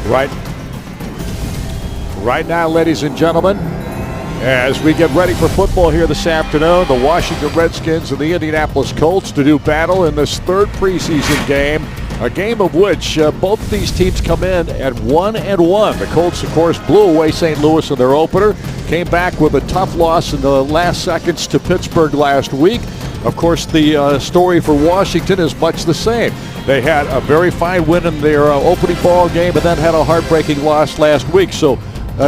Right now, ladies and gentlemen, as we get ready for football here this afternoon, the Washington Redskins and the Indianapolis Colts to do battle in this third preseason game, a game of which both of these teams come in at 1-1. The Colts, of course, blew away St. Louis in their opener, came back with a tough loss in the last seconds to Pittsburgh last week. Of course, the story for Washington is much the same. They had a very fine win in their opening ball game and then had a heartbreaking loss last week. So,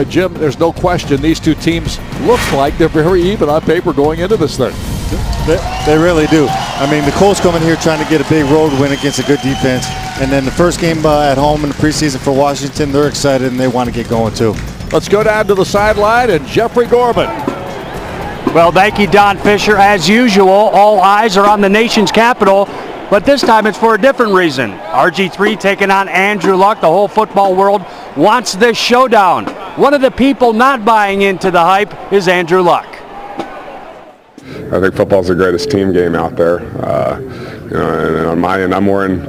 Jim, there's no question these two teams look like they're very even on paper going into this thing. They really do. I mean, the Colts come in here trying to get a big road win against a good defense. And then the first game at home in the preseason for Washington, they're excited and they want to get going too. Let's go down to the sideline and Jeffrey Gorman. Well, thank you, Don Fisher. As usual, all eyes are on the nation's capital, but this time it's for a different reason. RG3 taking on Andrew Luck. The whole football world wants this showdown. One of the people not buying into the hype is Andrew Luck. I think football's the greatest team game out there. And on my end, I'm worrying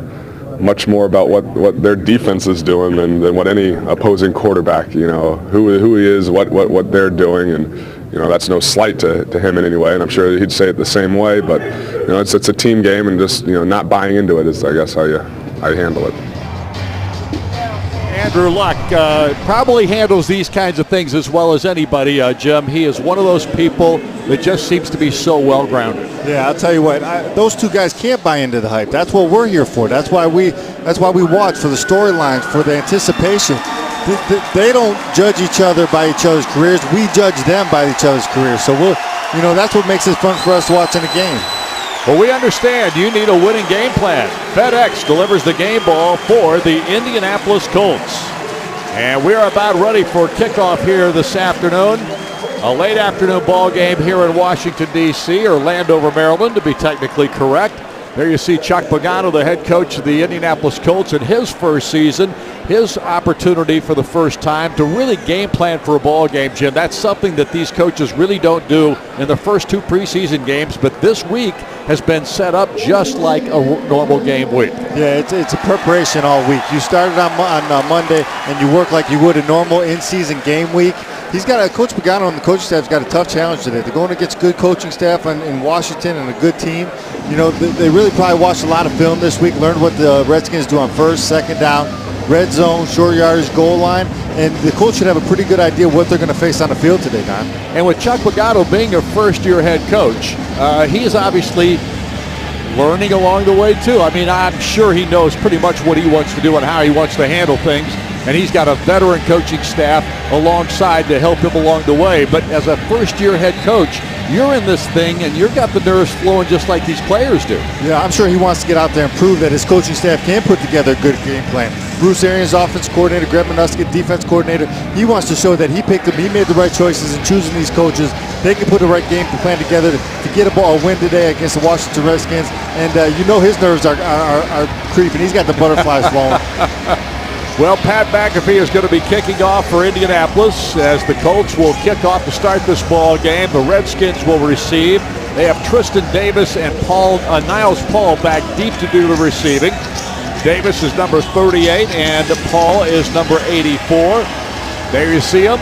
much more about what their defense is doing than what any opposing quarterback, who he is, what they're doing, and that's no slight to him in any way, and I'm sure he'd say it the same way. But it's a team game, and just not buying into it is, I guess, how you handle it. Andrew Luck probably handles these kinds of things as well as anybody, Jim. He is one of those people that just seems to be so well-grounded. Yeah, I'll tell you what, those two guys can't buy into the hype. That's what we're here for. That's why we watch, for the storylines, for the anticipation. They don't judge each other by each other's careers. We judge them by each other's careers. So that's what makes it fun for us watching a game. Well, we understand you need a winning game plan. FedEx delivers the game ball for the Indianapolis Colts. And we're about ready for kickoff here this afternoon. A late afternoon ball game here in Washington, D.C., or Landover, Maryland, to be technically correct. There you see Chuck Pagano, the head coach of the Indianapolis Colts, in his first season. His opportunity for the first time to really game plan for a ball game, Jim. That's something that these coaches really don't do in the first two preseason games, but this week has been set up just like a normal game week. Yeah, it's a preparation all week. You started on Monday, and you work like you would a normal in-season game week. Coach Pagano and the coaching staff's got a tough challenge today. They're going against good coaching staff in Washington and a good team. They really probably watched a lot of film this week, learned what the Redskins do on first, second down, red zone, short yardage, goal line, and the Colts should have a pretty good idea what they're going to face on the field today, Don. And with Chuck Pagano being a first-year head coach, he is obviously learning along the way, too. I mean, I'm sure he knows pretty much what he wants to do and how he wants to handle things, and he's got a veteran coaching staff alongside to help him along the way. But as a first-year head coach, you're in this thing, and you've got the nerves flowing just like these players do. Yeah, I'm sure he wants to get out there and prove that his coaching staff can put together a good game plan. Bruce Arians, offense coordinator, Greg Minuska, defense coordinator, he wants to show that he picked them, he made the right choices in choosing these coaches. They can put the right game plan together to get a win today against the Washington Redskins. And his nerves are creeping. He's got the butterflies flowing. Well, Pat McAfee is going to be kicking off for Indianapolis as the Colts will kick off to start this ball game. The Redskins will receive. They have Tristan Davis and Niles Paul back deep to do the receiving. Davis is number 38 and Paul is number 84. There you see him.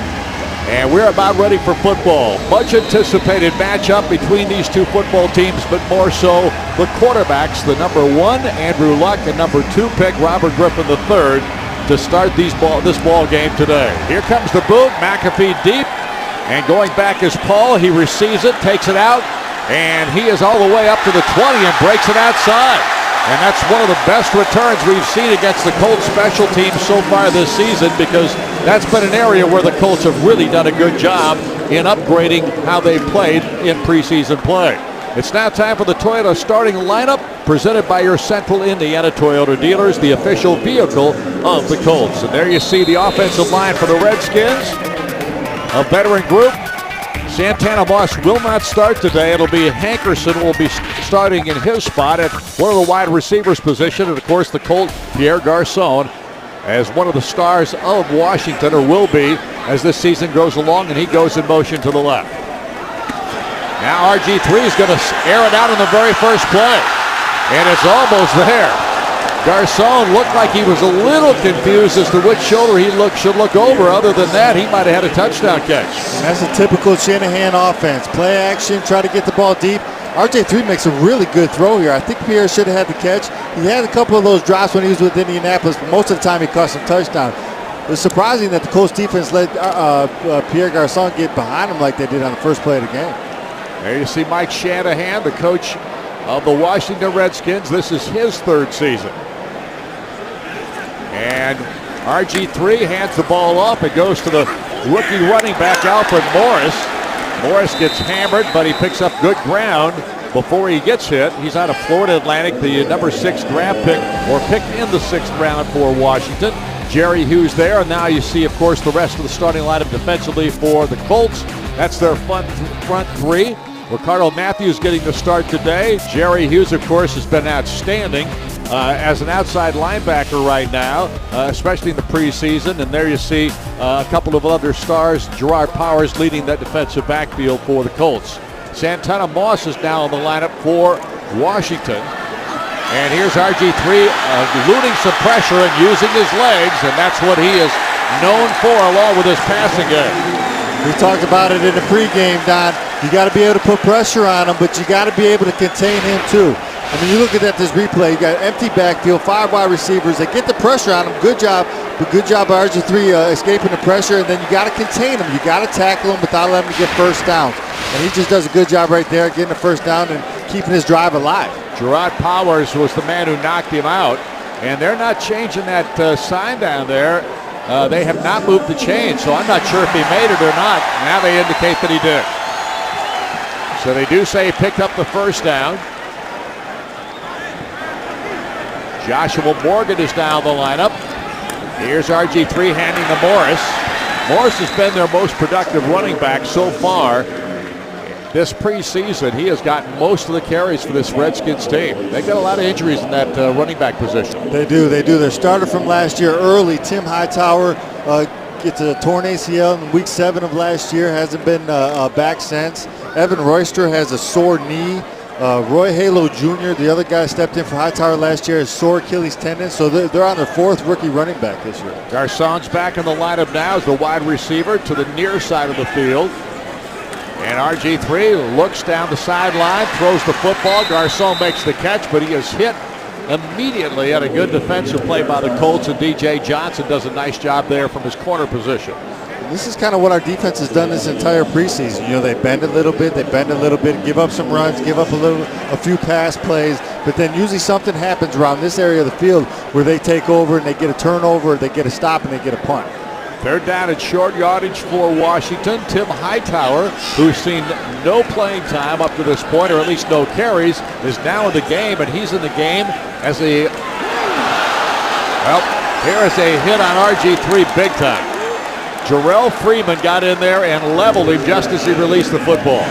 And we're about ready for football. Much anticipated matchup between these two football teams, but more so the quarterbacks, the number 1, Andrew Luck, and number 2 pick, Robert Griffin III, to start this ball game today. Here comes the boot, McAfee deep, and going back is Paul. He receives it, takes it out, and he is all the way up to the 20 and breaks it outside. And that's one of the best returns we've seen against the Colts special teams so far this season, because that's been an area where the Colts have really done a good job in upgrading how they played in preseason play. It's now time for the Toyota starting lineup, presented by your Central Indiana Toyota dealers, the official vehicle of the Colts. And there you see the offensive line for the Redskins, a veteran group. Santana Moss will not start today. It'll be Hankerson will be starting in his spot at one of the wide receivers position. And of course the Colt, Pierre Garçon, as one of the stars of Washington, or will be, as this season goes along, and he goes in motion to the left. Now RG3 is going to air it out in the very first play. And it's almost there. Garcon looked like he was a little confused as to which shoulder he should look over. Other than that, he might have had a touchdown catch. And that's a typical Shanahan offense. Play action, try to get the ball deep. RG3 makes a really good throw here. I think Pierre should have had the catch. He had a couple of those drops when he was with Indianapolis, but most of the time he caught some touchdown. It's surprising that the Colts defense let Pierre Garcon get behind him like they did on the first play of the game. There you see Mike Shanahan, the coach of the Washington Redskins. This is his third season. And RG3 hands the ball off. It goes to the rookie running back, Alfred Morris. Morris gets hammered, but he picks up good ground before he gets hit. He's out of Florida Atlantic, the number 6 draft pick, or picked in the 6th round for Washington. Jerry Hughes there, and now you see, of course, the rest of the starting lineup defensively for the Colts. That's their front three. Ricardo Matthews getting the start today. Jerry Hughes, of course, has been outstanding as an outside linebacker right now, especially in the preseason. And there you see a couple of other stars. Gerard Powers leading that defensive backfield for the Colts. Santana Moss is now in the lineup for Washington. And here's RG3 eluding some pressure and using his legs, and that's what he is known for along with his passing game. We talked about it in the pregame, Don. You got to be able to put pressure on him, but you got to be able to contain him too. I mean, you look at this replay, you got empty backfield, 5 wide receivers. They get the pressure on him. Good job. But good job by RG3 escaping the pressure, and then you got to contain him. You got to tackle him without letting him get first down. And he just does a good job right there, getting the first down and keeping his drive alive. Gerard Powers was the man who knocked him out, and they're not changing that sign down there. They have not moved the chain, so I'm not sure if he made it or not. Now they indicate that he did. So they do say he picked up the first down. Joshua Morgan is now in the lineup. Here's RG3 handing to Morris. Morris has been their most productive running back so far. This preseason, he has gotten most of the carries for this Redskins team. They've got a lot of injuries in that running back position. They do. Their starter from last year early, Tim Hightower, gets a torn ACL in week 7 of last year, hasn't been back since. Evan Royster has a sore knee. Roy Halo Jr., the other guy stepped in for Hightower last year, has sore Achilles tendon, so they're on their 4th rookie running back this year. Garcon's back in the lineup now as the wide receiver to the near side of the field. And RG3 looks down the sideline, throws the football. Garcon makes the catch, but he is hit immediately at a good defensive play by the Colts, and DJ Johnson does a nice job there from his corner position. This is kind of what our defense has done this entire preseason. You know, they bend a little bit, give up some runs, give up a few pass plays, but then usually something happens around this area of the field where they take over and they get a turnover, they get a stop, and they get a punt. They're down at short yardage for Washington. Tim Hightower, who's seen no playing time up to this point, or at least no carries, is now in the game, and he's in the game as a, well, here is a hit on RG3 big time. Jarrell Freeman got in there and leveled him just as he released the football.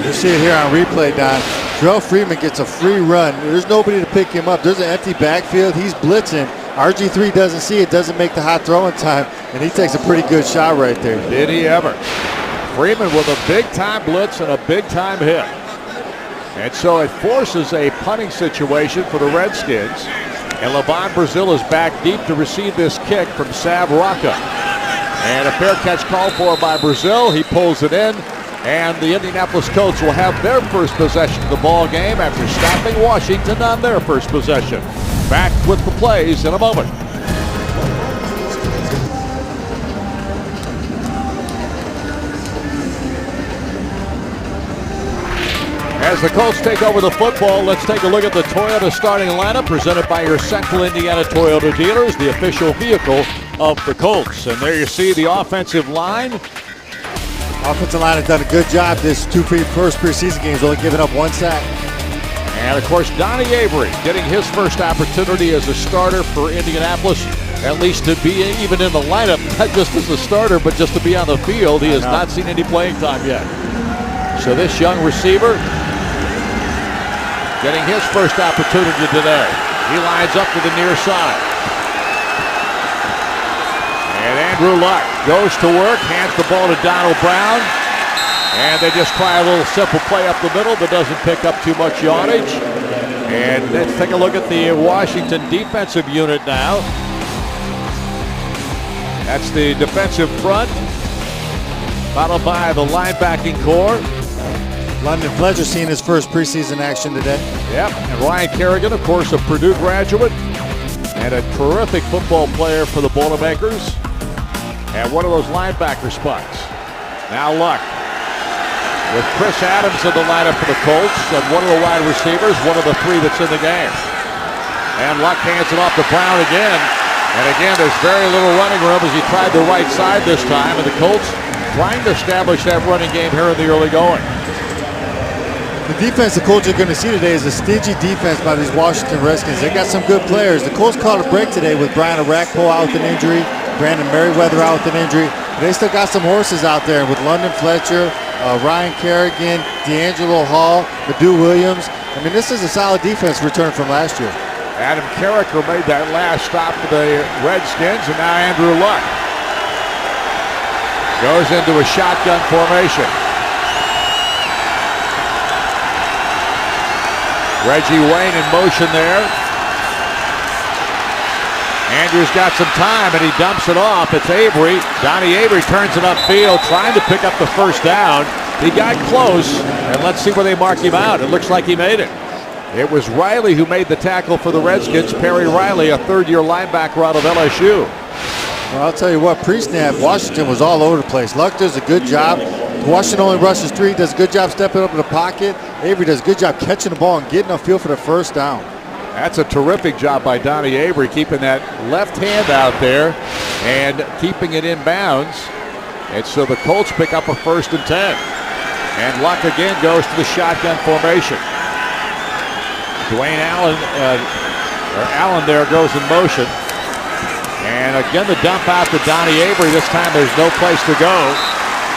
You see it here on replay, Don. Jarrell Freeman gets a free run. There's nobody to pick him up. There's an empty backfield. He's blitzing. RG3 doesn't see it, doesn't make the hot throw in time, and he takes a pretty good shot right there. Did he ever? Freeman with a big-time blitz and a big-time hit. And so it forces a punting situation for the Redskins. And Levon Brazil is back deep to receive this kick from Sav Rocca. And a fair catch called for by Brazil. He pulls it in, and the Indianapolis Colts will have their first possession of the ball game after stopping Washington on their first possession. Back with the plays in a moment. As the Colts take over the football, let's take a look at the Toyota starting lineup presented by your Central Indiana Toyota dealers, the official vehicle of the Colts. And there you see the offensive line. Offensive line has done a good job this first preseason games, only giving up 1 sack. And of course, Donnie Avery getting his first opportunity as a starter for Indianapolis, at least to be even in the lineup, not just as a starter, but just to be on the field. He has not seen any playing time yet. So this young receiver getting his first opportunity today. He lines up to the near side. And Andrew Luck goes to work, hands the ball to Donald Brown. And they just try a little simple play up the middle that doesn't pick up too much yardage. And let's take a look at the Washington defensive unit now. That's the defensive front, followed by the linebacking core. London Fletcher seeing his first preseason action today. Yep, and Ryan Kerrigan, of course, a Purdue graduate and a terrific football player for the Boilermakers. And one of those linebacker spots. Now Luck with Chris Adams in the lineup for the Colts, and one of the wide receivers, one of the three that's in the game. And Luck hands it off to Brown again. And again, there's very little running room as he tried the right side this time, and the Colts trying to establish that running game here in the early going. The defense the Colts are going to see today is a stingy defense by these Washington Redskins. They got some good players. The Colts caught a break today with Brian Arakpo out with an injury, Brandon Merriweather out with an injury. They still got some horses out there with London Fletcher, Ryan Kerrigan, D'Angelo Hall, Madu Williams. I mean, this is a solid defense return from last year. Adam Carricker made that last stop for the Redskins, and now Andrew Luck goes into a shotgun formation. Reggie Wayne in motion there. Andrews got some time, and he dumps it off. It's Avery. Donnie Avery turns it upfield, trying to pick up the first down. He got close, and let's see where they mark him out. It looks like he made it. It was Riley who made the tackle for the Redskins. Perry Riley, a third-year linebacker out of LSU. Well, I'll tell you what, pre-snap, Washington was all over the place. Luck does a good job. Washington only rushes 3, does a good job stepping up in the pocket. Avery does a good job catching the ball and getting upfield for the first down. That's a terrific job by Donnie Avery, keeping that left hand out there and keeping it in bounds. And so the Colts pick up a 1st and 10. And Luck again goes to the shotgun formation. Dwayne Allen, Allen there goes in motion. And again the dump out to Donnie Avery. This time there's no place to go.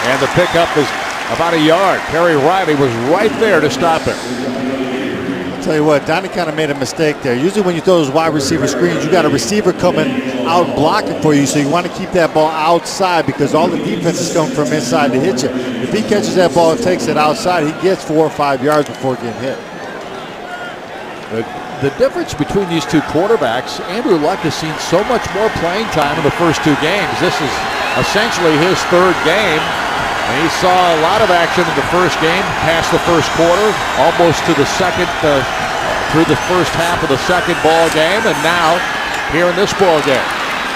And the pickup is about a yard. Perry Riley was right there to stop it. I'll tell you what, Donnie kind of made a mistake there. Usually when you throw those wide receiver screens, you got a receiver coming out blocking for you, so you want to keep that ball outside because all the defense is coming from inside to hit you. If he catches that ball and takes it outside, he gets 4 or 5 yards before getting hit. The difference between these two quarterbacks, Andrew Luck has seen so much more playing time in the first 2 games. This is essentially his 3rd game. And he saw a lot of action in the first game, past the first quarter, almost to the second, through the first half of the second ball game, and now here in this ball game.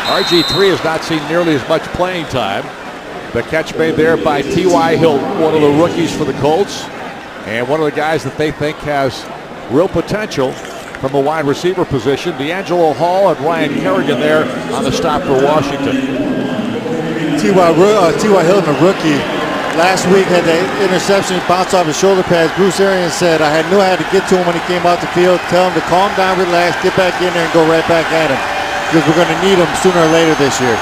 RG3 has not seen nearly as much playing time. The catch made there by T.Y. Hilton, one of the rookies for the Colts, and one of the guys that they think has real potential from the wide receiver position. D'Angelo Hall and Ryan Kerrigan there on the stop for Washington. T.Y. Hilton, a rookie, last week had the interception, bounced off his shoulder pads. Bruce Arians said, I knew I had to get to him when he came out the field, tell him to calm down, relax, get back in there and go right back at him because we're going to need him sooner or later this year.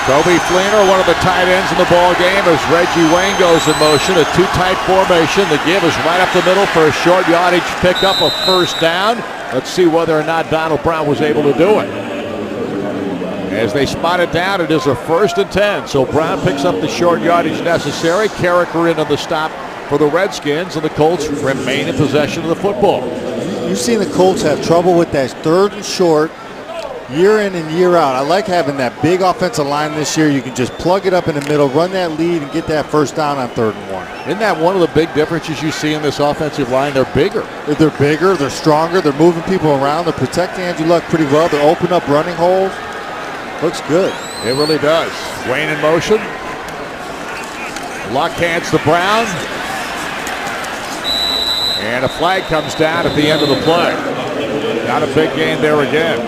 Toby Fleener, one of the tight ends in the ball game as Reggie Wayne goes in motion, a 2-tight formation. The give is right up the middle for a short yardage pickup, a 1st down. Let's see whether or not Donald Brown was able to do it. As they spot it down, it is a 1st and 10. So Brown picks up the short yardage necessary. Carricker in on the stop for the Redskins, and the Colts remain in possession of the football. You've seen the Colts have trouble with that 3rd and short year in and year out. I like having that big offensive line this year. You can just plug it up in the middle, run that lead, and get that 1st down on 3rd and 1. Isn't that one of the big differences you see in this offensive line? They're bigger. They're bigger, they're stronger, they're moving people around, they're protecting Andrew Luck pretty well, they're opening up running holes. Looks good. It really does. Wayne in motion. Luck hands to Brown. And a flag comes down at the end of the play. Not a big gain there again.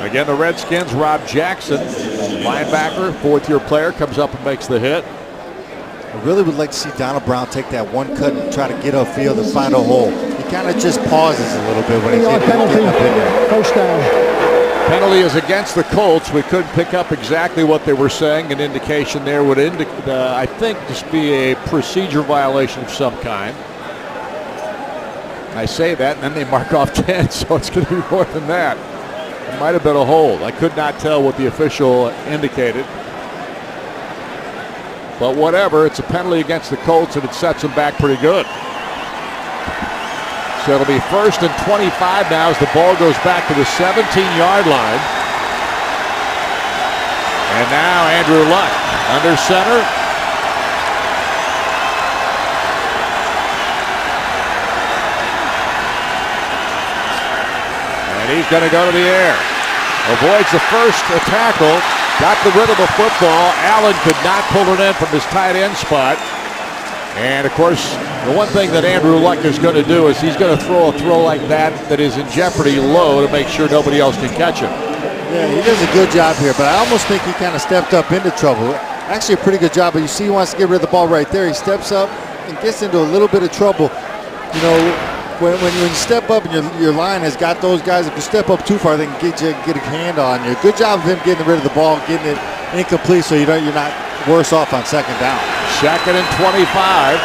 Again, the Redskins, Rob Jackson, linebacker, 4th-year player, comes up and makes the hit. I really would like to see Donald Brown take that one cut and try to get upfield and find a hole. He kind of just pauses a little bit when he's getting up in there. 1st down. Penalty is against the Colts. We couldn't pick up exactly what they were saying. An indication there would, I think, just be a procedure violation of some kind. I say that, and then they mark off 10, so it's going to be more than that. It might have been a hold. I could not tell what the official indicated. But whatever, it's a penalty against the Colts, and it sets them back pretty good. So it'll be 1st and 25 now as the ball goes back to the 17-yard line. And now Andrew Luck under center. And he's going to go to the air. Avoids the first tackle. Got rid of the football. Allen could not pull it in from his tight end spot. And, of course, the one thing that Andrew Luck is going to do is he's going to throw a throw like that is in jeopardy low to make sure nobody else can catch him. Yeah, he does a good job here, but I almost think he kind of stepped up into trouble. Actually, a pretty good job, but you see he wants to get rid of the ball right there. He steps up and gets into a little bit of trouble. You know, when you step up and your line has got those guys, if you step up too far, they can get a hand on you. Good job of him getting rid of the ball, getting it incomplete so you're not worse off on second down. 2nd and 25.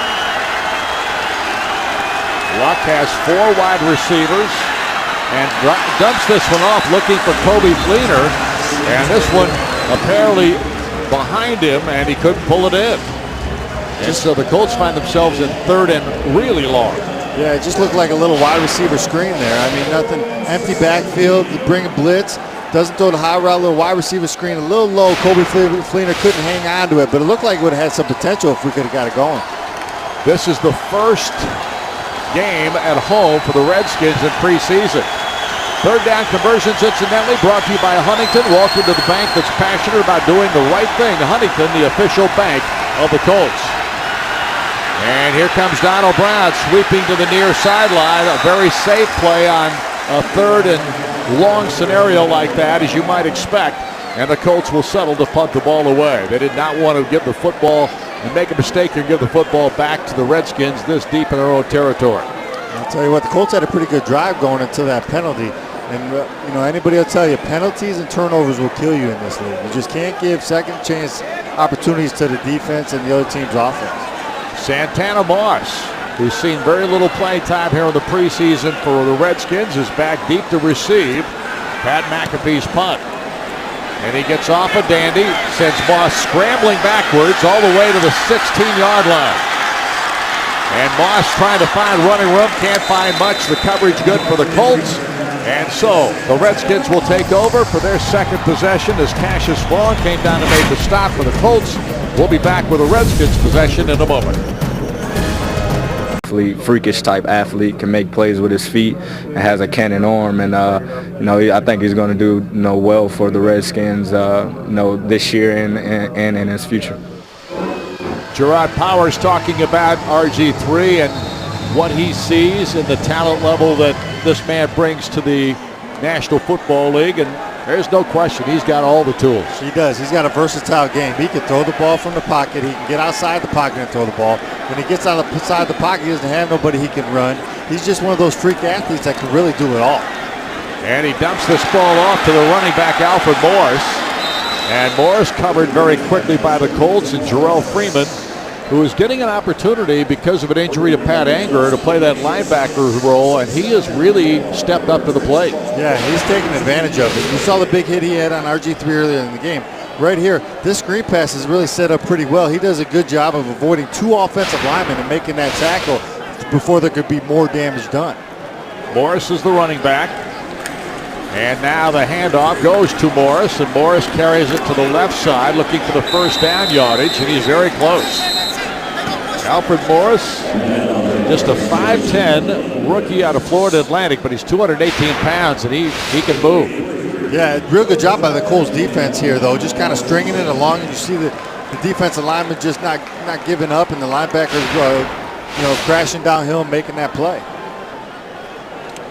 Luck has 4 wide receivers and dumps this one off looking for Kobe Fleener. And this one apparently behind him, and he couldn't pull it in. And so the Colts find themselves in 3rd and really long. Yeah, it just looked like a little wide receiver screen there. I mean, nothing, empty backfield, bring a blitz. Doesn't throw the high route, little wide receiver screen, a little low. Kobe Fleener couldn't hang on to it, but it looked like it would have had some potential if we could have got it going. This is the first game at home for the Redskins in preseason. 3rd down conversions, incidentally, brought to you by Huntington. Welcome to the bank that's passionate about doing the right thing. Huntington, the official bank of the Colts. And here comes Donald Brown sweeping to the near sideline. A very safe play on a 3rd and long scenario like that, as you might expect, and the Colts will settle to punt the ball away. They did not want to give the football and make a mistake and give the football back to the Redskins this deep in their own territory. I'll tell you what, the Colts had a pretty good drive going until that penalty. And, you know, anybody will tell you, penalties and turnovers will kill you in this league. You just can't give second chance opportunities to the defense and the other team's offense. Santana Moss, who's seen very little play time here in the preseason for the Redskins, is back deep to receive Pat McAfee's punt. And he gets off a dandy, sends Moss scrambling backwards all the way to the 16-yard line. And Moss trying to find running room, can't find much. The coverage good for the Colts. And so the Redskins will take over for their second possession as Cassius Vaughn came down and made the stop for the Colts. We'll be back with the Redskins possession in a moment. Freakish type athlete, can make plays with his feet and has a cannon arm, and I think he's going to do well for the Redskins this year and in his future. Gerard Powers talking about RG3 and what he sees in the talent level that this man brings to the National Football League, and there's no question he's got all the tools. He does. He's got a versatile game. He can throw the ball from the pocket. He can get outside the pocket and throw the ball. When he gets outside the pocket, he doesn't have nobody he can run. He's just one of those freak athletes that can really do it all. And he dumps this ball off to the running back, Alfred Morris. And Morris covered very quickly by the Colts, and Jarrell Freeman, who is getting an opportunity because of an injury to Pat Anger to play that linebacker role, and he has really stepped up to the plate. Yeah, he's taking advantage of it. You saw the big hit he had on RG3 earlier in the game. Right here, this screen pass is really set up pretty well. He does a good job of avoiding 2 offensive linemen and making that tackle before there could be more damage done. Morris is the running back. And now the handoff goes to Morris, and Morris carries it to the left side looking for the first down yardage, and he's very close. Alfred Morris, just a 5'10" rookie out of Florida Atlantic, but he's 218 pounds, and he can move. Yeah, real good job by the Colts defense here, though, just kind of stringing it along, and you see the defensive lineman just not giving up, and the linebackers crashing downhill and making that play.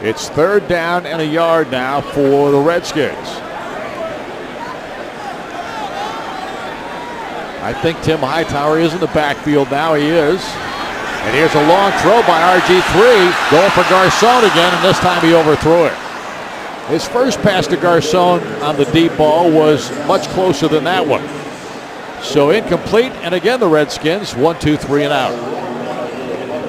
It's 3rd down and a yard now for the Redskins. I think Tim Hightower is in the backfield now. He is. And here's a long throw by RG3. Going for Garcon again, and this time he overthrew it. His first pass to Garcon on the deep ball was much closer than that one. So incomplete, and again the Redskins, 1, 2, 3 and out.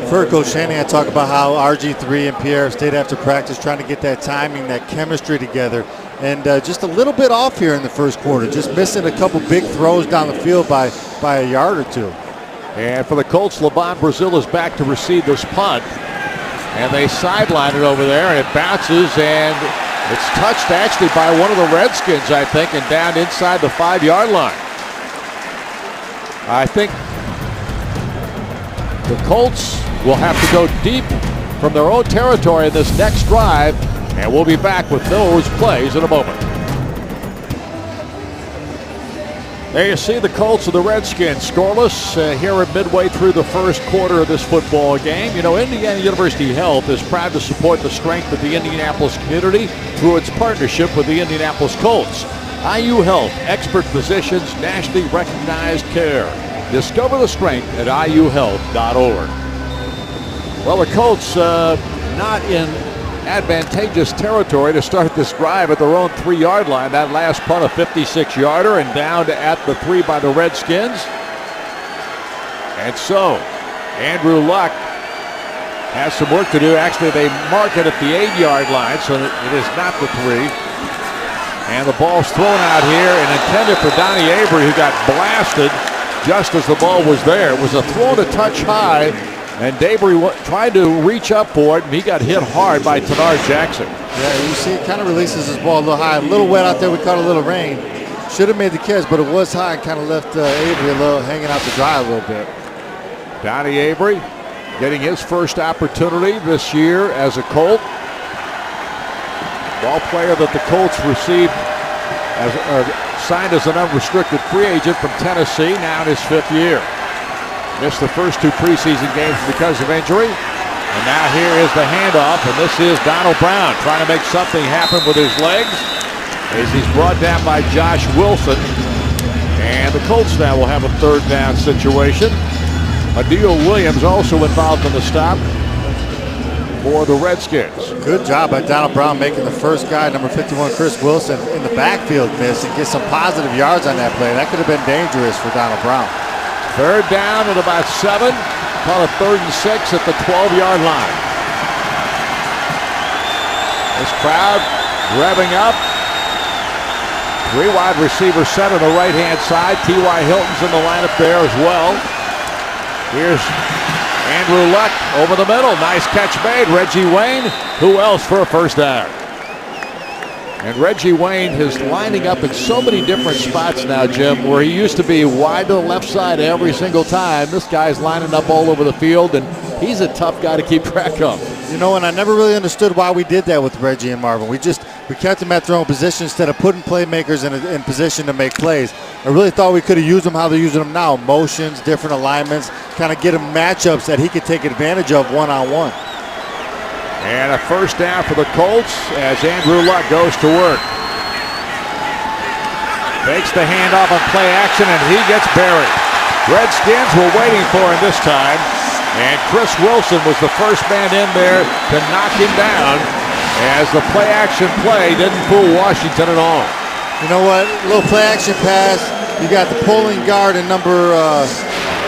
I've heard Coach Shanahan talk about how RG3 and Pierre stayed after practice trying to get that timing, that chemistry together. And just a little bit off here in the first quarter, just missing a couple big throws down the field by a yard or two. And for the Colts, LeVon Brazil is back to receive this punt. And they sideline it over there, and it bounces, and it's touched actually by one of the Redskins, I think, and down inside the 5-yard line. I think the Colts will have to go deep from their own territory in this next drive, and we'll be back with those plays in a moment. There you see the Colts and the Redskins scoreless here at midway through the first quarter of this football game. You know, Indiana University Health is proud to support the strength of the Indianapolis community through its partnership with the Indianapolis Colts. IU Health, expert physicians, nationally recognized care. Discover the strength at iuhealth.org. Well, the Colts not in advantageous territory to start this drive at their own 3-yard line. That last punt, a 56-yarder, and down to at the 3 by the Redskins. And so, Andrew Luck has some work to do. Actually, they mark it at the 8-yard line, so it is not the 3. And the ball's thrown out here and intended for Donnie Avery, who got blasted just as the ball was there. It was a throw to touch high, and Avery tried to reach up for it, and he got hit hard by Tanar Jackson. Yeah, you see, it kind of releases his ball a little high. A little wet out there. We caught a little rain. Should have made the catch, but it was high and kind of left Avery a little hanging out to dry a little bit. Donnie Avery getting his first opportunity this year as a Colt. Ball player that the Colts received signed as an unrestricted free agent from Tennessee, now in his 5th year. Missed the first 2 preseason games because of injury. And now here is the handoff, and this is Donald Brown trying to make something happen with his legs as he's brought down by Josh Wilson. And the Colts now will have a 3rd down situation. Adil Williams also involved in the stop for the Redskins. Good job by Donald Brown making the first guy, number 51, Chris Wilson, in the backfield miss and get some positive yards on that play. That could have been dangerous for Donald Brown. 3rd down at about 7. Call it 3rd and 6 at the 12-yard line. This crowd revving up. 3 wide receivers set on the right-hand side. T.Y. Hilton's in the lineup there as well. Here's Andrew Luck over the middle. Nice catch made. Reggie Wayne. Who else for a 1st down? And Reggie Wayne is lining up in so many different spots now, Jim, where he used to be wide to the left side every single time. This guy's lining up all over the field, and he's a tough guy to keep track of. You know, and I never really understood why we did that with Reggie and Marvin. We kept them at their own position instead of putting playmakers in position to make plays. I really thought we could have used them how they're using them now. Motions, different alignments, kind of get him matchups that he could take advantage of one-on-one. And a 1st down for the Colts as Andrew Luck goes to work. Takes the handoff on play action, and he gets buried. Redskins were waiting for him this time, and Chris Wilson was the first man in there to knock him down as the play action play didn't fool Washington at all. You know what? A little play action pass. You got the pulling guard in number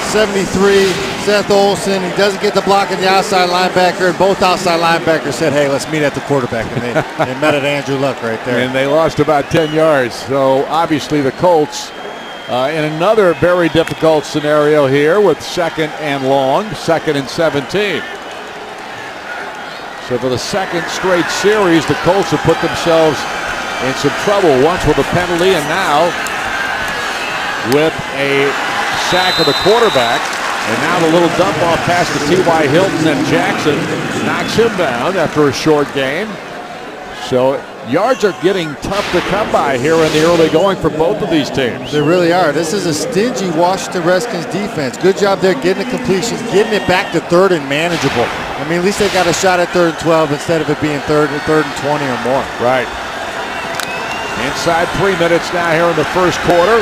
73, Seth Olsen. He doesn't get the block in the outside linebacker, and both outside linebackers said, hey, let's meet at the quarterback. And they met at Andrew Luck right there. And they lost about 10 yards. So obviously the Colts in another very difficult scenario here with 2nd and long, 2nd and 17. So for the 2nd straight series, the Colts have put themselves in some trouble, once with a penalty and now with a sack of the quarterback. And now the little dump off pass to T.Y. Hilton, and Jackson knocks him down after a short game. So yards are getting tough to come by here in the early going for both of these teams. They really are. This is a stingy Washington Redskins defense. Good job there getting the completions, getting it back to 3rd and manageable. I mean, at least they got a shot at 3rd and 12 instead of it being 3rd and 20 or more. Right. Inside 3 minutes now here in the first quarter.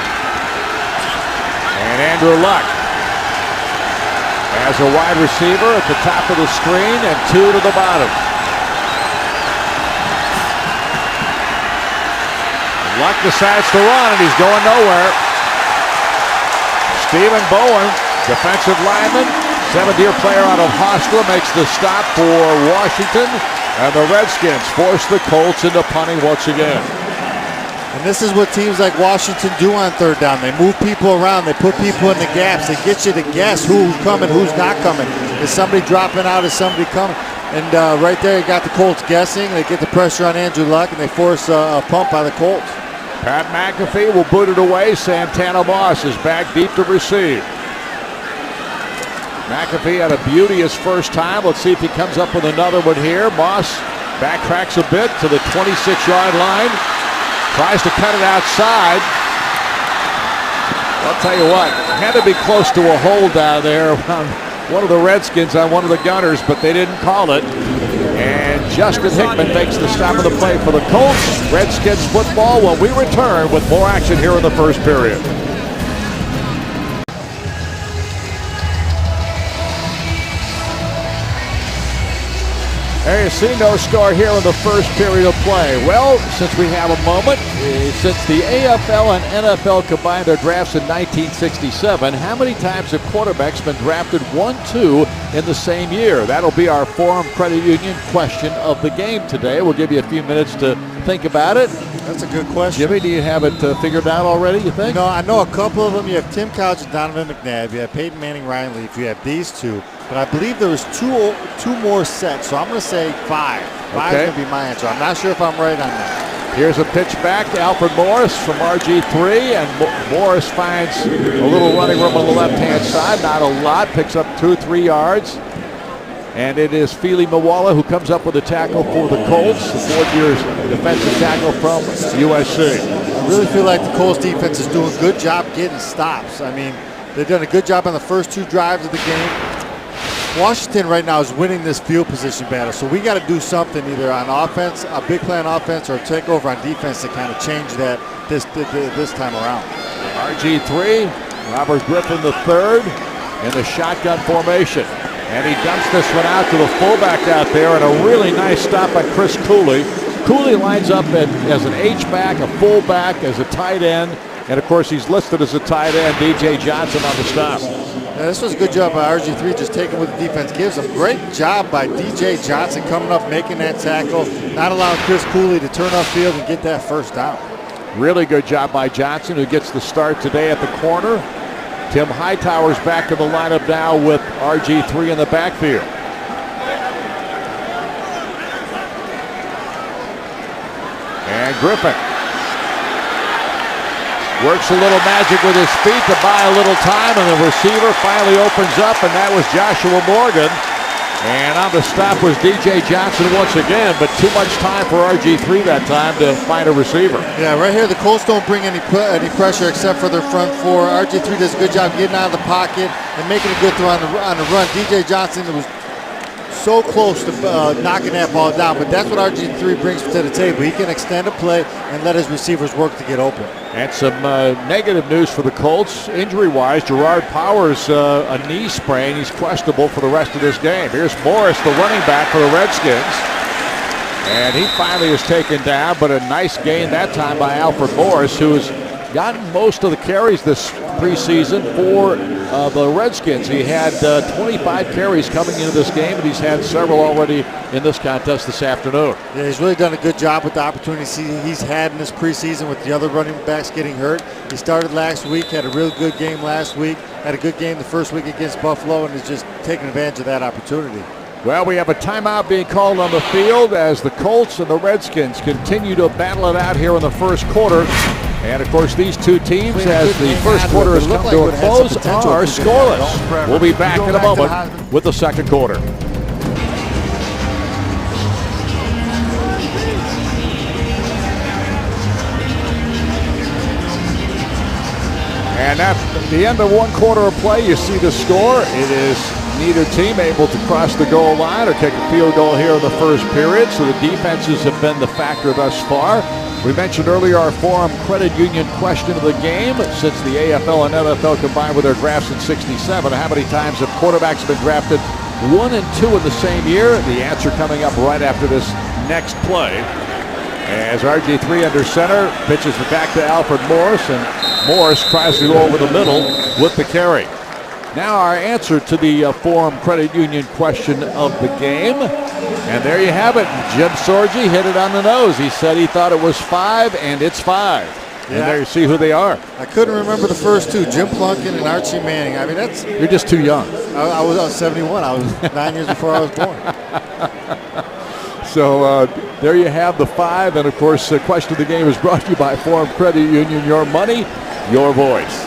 And Andrew Luck has a wide receiver at the top of the screen and 2 to the bottom. Luck decides to run, and he's going nowhere. Stephen Bowen, defensive lineman, 7th-year player out of Hofstra, makes the stop for Washington, and the Redskins force the Colts into punting once again. And this is what teams like Washington do on 3rd down. They move people around. They put people in the gaps. They get you to guess who's coming, who's not coming. Is somebody dropping out? Is somebody coming? And right there, you got the Colts guessing. They get the pressure on Andrew Luck, and they force a pump by the Colts. Pat McAfee will boot it away. Santana Moss is back deep to receive. McAfee had a beauty his first time. Let's see if he comes up with another one here. Moss backtracks a bit to the 26-yard line. Tries to cut it outside. I'll tell you what, had to be close to a hold down there on one of the Redskins on one of the Gunners, but they didn't call it. And Justin Hickman makes the stop of the play for the Colts. Redskins football when we return with more action here in the first period. There you see no score here in the first period of play. Well, since we have a moment, since the AFL and NFL combined their drafts in 1967, how many times have quarterbacks been drafted 1-2 in the same year? That'll be our Forum Credit Union question of the game today. We'll give you a few minutes to think about it. That's a good question. Jimmy, do you have it figured out already, you think? No, I know a couple of them. You have Tim Couch and Donovan McNabb. You have Peyton Manning, Ryan Leaf. You have these two. But I believe there was two more sets, so I'm going to say 5. 5 is going to be my answer. I'm not sure if I'm right on that. Here's a pitch back to Alfred Morris from RG3, and Morris finds a little running room on the left-hand side. Not a lot, picks up 2-3 yards. And it is Fili Mawala who comes up with a tackle for the Colts, the fourth-year defensive tackle from USC. I really feel like the Colts defense is doing a good job getting stops. I mean, they've done a good job on the first 2 drives of the game. Washington right now is winning this field position battle, so we got to do something either on offense, a big play on offense, or take over on defense to kind of change that this time around. RG3, Robert Griffin III in the shotgun formation. And he dumps this one out to the fullback out there, and a really nice stop by Chris Cooley. Cooley lines up as an H-back, a fullback, as a tight end, and of course he's listed as a tight end. DJ Johnson on the stop. Yeah, this was a good job by RG3, just taking what the defense gives him. Great job by DJ Johnson coming up, making that tackle, not allowing Chris Cooley to turn upfield and get that first down. Really good job by Johnson, who gets the start today at the corner. Tim Hightower's back in the lineup now with RG3 in the backfield. And Griffin works a little magic with his feet to buy a little time, and the receiver finally opens up, and that was Joshua Morgan. And on the stop was DJ Johnson once again, but too much time for RG3 that time to find a receiver. Yeah, right here the Colts don't bring any pressure except for their front four. RG3 does a good job getting out of the pocket and making a good throw on the run. DJ Johnson was so close to knocking that ball down, but that's what RG3 brings to the table. He can extend a play and let his receivers work to get open. And some negative news for the Colts, injury-wise. Gerard Powers, a knee sprain. He's questionable for the rest of this game. Here's Morris, the running back for the Redskins. And he finally is taken down, but a nice gain that time by Alfred Morris, who has gotten most of the carries this preseason for the Redskins. He had 25 carries coming into this game, and he's had several already in this contest this afternoon. Yeah, he's really done a good job with the opportunities he's had in this preseason with the other running backs getting hurt. He started last week, had a real good game last week, had a good game the first week against Buffalo, and is just taking advantage of that opportunity. Well, we have a timeout being called on the field as the Colts and the Redskins continue to battle it out here in the first quarter. And, of course, these two teams, as the first quarter has come to a close, are scoreless. We'll be back in a moment with the second quarter. And at the end of one quarter of play, you see the score. It is neither team able to cross the goal line or kick a field goal here in the first period, so the defenses have been the factor thus far. We mentioned earlier our Forum Credit Union question of the game. Since the AFL and NFL combined with their drafts in '67, how many times have quarterbacks been drafted 1 and 2 in the same year? The answer coming up right after this next play. As RG3 under center, pitches it back to Alfred Morris, and Morris tries to go over the middle with the carry. Now our answer to the Forum Credit Union question of the game. And there you have it. Jim Sorgi hit it on the nose. He said he thought it was 5, and it's 5. Yeah. And there you see who they are. I couldn't remember the first two, Jim Plunkin and Archie Manning. I mean, You're just too young. I was 71. I was 9 years before I was born. So there you have the 5. And, of course, the question of the game is brought to you by Forum Credit Union. Your money, your voice.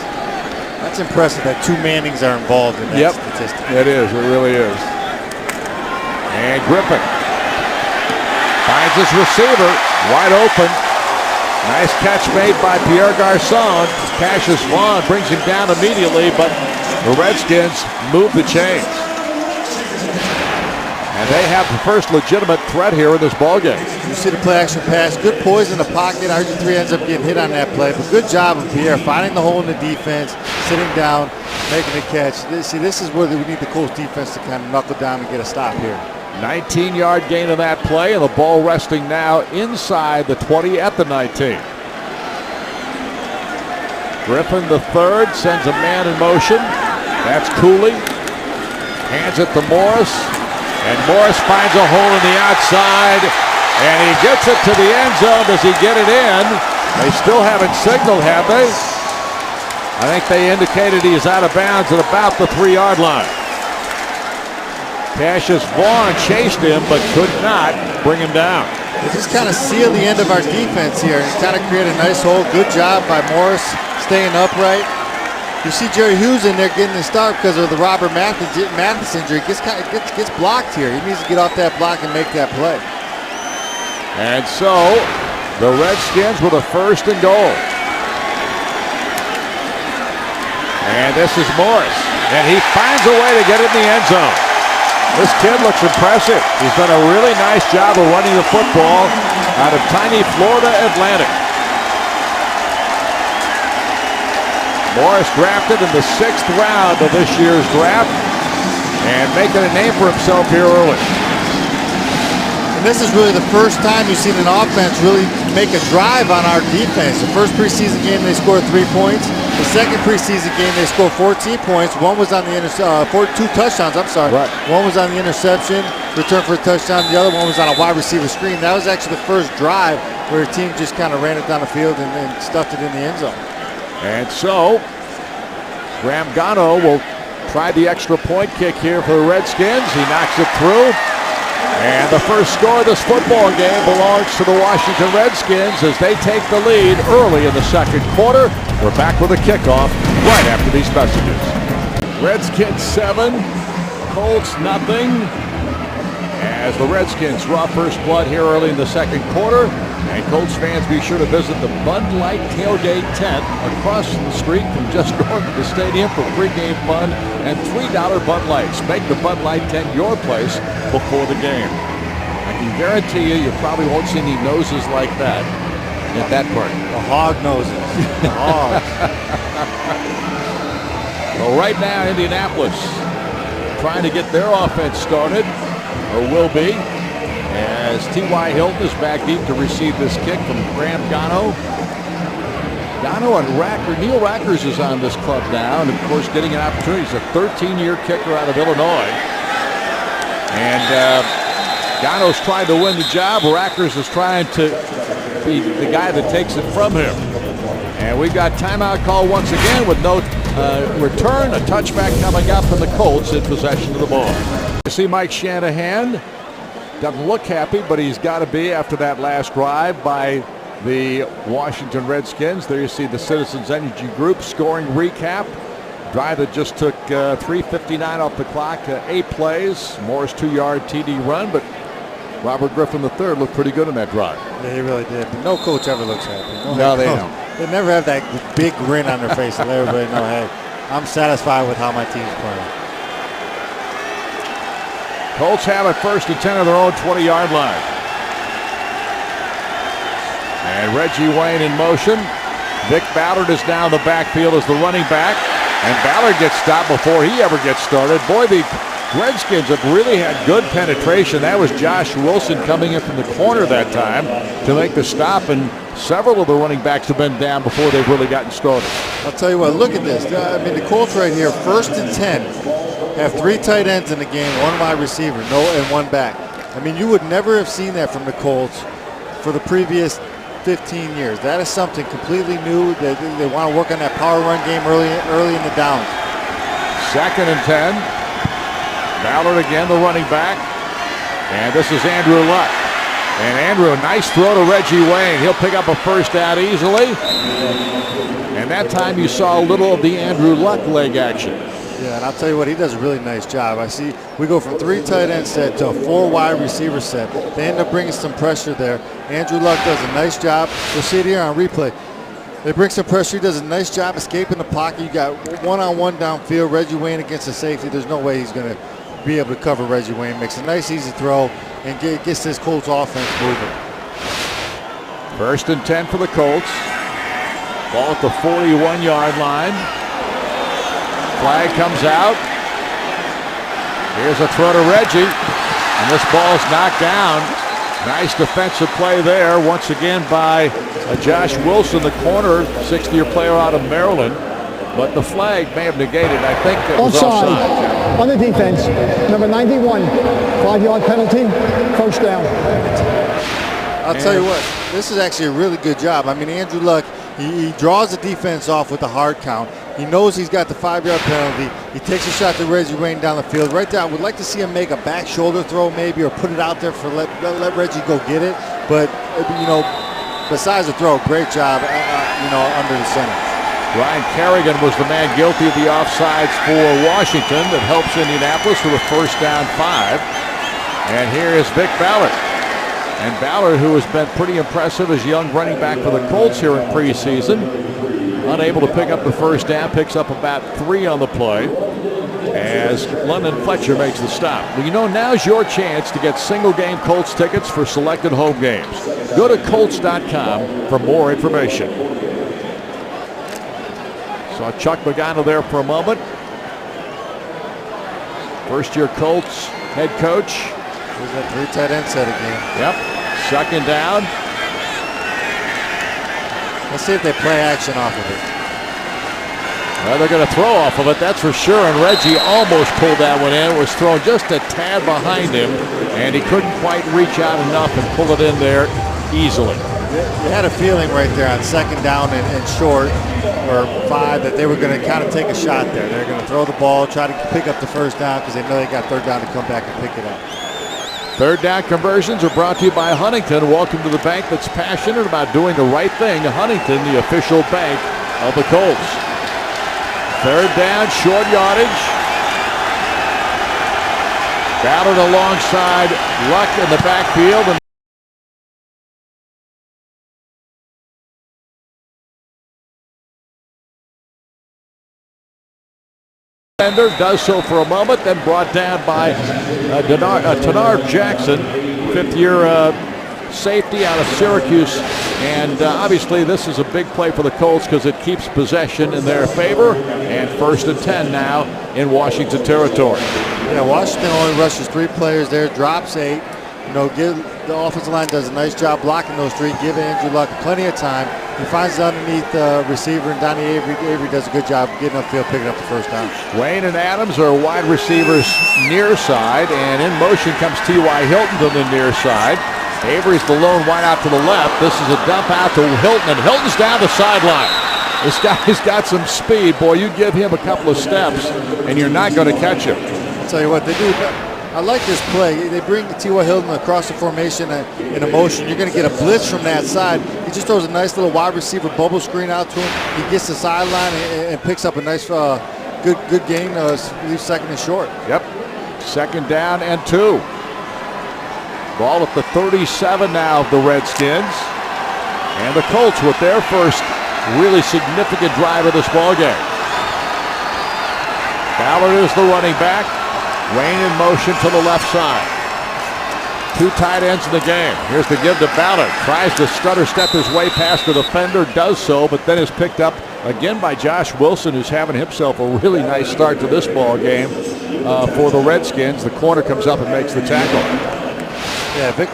That's impressive that 2 Mannings are involved in that statistic. It is. It really is. And Griffin finds his receiver wide open. Nice catch made by Pierre Garçon. Cassius Vaughn brings him down immediately, but the Redskins move the chains. And they have the first legitimate threat here in this ballgame. You see the play action pass. Good poise in the pocket. RG3 ends up getting hit on that play. But good job of Pierre finding the hole in the defense, sitting down, making the catch. See, this is where we need the Colts defense to kind of knuckle down and get a stop here. 19-yard gain on that play, and the ball resting now inside the 20 at the 19. Griffin, the third, sends a man in motion. That's Cooley. Hands it to Morris. And Morris finds a hole in the outside, and he gets it to the end zone. Does he get it in? They still haven't signaled, have they? I think they indicated he is out of bounds at about the 3-yard line. Cassius Vaughn chased him, but could not bring him down. They just kind of sealed the end of our defense here and kind of created a nice hole. Good job by Morris staying upright. You see Jerry Hughes in there getting the start because of the Robert Mathis injury. Gets blocked here. He needs to get off that block and make that play. And so the Redskins with a 1st and goal. And this is Morris. And he finds a way to get it in the end zone. This kid looks impressive. He's done a really nice job of running the football out of tiny Florida Atlantic. Morris drafted in the 6th round of this year's draft and making a name for himself here early. And this is really the first time you've seen an offense really make a drive on our defense. The first preseason game they scored 3 points. The second preseason game they scored 14 points. One was on the 2 touchdowns. I'm sorry. Right. One was on the interception, return for a touchdown. The other one was on a wide receiver screen. That was actually the first drive where a team just kind of ran it down the field and stuffed it in the end zone. And so Graham Gano will try the extra point kick here for the Redskins. He knocks it through. And the first score of this football game belongs to the Washington Redskins as they take the lead early in the 2nd quarter. We're back with a kickoff right after these messages. Redskins 7, Colts nothing. As the Redskins draw first blood here early in the 2nd quarter. And Colts fans, be sure to visit the Bud Light Tailgate tent across the street from just north of the stadium for pregame fun and $3 Bud Lights. Make the Bud Light tent your place before the game. I can guarantee you probably won't see any noses like that at that part. The hog noses. The hogs. Well, right now, Indianapolis trying to get their offense started, or will be, as T.Y. Hilton is back deep to receive this kick from Graham Gano. Gano and Neil Rackers is on this club now, and of course getting an opportunity. He's a 13-year kicker out of Illinois. And Gano's trying to win the job. Rackers is trying to be the guy that takes it from him. And we've got timeout call once again with no return. A touchback coming up from the Colts in possession of the ball. You see Mike Shanahan. Doesn't look happy, but he's got to be after that last drive by the Washington Redskins. There you see the Citizens Energy Group scoring recap. Drive that just took 3:59 off the clock, 8 plays. Morris 2-yard TD run, but Robert Griffin III looked pretty good in that drive. Yeah, he really did. But no coach ever looks happy. No, they don't. They never have that big grin on their face and let everybody know, hey, I'm satisfied with how my team's playing. Colts have it 1st and 10 of their own 20-yard line. And Reggie Wayne in motion. Vic Ballard is now in the backfield as the running back. And Ballard gets stopped before he ever gets started. Boy, the Redskins have really had good penetration. That was Josh Wilson coming in from the corner that time to make the stop. And several of the running backs have been down before they've really gotten started. I'll tell you what, look at this. I mean, the Colts right here, 1st and 10. Have 3 tight ends in the game, 1 wide receiver, and 1 back. I mean, you would never have seen that from the Colts for the previous 15 years. That is something completely new. They want to work on that power run game early in the downs. 2nd and 10. Ballard again, the running back. And this is Andrew Luck. And Andrew, nice throw to Reggie Wayne. He'll pick up a first down easily. And that time you saw a little of the Andrew Luck leg action. Yeah, and I'll tell you what, he does a really nice job. I see we go from 3 tight end set to a 4 wide receiver set. They end up bringing some pressure there. Andrew Luck does a nice job. You'll see it here on replay. They bring some pressure. He does a nice job escaping the pocket. You got one-on-one downfield. Reggie Wayne against the safety. There's no way he's going to be able to cover Reggie Wayne. Makes a nice, easy throw and gets this Colts offense moving. 1st and 10 for the Colts. Ball at the 41-yard line. Flag comes out. Here's a throw to Reggie. And this ball's knocked down. Nice defensive play there once again by Josh Wilson, the corner, 60-year player out of Maryland. But the flag may have negated. I think it was offside. On the defense, number 91, 5-yard penalty, first down. I'll tell you what, this is actually a really good job. I mean, Andrew Luck, he draws the defense off with a hard count. He knows he's got the 5-yard penalty. He takes a shot to Reggie Wayne down the field. Right there, I would like to see him make a back shoulder throw maybe, or put it out there for let Reggie go get it. But, you know, besides the throw, great job, under the center. Ryan Kerrigan was the man guilty of the offsides for Washington that helps Indianapolis with a first down 5. And here is Vic Ballard. And Ballard, who has been pretty impressive as young running back for the Colts here in preseason, unable to pick up the first down, picks up about 3 on the play as London Fletcher makes the stop. Well, you know, now's your chance to get single-game Colts tickets for selected home games. Go to Colts.com for more information. Saw Chuck Pagano there for a moment. First-year Colts head coach. There's that 3 tight end set again. Yep. 2nd down. Let's see if they play action off of it. Well, they're going to throw off of it, that's for sure. And Reggie almost pulled that one in. It was thrown just a tad behind him, and he couldn't quite reach out enough and pull it in there easily. You had a feeling right there on 2nd down and short, or 5, that they were going to kind of take a shot there. They're going to throw the ball, try to pick up the first down because they know they got 3rd down to come back and pick it up. 3rd down conversions are brought to you by Huntington. Welcome to the bank that's passionate about doing the right thing. Huntington, the official bank of the Colts. 3rd down, short yardage. Ballard alongside Luck in the backfield. Does so for a moment, then brought down by Tenard Jackson, 5th-year safety out of Syracuse. And obviously this is a big play for the Colts because it keeps possession in their favor. And 1st and 10 now in Washington territory. Yeah, Washington only rushes 3 players there, drops 8. The offensive line does a nice job blocking those 3, give Andrew Luck plenty of time. He finds the underneath receiver, and Donnie Avery does a good job getting upfield, picking up the first down. Wayne and Adams are wide receivers near side, and in motion comes T.Y. Hilton to the near side. Avery's the lone wide out to the left. This is a dump out to Hilton, and Hilton's down the sideline. This guy's got some speed. Boy, you give him a couple of steps, and you're not going to catch him. I'll tell you what, they do. I like this play. They bring T.Y. Hilton across the formation in a motion. You're going to get a blitz from that side. He just throws a nice little wide receiver bubble screen out to him. He gets the sideline and picks up a nice, good gain. Leaves 2nd and short. Yep. 2nd down and 2. Ball at the 37 now of the Redskins. And the Colts with their first really significant drive of this ball game. Ballard is the running back. Wayne in motion to the left side. 2 tight ends in the game. Here's the give to Ballard. Tries to stutter step his way past the defender. Does so, but then is picked up again by Josh Wilson, who's having himself a really nice start to this ball game for the Redskins. The corner comes up and makes the tackle. Yeah, Vic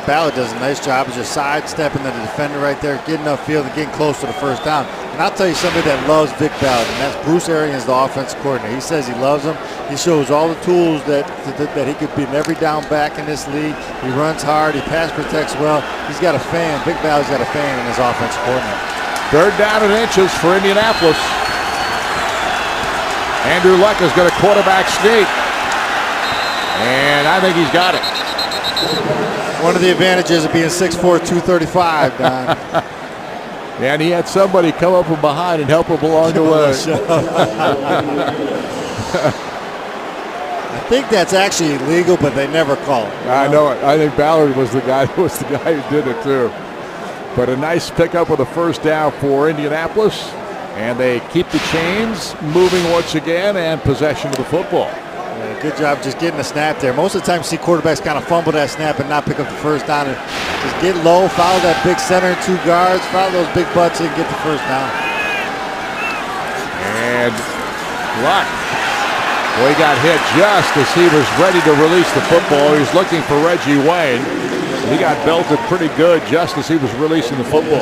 Ballard does a nice job of just sidestepping the defender right there, getting upfield and getting close to the first down. And I'll tell you somebody that loves Vic Ballard, and that's Bruce Arians, the offensive coordinator. He says he loves him. He shows all the tools that he could be an every down back in this league. He runs hard. He pass protects well. He's got a fan. Vic Ballard's got a fan in his offensive coordinator. 3rd down and inches for Indianapolis. Andrew Luck is going to quarterback sneak. And I think he's got it. One of the advantages of being 6'4", 235, Don. And he had somebody come up from behind and help him along the way. I think that's actually illegal, but they never call it. I know it. I think Ballard was the guy who did it too. But a nice pickup with a first down for Indianapolis. And they keep the chains moving once again and possession of the football. Yeah, good job just getting the snap there. Most of the time you see quarterbacks kind of fumble that snap and not pick up the first down. And just get low, follow that big center and 2 guards, follow those big butts and get the first down. And Luck. Well, he got hit just as he was ready to release the football. He was looking for Reggie Wayne. He got belted pretty good just as he was releasing the football.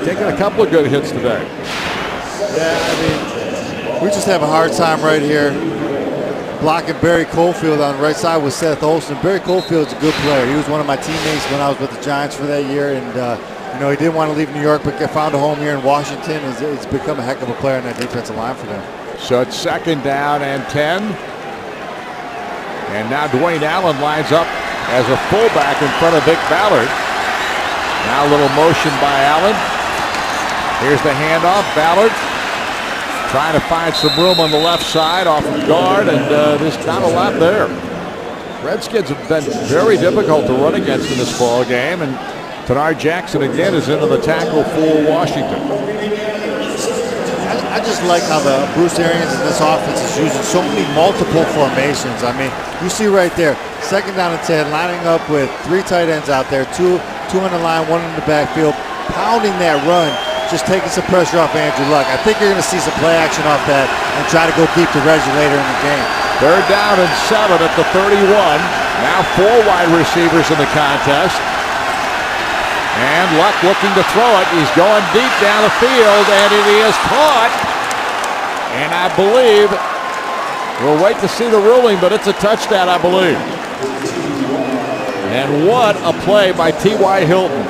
Taking a couple of good hits today. Yeah, I mean, we just have a hard time right here blocking Barry Cofield on the right side with Seth Olson. Barry Cofield's a good player. He was one of my teammates when I was with the Giants for that year, and you know, he didn't want to leave New York, but found a home here in Washington. It's become a heck of a player in that defensive line for them. So it's 2nd down and 10. And now Dwayne Allen lines up as a fullback in front of Vic Ballard. Now a little motion by Allen. Here's the handoff. Ballard trying to find some room on the left side off of guard, and there's not a lot there. Redskins have been very difficult to run against in this ball game, and Tenard Jackson again is into the tackle for Washington. I just like how the Bruce Arians in this offense is using so many multiple formations. I mean, you see right there, 2nd down and 10, lining up with 3 tight ends out there, two on the line, 1 in the backfield, pounding that run. Just taking some pressure off Andrew Luck. I think you're going to see some play action off that and try to go deep to Reggie later in the game. 3rd down and 7 at the 31. Now 4 wide receivers in the contest. And Luck looking to throw it. He's going deep down the field, and it is caught. And I believe, we'll wait to see the ruling, but it's a touchdown, I believe. And what a play by T.Y. Hilton.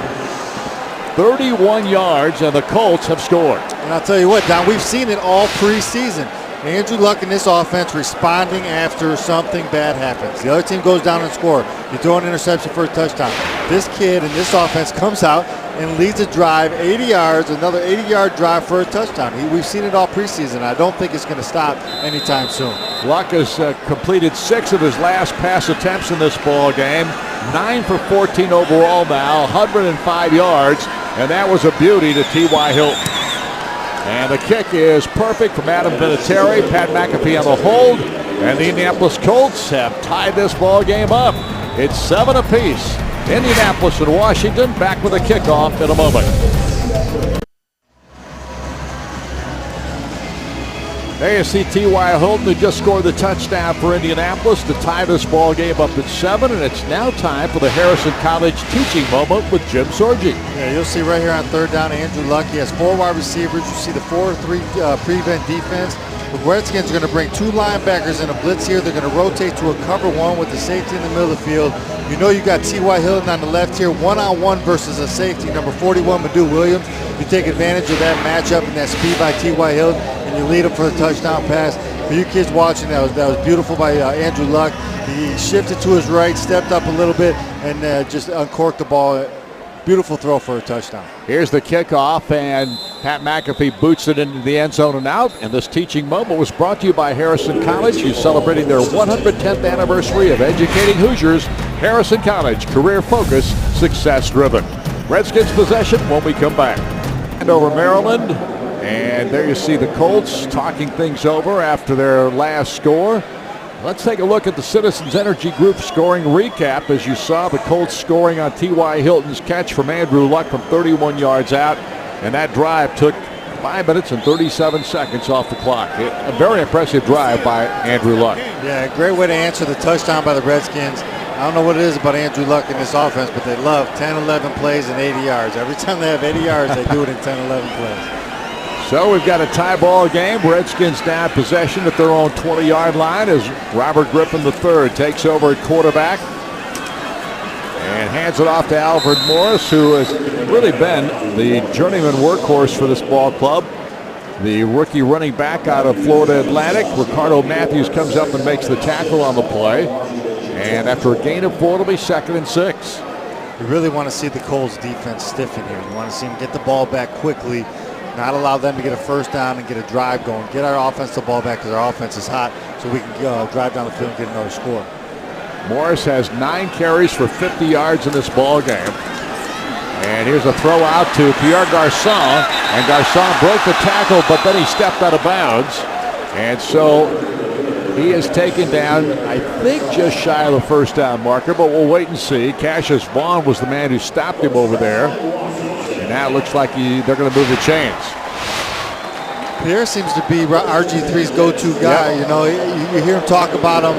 31 yards, and the Colts have scored. And I'll tell you what, Don, we've seen it all preseason. Andrew Luck in this offense responding after something bad happens. The other team goes down and score. You throw an interception for a touchdown. This kid in this offense comes out and leads a drive, 80 yards, another 80-yard drive for a touchdown. We've seen it all preseason. I don't think it's going to stop anytime soon. Luck has completed 6 of his last pass attempts in this ball game. 9 for 14 overall now, 105 yards. And that was a beauty to T.Y. Hilton. And the kick is perfect from Adam Vinatieri. Pat McAfee on the hold. And the Indianapolis Colts have tied this ball game up. It's 7 apiece. Indianapolis and Washington back with a kickoff in a moment. There you see T.Y. Hilton, who just scored the touchdown for Indianapolis to tie this ball game up at 7, and it's now time for the Harrison College teaching moment with Jim Sorgi. Yeah, you'll see right here on 3rd down, Andrew Luck. He has 4 wide receivers. You see the 4-3 prevent defense. The Redskins are going to bring 2 linebackers in a blitz here. They're going to rotate to a cover 1 with the safety in the middle of the field. You know you got T.Y. Hilton on the left here, 1-on-1 versus a safety, number 41, Madu Williams. You take advantage of that matchup and that speed by T.Y. Hilton, and you lead him for the touchdown pass. For you kids watching, that was beautiful by Andrew Luck. He shifted to his right, stepped up a little bit, and just uncorked the ball. Beautiful throw for a touchdown. Here's the kickoff, and Pat McAfee boots it into the end zone and out. And this teaching moment was brought to you by Harrison College, who's celebrating their 110th anniversary of educating Hoosiers. Harrison College, career focus, success driven. Redskins possession when we come back. And over Maryland, and there you see the Colts talking things over after their last score. Let's take a look at the Citizens Energy Group scoring recap. As you saw, the Colts scoring on T.Y. Hilton's catch from Andrew Luck from 31 yards out. And that drive took 5 minutes and 37 seconds off the clock. A very impressive drive by Andrew Luck. Yeah, great way to answer the touchdown by the Redskins. I don't know what it is about Andrew Luck in this offense, but they love 10, 11 plays and 80 yards. Every time they have 80 yards, they do it in 10, 11 plays. So we've got a tie ball game. Redskins down possession at their own 20-yard line as Robert Griffin III takes over at quarterback and hands it off to Alfred Morris, who has really been the journeyman workhorse for this ball club. The rookie running back out of Florida Atlantic, Ricardo Matthews, comes up and makes the tackle on the play. And after a gain of 4, it'll be 2nd and 6. You really want to see the Colts defense stiffen here. You want to see them get the ball back quickly, not allow them to get a first down and get a drive going. Get our offense the ball back because our offense is hot, so we can drive down the field and get another score. Morris has 9 carries for 50 yards in this ball game. And here's a throw out to Pierre Garçon. And Garçon broke the tackle, but then he stepped out of bounds. And so he is taken down, I think, just shy of the first down marker, but we'll wait and see. Cassius Vaughn was the man who stopped him over there. And now it looks like they're going to move the chains. Pierre seems to be RG3's go-to guy. You know, you hear him talk about him.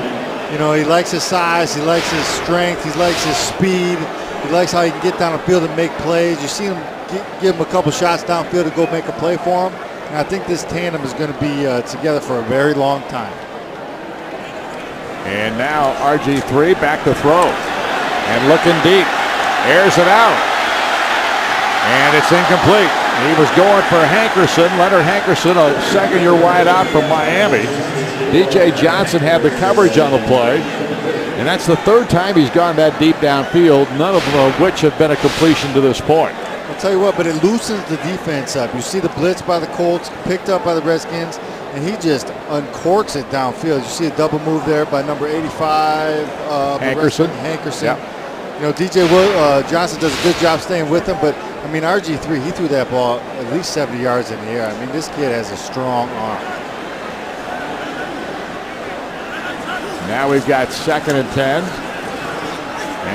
You know, he likes his size, he likes his strength, he likes his speed, he likes how he can get down the field and make plays. You see him give him a couple shots downfield to go make a play for him. And I think this tandem is going to be together for a very long time. And now RG3 back to throw. And looking deep. Airs it out. And it's incomplete. He was going for Hankerson. Leonard Hankerson, a second-year wideout from Miami. DJ Johnson had the coverage on the play. And that's the 3rd time he's gone that deep downfield, none of them of which have been a completion to this point. I'll tell you what, but it loosens the defense up. You see the blitz by the Colts, picked up by the Redskins, and he just uncorks it downfield. You see a double move there by number 85. Hankerson. Yep. You know, DJ Johnson does a good job staying with him, but, I mean, RG3, he threw that ball at least 70 yards in the air. I mean, this kid has a strong arm. Now we've got 2nd and 10.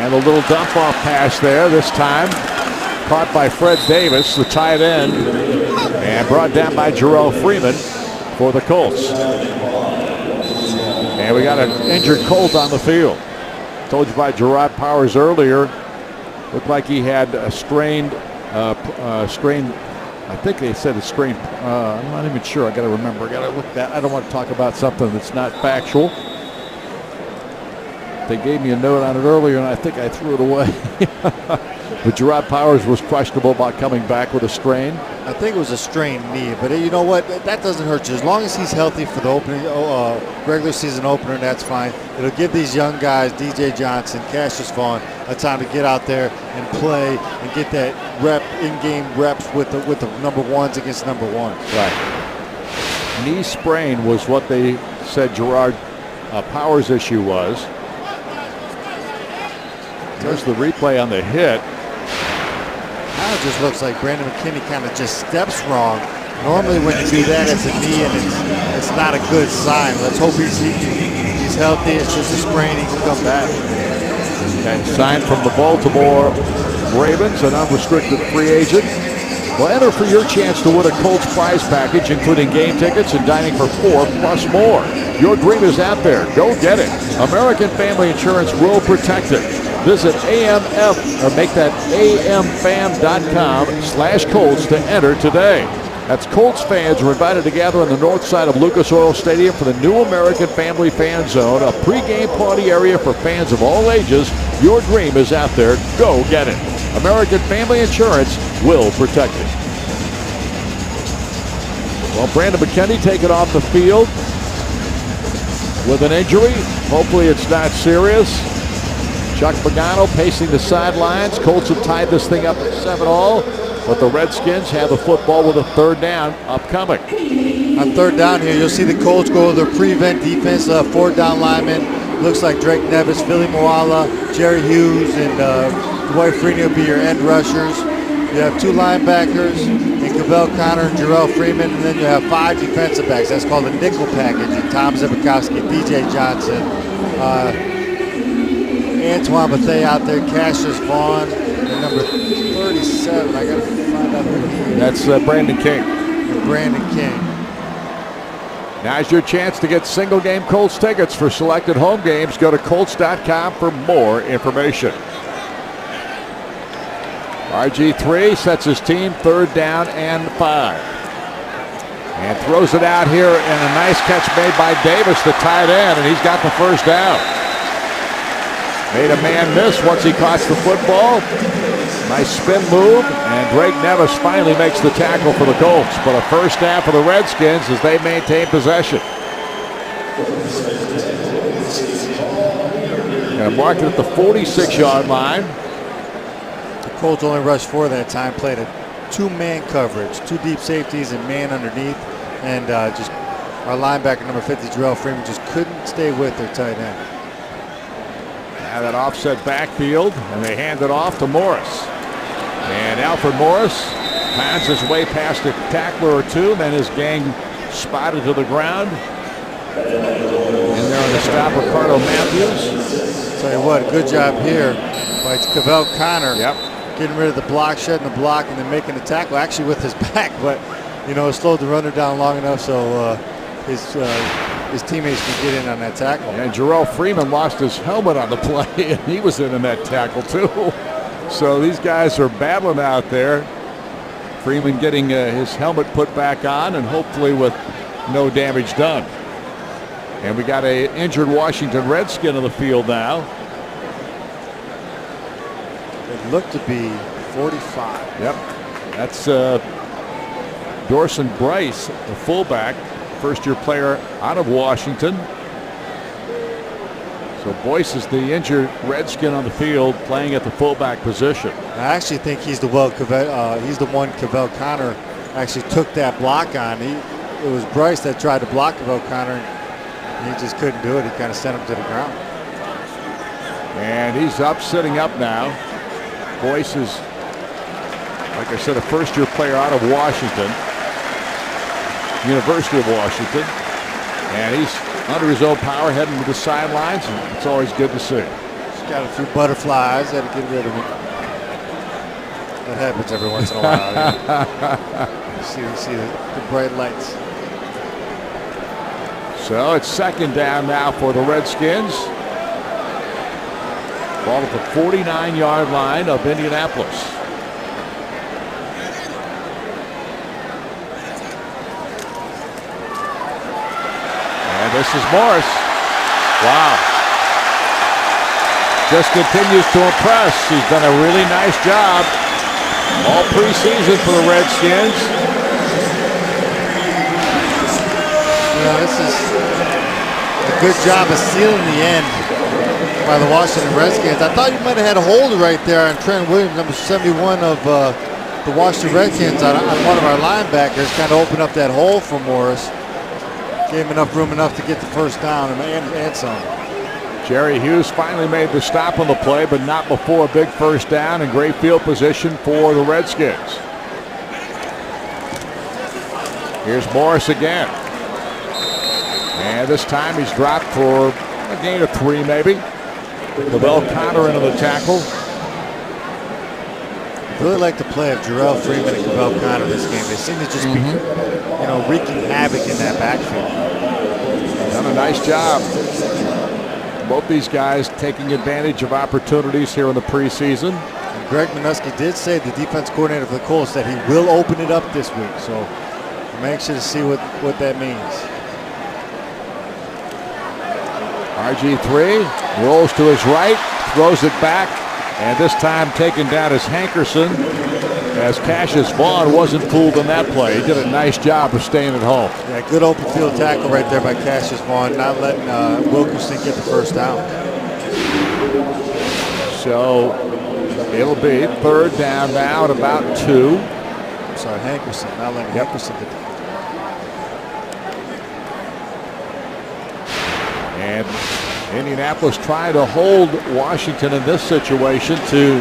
And a little dump-off pass there, this time caught by Fred Davis, the tight end, and brought down by Jarrell Freeman for the Colts. And we got an injured Colt on the field. Told you by Gerard Powers earlier, looked like he had a strained, I think they said a strained, I'm not even sure, I gotta remember, I gotta look that, I don't want to talk about something that's not factual. They gave me a note on it earlier, and I think I threw it away. But Gerard Powers was questionable about coming back with a strain. I think it was a strained knee, but you know what? That doesn't hurt you. As long as he's healthy for the opening, regular season opener, that's fine. It'll give these young guys, DJ Johnson, Cassius Vaughn, a time to get out there and play and get that in-game reps with the number 1s against number 1s. Right. Knee sprain was what they said Gerard Powers' issue was. There's the replay on the hit. Now it just looks like Brandon McKinney kind of just steps wrong. Normally when you do that, it's a knee and it's not a good sign. Let's hope he's healthy. It's just a sprain. He can come back. And signed from the Baltimore Ravens, an unrestricted free agent. Well, enter for your chance to win a Colts prize package, including game tickets and dining for 4 plus more. Your dream is out there. Go get it. American Family Insurance will protect it. Visit AMF or make that amfam.com/Colts to enter today. That's Colts fans are invited to gather on the north side of Lucas Oil Stadium for the new American Family Fan Zone, a pregame party area for fans of all ages. Your dream is out there. Go get it. American Family Insurance will protect it. Well, Brandon McKinney taken off the field with an injury. Hopefully it's not serious. Chuck Pagano pacing the sidelines. Colts have tied this thing up at 7-all, but the Redskins have the football with a 3rd down upcoming. On 3rd down here, you'll see the Colts go with their prevent defense, 4th down linemen. Looks like Drake Nevis, Philly Moala, Jerry Hughes, and Dwight Freeney will be your end rushers. You have 2 linebackers, and Cavell Connor and Jarrell Freeman, and then you have 5 defensive backs. That's called a nickel package. And Tom Zibikowski, DJ Johnson, Antoine Bethea out there, Cassius Vaughn, and number 37. I got to find out who he is. That's Brandon King. And Brandon King. Now's your chance to get single-game Colts tickets for selected home games. Go to Colts.com for more information. RG3 sets his team 3rd down and 5. And throws it out here, and a nice catch made by Davis, the tight end, and he's got the 1st down. Made a man miss once he caught the football. Nice spin move, and Drake Nevis finally makes the tackle for the Colts. But a 1st down for the Redskins as they maintain possession. And marked it at the 46-yard line. The Colts only rushed 4 that time, played a 2-man coverage, 2 deep safeties and man underneath, and just our linebacker number 50, Jarrell Freeman, just couldn't stay with their tight end. Now that offset backfield, and they hand it off to Morris. And Alfred Morris pounds his way past a tackler or two, then his gang spotted to the ground. And there on the stop, Ricardo Matthews. Tell you what, good job here by Cavell Connor. Yep. Getting rid of the block, shedding the block, and then making the tackle actually with his back, but it slowed the runner down long enough so his teammates could get in on that tackle. And Jarrell Freeman lost his helmet on the play, and he was in that tackle too. So these guys are battling out there. Freeman getting his helmet put back on, and hopefully with no damage done. And we got a injured Washington Redskin on the field now. It looked to be 45. Yep, that's Dorson Bryce, the fullback, first-year player out of Washington. So Boyce is the injured Redskin on the field, playing at the fullback position. I actually think he's the one Cavell Connor actually took that block on. It was Bryce that tried to block Cavell Connor, and he just couldn't do it. He kind of sent him to the ground. And he's up, sitting up now. Boyce is, like I said, a first-year player out of Washington, University of Washington, and he's under his own power heading to the sidelines, and it's always good to see. He's got a few butterflies, had to get rid of them. That happens every once in a while. You see the bright lights. So it's second down now for the Redskins. Ball at the 49-yard line of Indianapolis. And this is Morris. Wow. Just continues to impress. He's done a really nice job all preseason for the Redskins. This is a good job of sealing the end by the Washington Redskins. I thought you might have had a holder right there on Trent Williams, number 71 of the Washington Redskins, on one of our linebackers. Kind of opened up that hole for Morris. Gave him enough room to get the first down and some. Jerry Hughes finally made the stop on the play, but not before a big first down and great field position for the Redskins. Here's Morris again. And this time he's dropped for a gain of 3 maybe. Cavell Connor into the tackle. I really like the play of Jarrell Freeman and Cavell Connor this game. They seem to just be, wreaking havoc in that backfield. Done a nice job. Both these guys taking advantage of opportunities here in the preseason. And Greg Minuski did say, the defense coordinator for the Colts, that he will open it up this week. So I'm anxious to see what that means. RG3 rolls to his right, throws it back, and this time taken down as Hankerson, as Cassius Vaughn wasn't fooled on that play. He did a nice job of staying at home. Yeah, good open field tackle right there by Cassius Vaughn, not letting Wilkerson get the first down. So it'll be third down now at about 2. I'm sorry, Hankerson, not letting Hankerson get the And Indianapolis trying to hold Washington in this situation to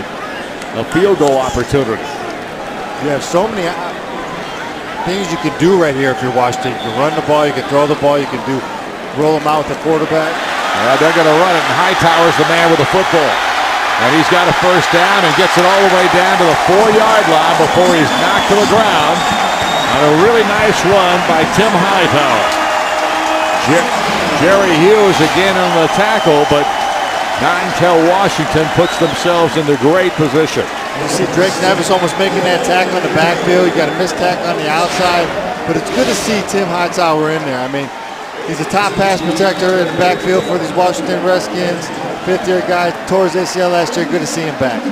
a field goal opportunity. You have so many things you can do right here if you're Washington. You can run the ball, you can throw the ball, you can roll them out with the quarterback. They're going to run it, and Hightower's the man with the football. And he's got a first down and gets it all the way down to the 4-yard line before he's knocked to the ground on a really nice run by Tim Hightower. Jerry Hughes again on the tackle, but not until Washington puts themselves into great position. You see Drake Nevis almost making that tackle in the backfield. You got a missed tackle on the outside, but it's good to see Tim Hightower in there. I mean, he's a top pass protector in the backfield for these Washington Redskins. 5th-year guy, tore his ACL last year. Good to see him back.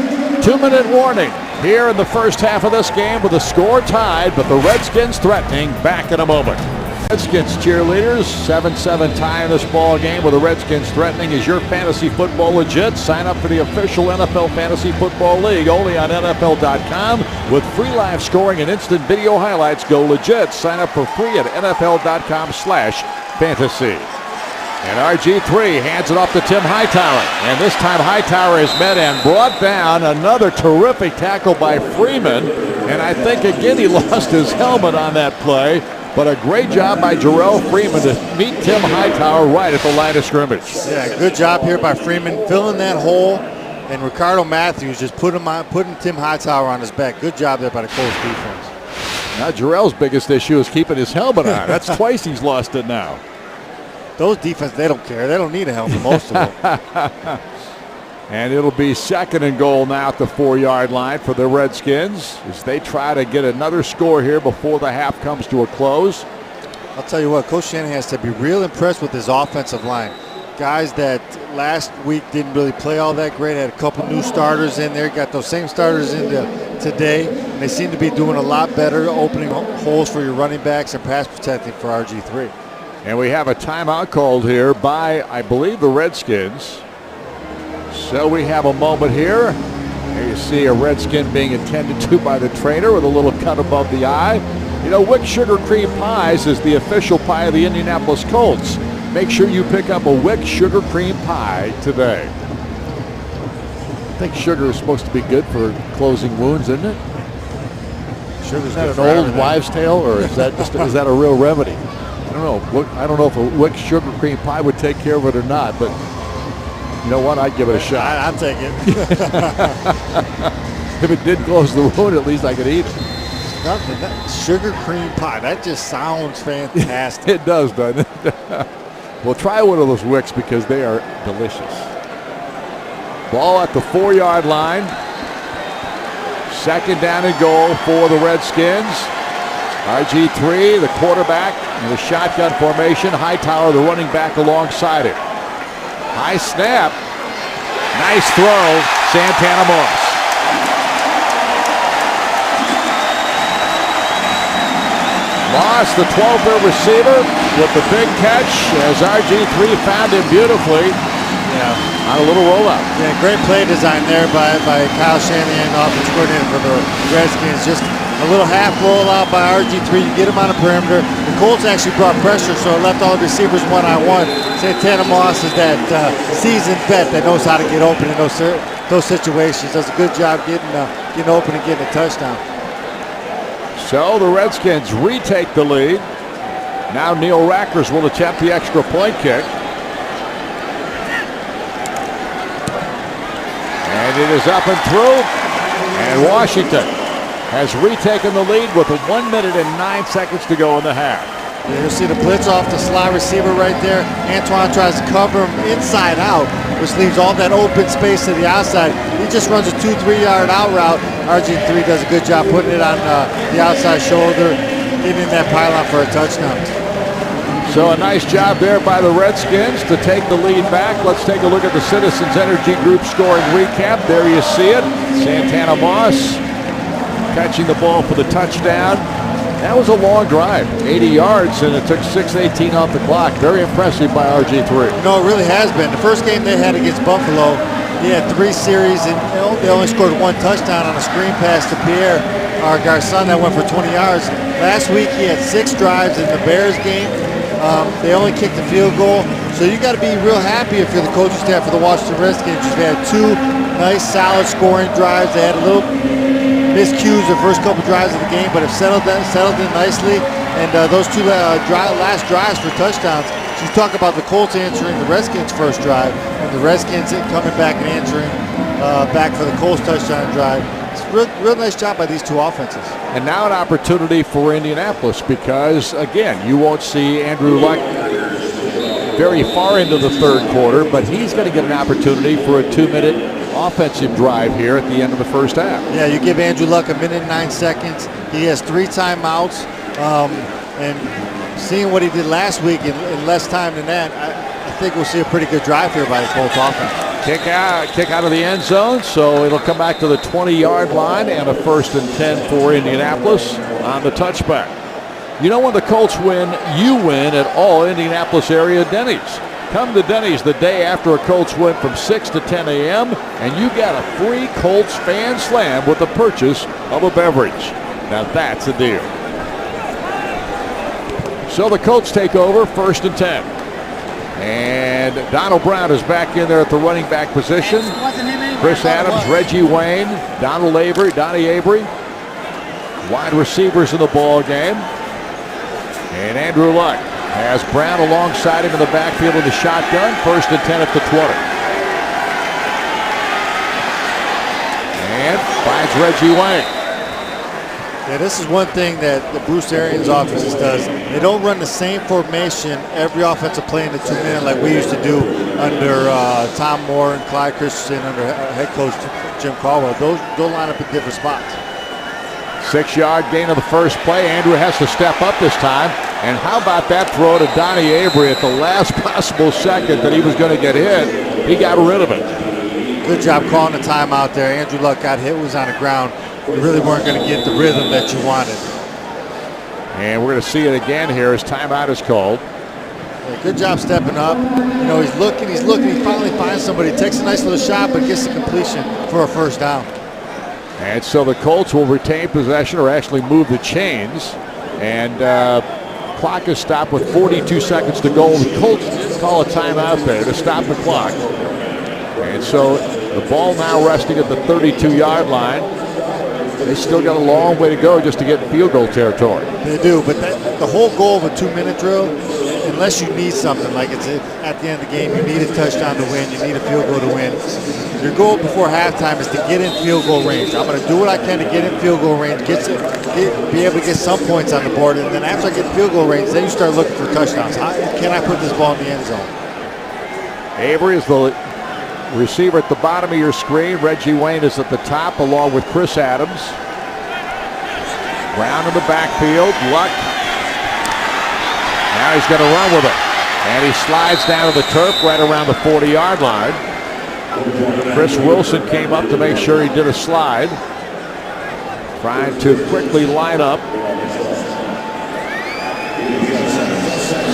2-minute warning here in the first half of this game with the score tied, but the Redskins threatening. Back in a moment. Redskins cheerleaders, 7-7 tie in this ball game with the Redskins threatening. Is your fantasy football legit? Sign up for the official NFL Fantasy Football League only on NFL.com with free live scoring and instant video highlights. Go legit. Sign up for free at NFL.com/fantasy. And RG3 hands it off to Tim Hightower. And this time Hightower is met and brought down. Another terrific tackle by Freeman. And I think again he lost his helmet on that play. But a great job by Jarrell Freeman to meet Tim Hightower right at the line of scrimmage. Yeah, good job here by Freeman, filling that hole. And Ricardo Matthews just putting Tim Hightower on his back. Good job there by the Colts defense. Now Jarrell's biggest issue is keeping his helmet on. That's twice he's lost it now. Those defense, they don't care. They don't need a helmet, most of them. And it'll be 2nd and goal now at the 4-yard line for the Redskins as they try to get another score here before the half comes to a close. I'll tell you what, Coach Shanahan has to be real impressed with his offensive line. Guys that last week didn't really play all that great, had a couple new starters in there, got those same starters into today, and they seem to be doing a lot better, opening holes for your running backs and pass protecting for RG3. And we have a timeout called here by, I believe, the Redskins. So we have a moment here. Here you see a Redskin being attended to by the trainer with a little cut above the eye. You know, Wick Sugar Cream Pies is the official pie of the Indianapolis Colts. Make sure you pick up a Wick Sugar Cream Pie today. I think sugar is supposed to be good for closing wounds, isn't it? Sugar's Is that an old wives' tale, or is that just is that a real remedy? I don't know. I don't know if a Wick Sugar Cream Pie would take care of it or not, but you know what? I'd give it a shot. I'll take it. If it did close the wound, at least I could eat it. Nothing. Sugar cream pie. That just sounds fantastic. It does, doesn't it? Well, try one of those Wicks because they are delicious. Ball at the 4-yard line. 2nd down and goal for the Redskins. RG3, the quarterback, in the shotgun formation. Hightower, the running back, alongside it. High snap. Nice throw, Santana Moss. Moss, the 12th receiver, with the big catch as RG3 found him beautifully. Yeah, on a little rollout. Yeah, great play design there by Kyle Shanahan, offensive coordinator for the Redskins. Just a little half rollout by RG3. You get him on the perimeter. The Colts actually brought pressure, so it left all the receivers one-on-one. Santana Moss is that seasoned vet that knows how to get open in those situations. Does a good job getting open and getting a touchdown. So the Redskins retake the lead. Now Neil Rackers will attempt the extra point kick. And it is up and through. And Washington has retaken the lead with 1 minute and 9 seconds to go in the half. Yeah, you'll see the blitz off the slot receiver right there. Antoine tries to cover him inside out, which leaves all that open space to the outside. He just runs a 2-3 yard out route. RG3 does a good job putting it on the outside shoulder, getting in that pylon for a touchdown. So a nice job there by the Redskins to take the lead back. Let's take a look at the Citizens Energy Group scoring recap. There you see it. Santana Moss catching the ball for the touchdown. That was a long drive, 80 yards, and it took 6:18 off the clock. Very impressive by RG3. No, it really has been. The first game they had against Buffalo, he had 3 series, and they only scored 1 touchdown on a screen pass to Pierre, our Garçon, that went for 20 yards. Last week he had 6 drives in the Bears game. They only kicked a field goal, so you got to be real happy if you're the coaching staff for the Washington Redskins. They had 2 nice, solid scoring drives. They had a little miscues the first couple drives of the game, but have settled in nicely. And those 2 last drives for touchdowns. So you talk about the Colts answering the Redskins' first drive, and the Redskins coming back and answering back for the Colts touchdown drive. It's a real nice job by these 2 offenses. And now an opportunity for Indianapolis because, again, you won't see Andrew Luck very far into the 3rd quarter, but he's going to get an opportunity for a 2-minute offensive drive here at the end of the first half. Yeah, you give Andrew Luck 1 minute and 9 seconds. He has 3 timeouts, and seeing what he did last week in less time than that, I think we'll see a pretty good drive here by the Colts offense. Kick out of the end zone, so it'll come back to the 20-yard line and a 1st and 10 for Indianapolis on the touchback. You know, when the Colts win, you win at all Indianapolis area Denny's. Come to Denny's the day after a Colts win from 6 to 10 a.m. and you get a free Colts fan slam with the purchase of a beverage. Now that's a deal. So the Colts take over, 1st and 10. And Donald Brown is back in there at the running back position. Chris Adams, Reggie Wayne, Donald Avery, Donnie Avery. Wide receivers in the ball game. And Andrew Luck has Brown alongside him in the backfield with the shotgun. 1st and 10 at the 20. And finds Reggie Wayne. Yeah, this is one thing that the Bruce Arians offense does. They don't run the same formation every offensive play in the 2-minute like we used to do under Tom Moore and Clyde Christensen under head coach Jim Caldwell. They'll line up in different spots. 6-yard gain of the first play. Andrew has to step up this time. And how about that throw to Donnie Avery at the last possible second that he was going to get hit? He got rid of it. Good job calling the timeout there. Andrew Luck got hit, was on the ground. You really weren't going to get the rhythm that you wanted. And we're going to see it again here as timeout is called. Yeah, good job stepping up. You know, he's looking. He finally finds somebody. Takes a nice little shot, but gets the completion for a first down. And so the Colts will retain possession or actually move the chains. And clock is stopped with 42 seconds to go. The Colts did call a timeout there to stop the clock. And so the ball now resting at the 32-yard line. They still got a long way to go just to get in field goal territory. They do, but the whole goal of a 2-minute drill, unless you need something, like it's at the end of the game, you need a touchdown to win, you need a field goal to win. Your goal before halftime is to get in field goal range. I'm going to do what I can to get in field goal range, be able to get some points on the board, and then after I get field goal range, then you start looking for touchdowns. How can I put this ball in the end zone? Avery is the receiver at the bottom of your screen. Reggie Wayne is at the top along with Chris Adams. Brown in the backfield. Luck. Now he's going to run with it. And he slides down to the turf right around the 40-yard line. Chris Wilson came up to make sure he did a slide. Trying to quickly line up.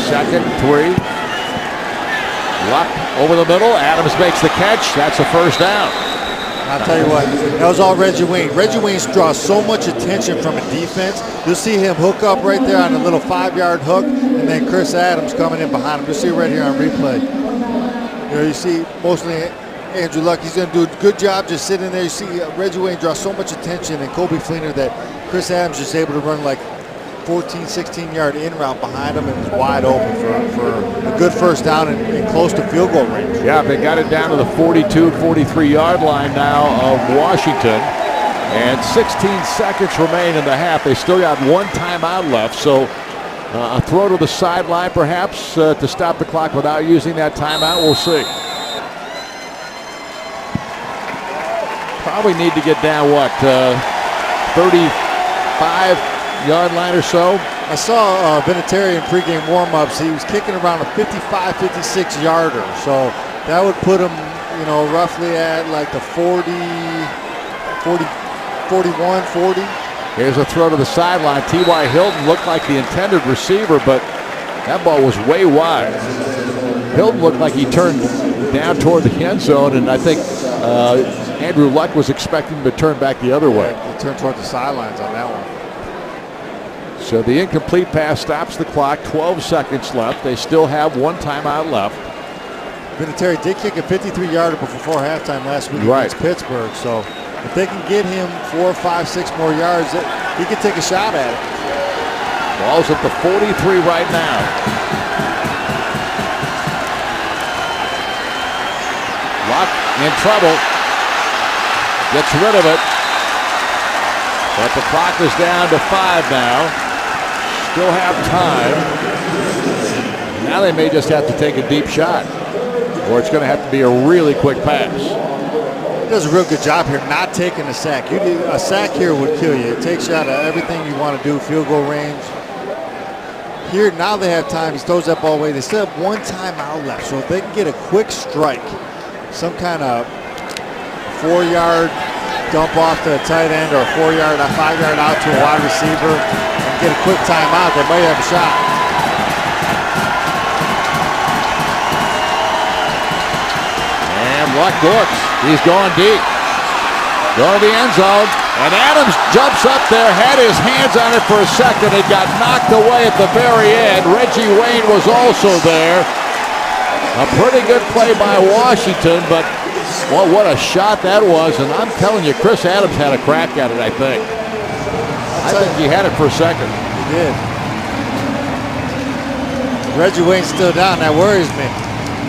2nd, 3. Luck over the middle. Adams makes the catch. That's a first down. I'll tell you what, that was all Reggie Wayne. Reggie Wayne draws so much attention from a defense. You'll see him hook up right there on a little 5-yard hook, and then Chris Adams coming in behind him. You'll see it right here on replay. You know, you see mostly Andrew Luck. He's going to do a good job just sitting there. You see Reggie Wayne draws so much attention, and Kobe Fleener, that Chris Adams is able to run like 14, 16-yard in route behind him and is wide open for a good first down and close to field goal range. Yeah, they got it down to the 42, 43-yard line now of Washington. And 16 seconds remain in the half. They still got one timeout left. So a throw to the sideline perhaps to stop the clock without using that timeout. We'll see. Probably need to get down, what, 35-yard line or so. I saw Vinatieri in pregame warm-ups. He was kicking around a 55, 56-yarder. So that would put him, you know, roughly at like the 41, 40. Here's a throw to the sideline. T.Y. Hilton looked like the intended receiver, but that ball was way wide. Hilton looked like he turned down toward the end zone, and I think Andrew Luck was expecting him to turn back the other way. He turned toward the sidelines on that one. So the incomplete pass stops the clock. 12 seconds left. They still have one timeout left. Vinatieri did kick a 53-yarder before halftime last week against Pittsburgh. So if they can get him 4, 5, 6 more yards, he can take a shot at it. Ball's at the 43 right now. Luck in trouble. Gets rid of it. But the clock is down to 5 now. Still have time. Now they may just have to take a deep shot, or it's going to have to be a really quick pass. He does a real good job here not taking a sack. A sack here would kill you. It takes you out of everything you want to do, field goal range. Here, now they have time. He throws that ball away. They still have one timeout left, so if they can get a quick strike, some kind of 4-yard dump off to a tight end or a 4-yard, a 5-yard out to a wide receiver, and get a quick timeout, they might have a shot. And Luck looks. He's going deep. Going to the end zone. And Adams jumps up there, had his hands on it for a second. It got knocked away at the very end. Reggie Wayne was also there. A pretty good play by Washington, but well, what a shot that was. And I'm telling you, Chris Adams had a crack at it, I think. I think he had it for a second. He did. Reggie Wayne's still down. That worries me.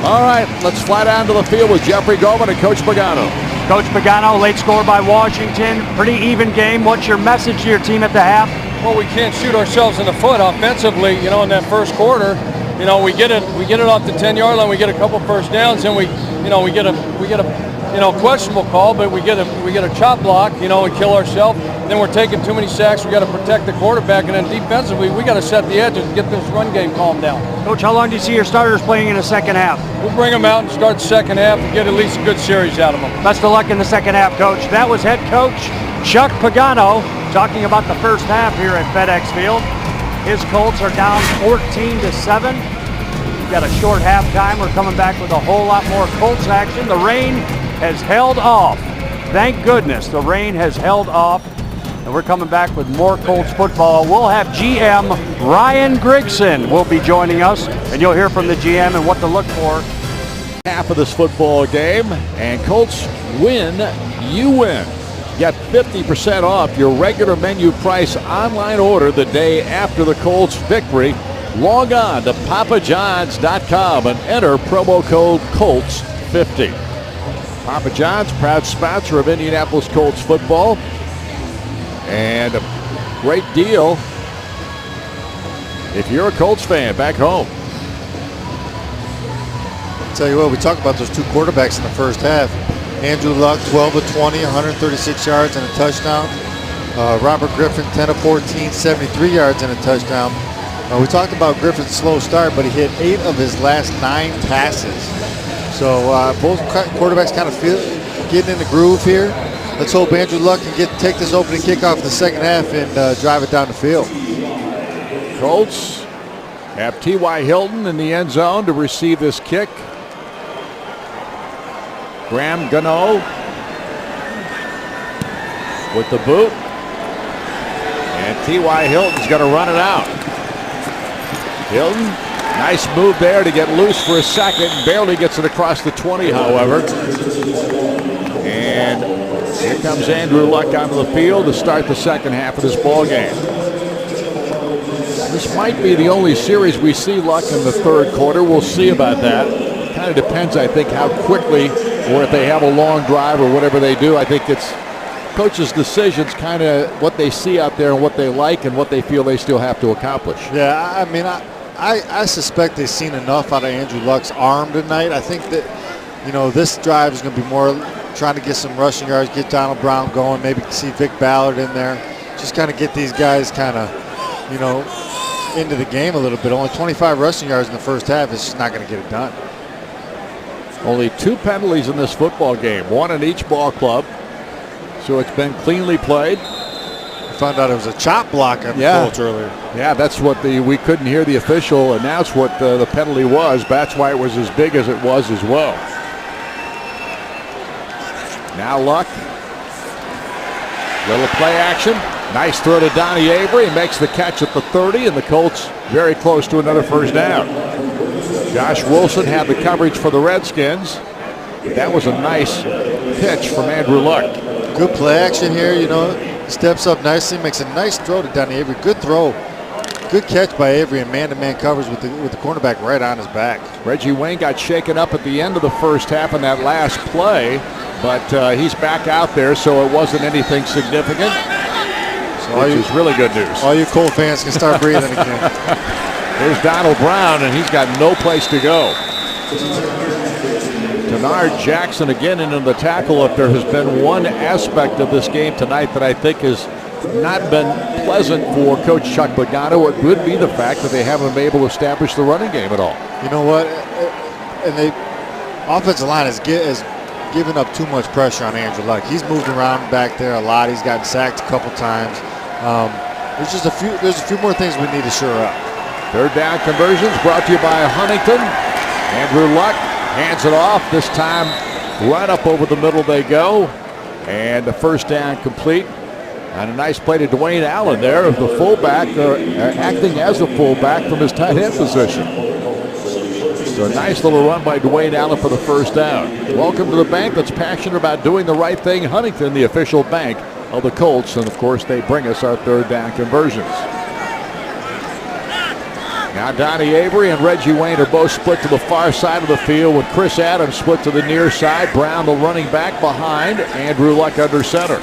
All right, let's fly down to the field with Jeffrey Goldman and Coach Pagano. Coach Pagano, late score by Washington. Pretty even game. What's your message to your team at the half? Well, we can't shoot ourselves in the foot offensively. You know, in that first quarter, you know, we get it off the 10-yard line. We get a couple first downs, and we get a questionable call, but we get a chop block. You know, we kill ourselves. Then we're taking too many sacks. We got to protect the quarterback, and then defensively, we got to set the edges and get this run game calmed down. Coach, how long do you see your starters playing in the second half? We'll bring them out and start the second half and get at least a good series out of them. Best of luck in the second half, Coach. That was head coach Chuck Pagano talking about the first half here at FedEx Field. His Colts are down 14-7. We've got a short halftime. We're coming back with a whole lot more Colts action. The rain has held off. Thank goodness the rain has held off. And we're coming back with more Colts football. We'll have GM Ryan Grigson will be joining us, and you'll hear from the GM and what to look for. Half of this football game, and Colts win, you win. Get 50% off your regular menu price online order the day after the Colts victory. Log on to papajohns.com and enter promo code COLTS50. Papa John's, proud sponsor of Indianapolis Colts football. And a great deal if you're a Colts fan back home. I'll tell you what, we talked about those two quarterbacks in the first half. Andrew Luck, 12 of 20, 136 yards and a touchdown. Robert Griffin, 10 of 14, 73 yards and a touchdown. We talked about Griffin's slow start, but he hit 8 of his last 9 passes. So both quarterbacks kind of getting in the groove here. Let's hope Andrew Luck can take this opening kickoff in the second half and drive it down the field. Colts have T.Y. Hilton in the end zone to receive this kick. Graham Gano with the boot. And T.Y. Hilton's going to run it out. Hilton, nice move there to get loose for a second. Barely gets it across the 20, however. And here comes Andrew Luck onto the field to start the second half of this ball game. This might be the only series we see Luck in the third quarter. We'll see about that. Kind of depends, I think, how quickly, or if they have a long drive or whatever they do. I think it's coaches' decisions, kind of what they see out there and what they like and what they feel they still have to accomplish. Yeah, I mean, I suspect they've seen enough out of Andrew Luck's arm tonight. I think that, you know, this drive is going to be more trying to get some rushing yards, get Donald Brown going, maybe see Vic Ballard in there. Just kind of get these guys kind of, you know, into the game a little bit. Only 25 rushing yards in the first half is just not going to get it done. Only 2 penalties in this football game, 1 in each ball club. So it's been cleanly played. I found out it was a chop block on the Colts earlier. Yeah, that's what we couldn't hear the official announce what the penalty was. That's why it was as big as it was as well. Now Luck. Little play action. Nice throw to Donnie Avery. He makes the catch at the 30, and the Colts very close to another first down. Josh Wilson had the coverage for the Redskins. That was a nice pitch from Andrew Luck. Good play action here, you know. Steps up nicely, makes a nice throw to Donnie Avery. Good throw. Good catch by Avery, and man-to-man coverage with the cornerback right on his back. Reggie Wayne got shaken up at the end of the first half in that last play, but he's back out there, so it wasn't anything significant, which is really good news. All you Colt fans can start breathing again. There's Donald Brown, and he's got no place to go. Denard Jackson again into the tackle. If there has been one aspect of this game tonight that I think has not been pleasant for Coach Chuck Pagano, it would be the fact that they haven't been able to establish the running game at all. You know what? And the offensive line has given up too much pressure on Andrew Luck. He's moved around back there a lot. He's gotten sacked a couple times. There's a few more things we need to shore up. Third down conversions brought to you by Huntington. Andrew Luck hands it off. This time right up over the middle they go. And the first down complete. And a nice play to Dwayne Allen there, the fullback, acting as a fullback from his tight end position. So a nice little run by Dwayne Allen for the first down. Welcome to the bank that's passionate about doing the right thing. Huntington, the official bank of the Colts. And, of course, they bring us our third down conversions. Now Donnie Avery and Reggie Wayne are both split to the far side of the field with Chris Adams split to the near side. Brown, the running back, behind. Andrew Luck under center.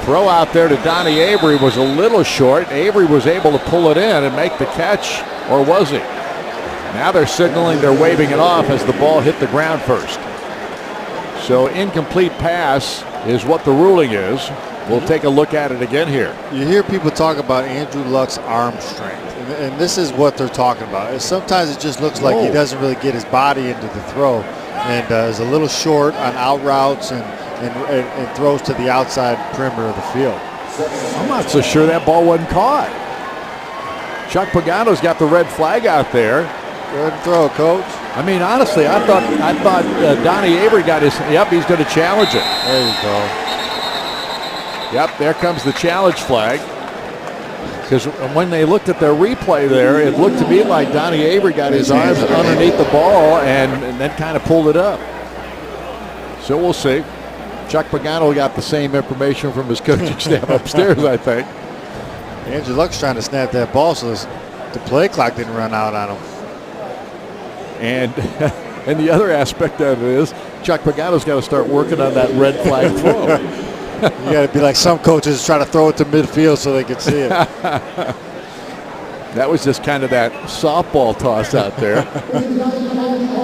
Throw out there to Donnie Avery was a little short. Avery was able to pull it in and make the catch, or was he? Now they're signaling, they're waving it off as the ball hit the ground first. So incomplete pass is what the ruling is. We'll take a look at it again here. You hear people talk about Andrew Luck's arm strength, and this is what they're talking about. Sometimes it just looks like he doesn't really get his body into the throw, and is a little short on out routes and throws to the outside perimeter of the field. I'm not so sure that ball wasn't caught. Chuck Pagano's got the red flag out there. Go ahead and throw, Coach. I mean, honestly, I thought Donnie Avery got his. Yep, he's going to challenge it. There you go. Yep, there comes the challenge flag. Because when they looked at their replay there, it looked to me like Donnie Avery got his arms underneath the ball and then kind of pulled it up. So we'll see. Chuck Pagano got the same information from his coaching staff upstairs, I think. Andrew Luck's trying to snap that ball so the play clock didn't run out on him. And the other aspect of it is Chuck Pagano's got to start working on that red flag throw. You got to be like some coaches, try to throw it to midfield so they can see it. That was just kind of that softball toss out there,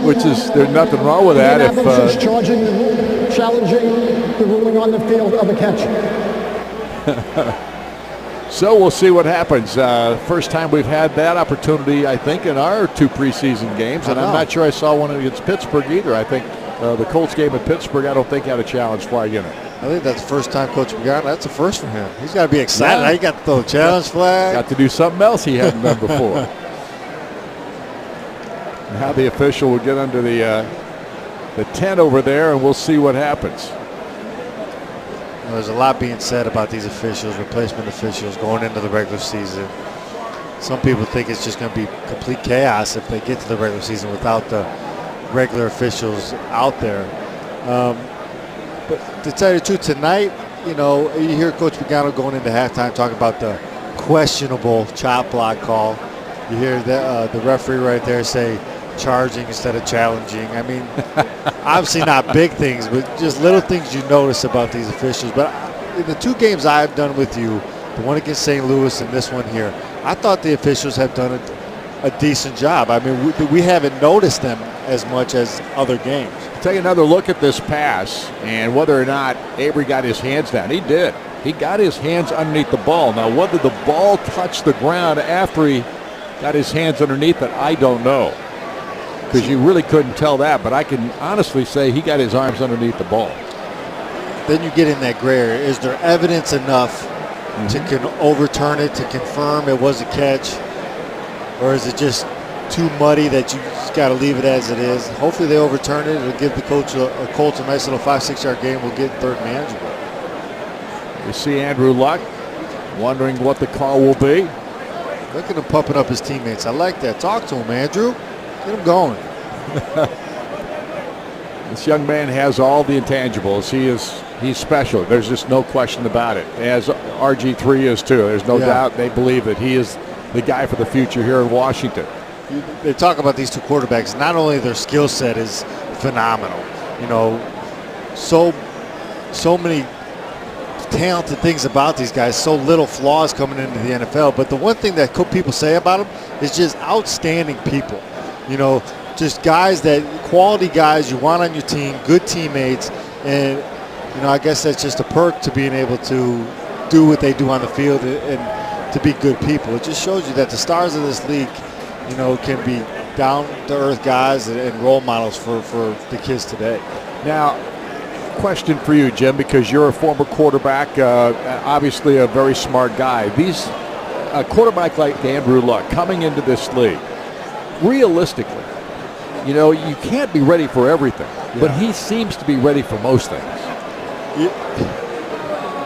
which is, there's nothing wrong with that. If challenging the ruling on the field of a catch. So we'll see what happens. First time we've had that opportunity, I think, in our two preseason games, and I'm not sure I saw one against Pittsburgh either. I think the Colts game at Pittsburgh, I don't think had a challenge flag in it. I think that's the first time Coach Pagano. That's a first for him. He's got to be excited. Yeah. He got the challenge flag. Got to do something else he hadn't done before. Now the official will get under the tent over there, and we'll see what happens. There's a lot being said about these officials, replacement officials, going into the regular season. Some people think it's just going to be complete chaos if they get to the regular season without the regular officials out there. But to tell you the truth, tonight, you hear Coach Pagano going into halftime talking about the questionable chop block call. You hear the referee right there say charging instead of challenging. I mean, obviously not big things, but just little things you notice about these officials. But in the two games I've done with you, the one against St. Louis and this one here, I thought the officials have done a decent job. I mean, we haven't noticed them as much as other games. Take another look at this pass and whether or not Avery got his hands down. He did. He got his hands underneath the ball. Now, whether the ball touched the ground after he got his hands underneath it, I don't know. Because you really couldn't tell that, but I can honestly say he got his arms underneath the ball. Then you get in that gray area. Is there evidence enough to overturn it, to confirm it was a catch? Or is it just too muddy that you just got to leave it as it is? Hopefully they overturn it. It'll give the Colts a nice little 5-6 yard game. We'll get third and manageable. You see Andrew Luck wondering what the call will be. Look at him pumping up his teammates. I like that. Talk to him, Andrew. Get him going. This young man has all the intangibles. He's special. There's just no question about it. As RG3 is too. There's no doubt they believe that he is the guy for the future here in Washington. They talk about these two quarterbacks. Not only their skill set is phenomenal, so many talented things about these guys, so little flaws coming into the NFL. But the one thing that people say about them is just outstanding people. Just guys quality guys you want on your team, good teammates, and I guess that's just a perk to being able to do what they do on the field and to be good people. It just shows you that the stars of this league, can be down-to-earth guys and role models for the kids today. Now, question for you, Jim, because you're a former quarterback, obviously a very smart guy. A quarterback like Andrew Luck coming into this league, realistically, you can't be ready for everything, but he seems to be ready for most things.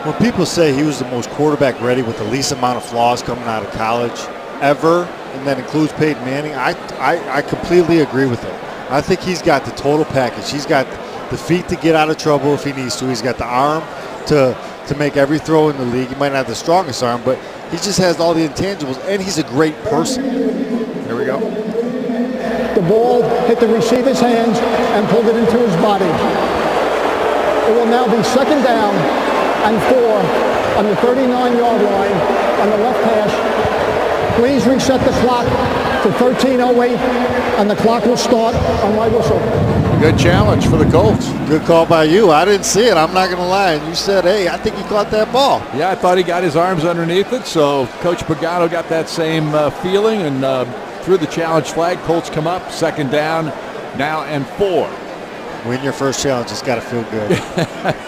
When people say he was the most quarterback ready with the least amount of flaws coming out of college ever, and that includes Peyton Manning, I completely agree with him. I think he's got the total package. He's got the feet to get out of trouble if he needs to. He's got the arm to make every throw in the league. He might not have the strongest arm, but he just has all the intangibles, and he's a great person. Here we go. The ball hit the receiver's hands and pulled it into his body. It will now be second down and 4 on the 39-yard line on the left hash. Please reset the clock to 13:08, and the clock will start on my whistle. Good challenge for the Colts. Good call by you. I didn't see it. I'm not going to lie. And you said, hey, I think he caught that ball. Yeah, I thought he got his arms underneath it, so Coach Pagano got that same feeling and threw the challenge flag. Colts come up, second down, now and 4. Win your first challenge. It's got to feel good.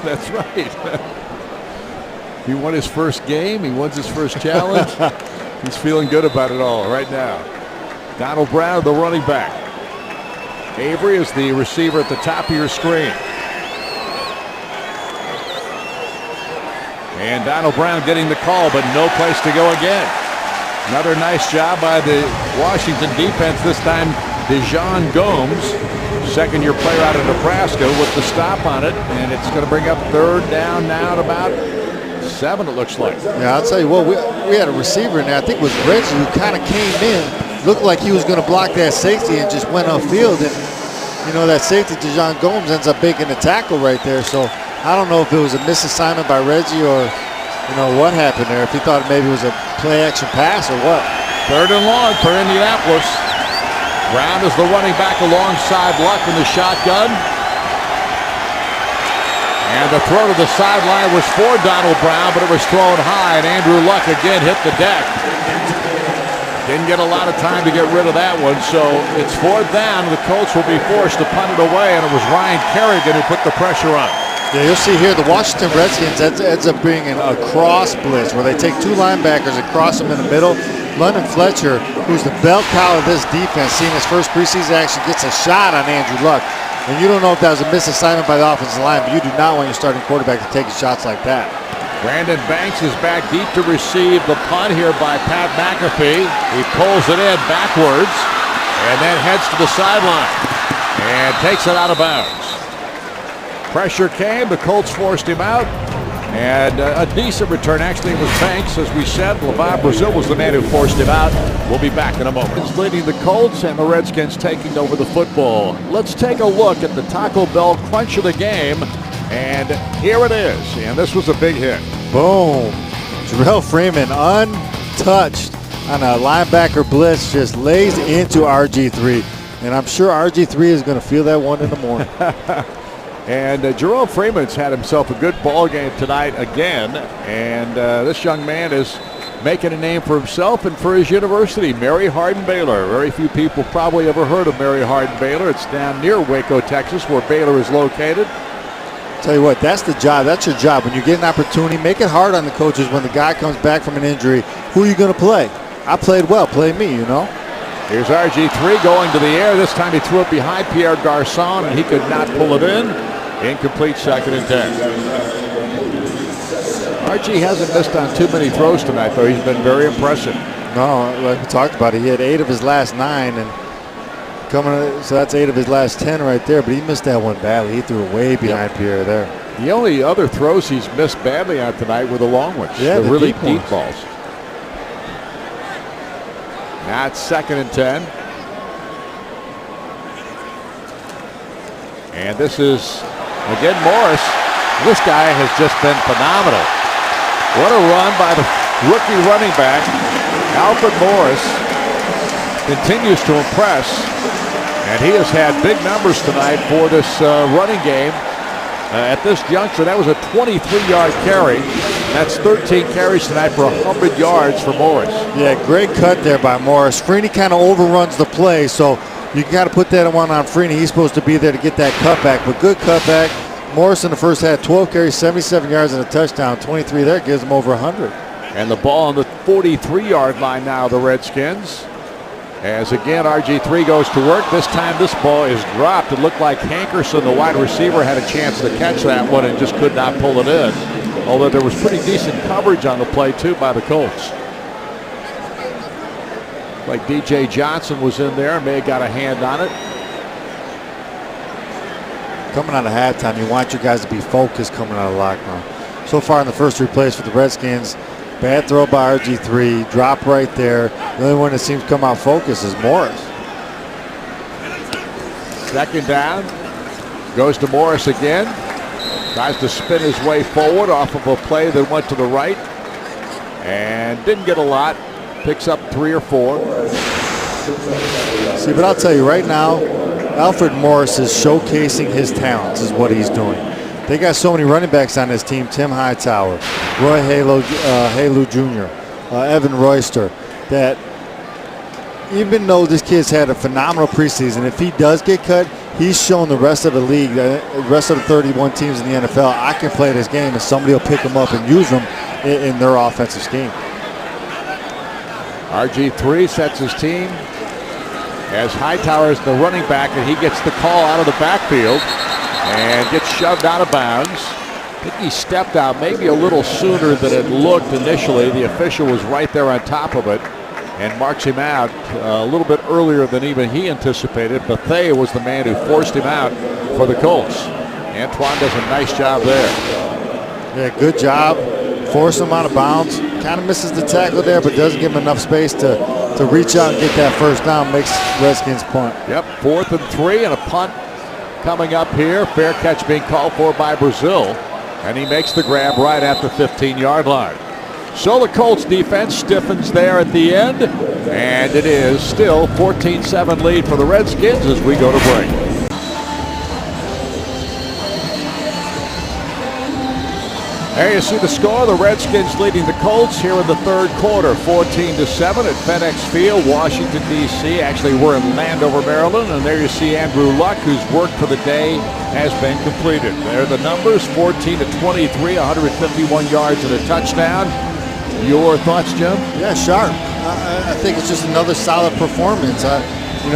That's right. He won his first game. He wins his first challenge. He's feeling good about it all right now. Donald Brown, the running back. Avery is the receiver at the top of your screen. And Donald Brown getting the call, but no place to go again. Another nice job by the Washington defense. This time, Dejon Gomes, second-year player out of Nebraska, with the stop on it. And it's going to bring up third down now at about 7, it looks like. Yeah, I'll tell you what, we had a receiver in there. I think it was Reggie who kind of came in, looked like he was going to block that safety and just went upfield. And, that safety, Dejon Gomes, ends up making a tackle right there. So I don't know if it was a misassignment by Reggie or, what happened there. If he thought maybe it was a play-action pass or what. Third and long for Indianapolis. Brown is the running back alongside Luck in the shotgun. And the throw to the sideline was for Donald Brown, but it was thrown high, and Andrew Luck again hit the deck. Didn't get a lot of time to get rid of that one, so it's fourth down. The Colts will be forced to punt it away, and it was Ryan Kerrigan who put the pressure on. Yeah, you'll see here the Washington Redskins ends up bringing a cross blitz where they take 2 linebackers and cross them in the middle. London Fletcher, who's the bell cow of this defense, seeing his first preseason action, gets a shot on Andrew Luck. And you don't know if that was a misassignment by the offensive line, but you do not want your starting quarterback to take shots like that. Brandon Banks is back deep to receive the punt here by Pat McAfee. He pulls it in backwards and then heads to the sideline and takes it out of bounds. Pressure came. The Colts forced him out. And a decent return. Actually, it was Banks, as we said. LeVon Brazil was the man who forced him out. We'll be back in a moment. It's leading the Colts and the Redskins taking over the football. Let's take a look at the Taco Bell crunch of the game. And here it is. And this was a big hit. Boom. Jarrell Freeman, untouched on a linebacker blitz, just lays into RG3. And I'm sure RG3 is going to feel that one in the morning. And Jerome Freeman's had himself a good ball game tonight again. And this young man is making a name for himself and for his university, Mary Hardin Baylor. Very few people probably ever heard of Mary Hardin Baylor. It's down near Waco, Texas, where Baylor is located. Tell you what, that's the job. That's your job. When you get an opportunity, make it hard on the coaches when the guy comes back from an injury. Who are you going to play? I played well. Play me, Here's RG3 going to the air. This time he threw it behind Pierre Garçon, and he could not pull it in. Incomplete, 2nd and 10. RG hasn't missed on too many throws tonight, though. He's been very impressive. No, like we talked about, he had 8 of his last 9, and so that's 8 of his last 10 right there. But he missed that one badly. He threw it way behind Pierre there. The only other throws he's missed badly on tonight were the long ones. Yeah, the really deep ones. balls. Now it's 2nd and 10. And this is, again, Morris. This guy has just been phenomenal. What a run by the rookie running back. Alfred Morris continues to impress. And he has had big numbers tonight for this running game. At this juncture, that was a 23-yard carry. That's 13 carries tonight for 100 yards for Morris. Yeah, great cut there by Morris. Freeney kind of overruns the play, so you got to put that one on Freeney. He's supposed to be there to get that cutback, but good cutback. Morris in the first half, 12 carries, 77 yards and a touchdown. 23 there gives them over 100. And the ball on the 43-yard line now, the Redskins. As again, RG3 goes to work. This time this ball is dropped. It looked like Hankerson, the wide receiver, had a chance to catch that one and just could not pull it in. Although there was pretty decent coverage on the play, too, by the Colts. Like DJ Johnson was in there, may have got a hand on it. Coming out of halftime, you want your guys to be focused coming out of lockdown. So far in the first 3 plays for the Redskins, bad throw by RG3, drop right there. The only one that seems to come out focused is Morris. Second down, goes to Morris again. Tries to spin his way forward off of a play that went to the right. And didn't get a lot. Picks up 3 or 4. See, but I'll tell you right now, Alfred Morris is showcasing his talents is what he's doing. They got so many running backs on this team. Tim Hightower, Roy Halou Jr., Evan Royster, that even though this kid's had a phenomenal preseason, if he does get cut, he's shown the rest of the league, the rest of the 31 teams in the NFL, I can play this game and somebody will pick him up and use him in their offensive scheme. RG3 sets his team as Hightower is the running back, and he gets the call out of the backfield and gets shoved out of bounds. I think he stepped out maybe a little sooner than it looked initially. The official was right there on top of it and marks him out a little bit earlier than even he anticipated. Bethea was the man who forced him out for the Colts. Antoine does a nice job there. Yeah, good job. Force him out of bounds. Kind of misses the tackle there, but doesn't give him enough space to reach out and get that first down. Makes Redskins punt. Yep, 4th and 3 and a punt coming up here. Fair catch being called for by Brazil, and he makes the grab right at the 15-yard line. So the Colts defense stiffens there at the end, and it is still 14-7 lead for the Redskins as we go to break. There you see the score. The Redskins leading the Colts here in the third quarter, 14-7 at FedEx Field, Washington, D.C. Actually, we're in Landover, Maryland, and there you see Andrew Luck, whose work for the day has been completed. There are the numbers, 14-23, 151 yards and a touchdown. Your thoughts, Jim? Yeah, sharp. I think it's just another solid performance. He's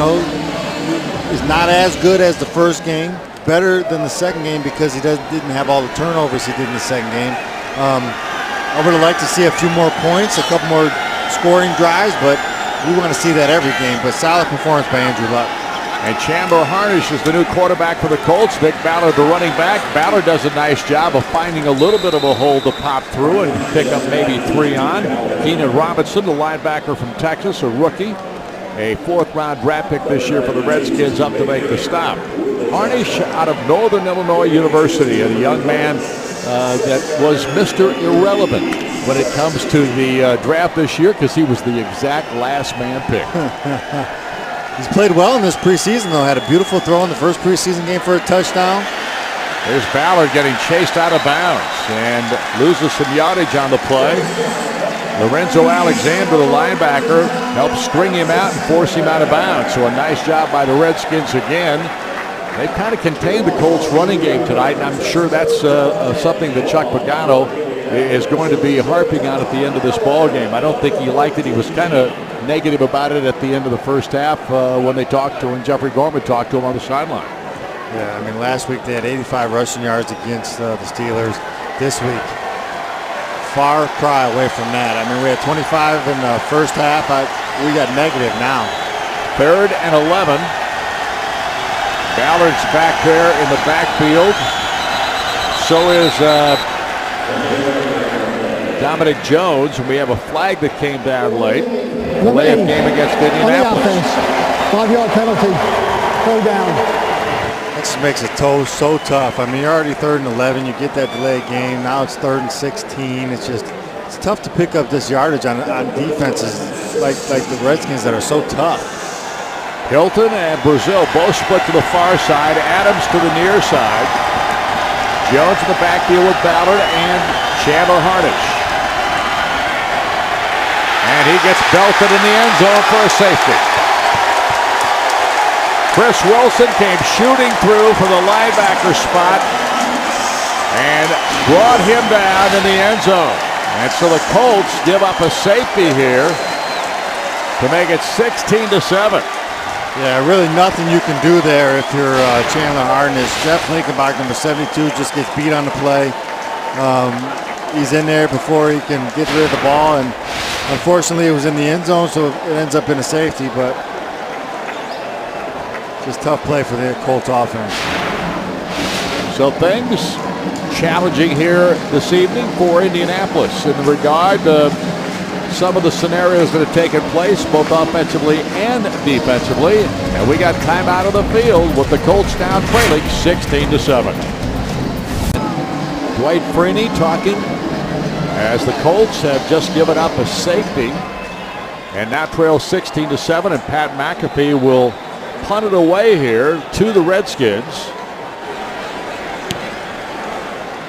not as good as the first game. Better than the second game because he didn't have all the turnovers he did in the second game. I would have liked to see a few more points, a couple more scoring drives, but we want to see that every game. But solid performance by Andrew Luck. And Chandler Harnish is the new quarterback for the Colts. Nick Ballard, the running back. Ballard does a nice job of finding a little bit of a hole to pop through and pick up maybe 3 on. Keenan Robinson, the linebacker from Texas, a rookie. A 4th-round draft pick this year for the Redskins up to make the stop. Harnish out of Northern Illinois University, a young man that was Mr. Irrelevant when it comes to the draft this year because he was the exact last man pick. He's played well in this preseason, though. Had a beautiful throw in the first preseason game for a touchdown. There's Ballard getting chased out of bounds and loses some yardage on the play. Lorenzo Alexander, the linebacker, helps string him out and force him out of bounds. So a nice job by the Redskins again. They've kind of contained the Colts running game tonight, and I'm sure that's something that Chuck Pagano is going to be harping on at the end of this ball game. I don't think he liked it. He was kind of negative about it at the end of the first half when Jeffrey Gorman talked to him on the sideline. Yeah, I mean, last week they had 85 rushing yards against the Steelers. This week, far cry away from that. I mean, we had 25 in the first half. We got negative now. 3rd and 11. Ballard's back there in the backfield. So is Dominic Jones, and we have a flag that came down late. Delay of game against Indianapolis. 5-yard penalty. Go down. This makes it so tough. I mean, you're already 3rd and 11. You get that delayed game. Now it's 3rd and 16. It's tough to pick up this yardage on defenses like the Redskins that are so tough. Hilton and Brazil both split to the far side. Adams to the near side. Jones in the backfield with Ballard and Chandler Harnish. And he gets belted in the end zone for a safety. Chris Wilson came shooting through for the linebacker spot and brought him down in the end zone. And so the Colts give up a safety here to make it 16-7. Yeah, really nothing you can do there if you're Chandler Harness. Jeff Linkenbach, number 72, just gets beat on the play. He's in there before he can get rid of the ball, and unfortunately it was in the end zone, so it ends up in a safety, but just tough play for the Colts offense. So things challenging here this evening for Indianapolis in regard to some of the scenarios that have taken place, both offensively and defensively. And we got time out of the field with the Colts now trailing 16-7. Dwight Freeney talking as the Colts have just given up a safety and now trail 16-7, and Pat McAfee will punt it away here to the Redskins.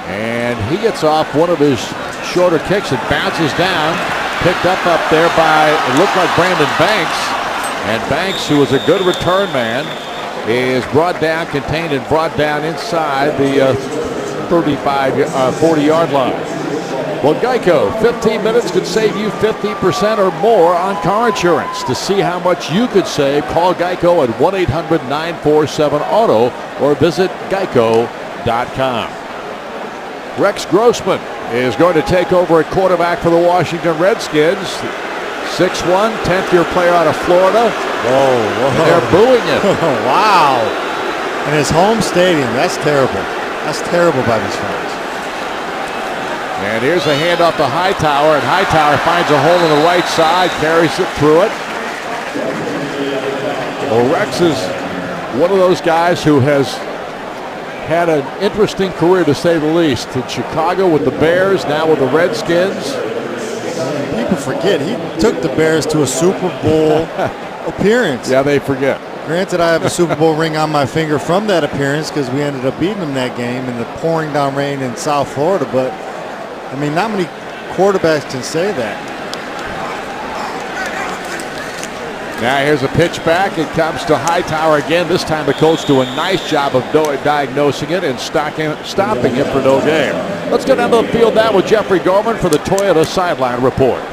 And he gets off one of his shorter kicks and bounces down. Picked up there by, it looked like Brandon Banks. And Banks, who was a good return man, is brought down, contained, and brought down inside the 40-yard line. Well, Geico, 15 minutes could save you 50% or more on car insurance. To see how much you could save, call Geico at 1-800-947-AUTO or visit geico.com. Rex Grossman is going to take over at quarterback for the Washington Redskins. 6'1", 10th-year player out of Florida. Whoa. They're booing him. Wow. In his home stadium, that's terrible. That's terrible by these fans. And here's a handoff to Hightower, and Hightower finds a hole on the right side, carries it through it. Well, Rex is one of those guys who has had an interesting career, to say the least. In Chicago with the Bears, now with the Redskins. People forget he took the Bears to a Super Bowl appearance. Yeah, they forget. Granted, I have a Super Bowl ring on my finger from that appearance because we ended up beating them that game in the pouring down rain in South Florida. But, I mean, not many quarterbacks can say that. Now here's a pitch back. It comes to Hightower again. This time the Colts do a nice job of diagnosing it and stopping him for no gain. Let's go down to the field now with Jeffrey Gorman for the Toyota Sideline Report.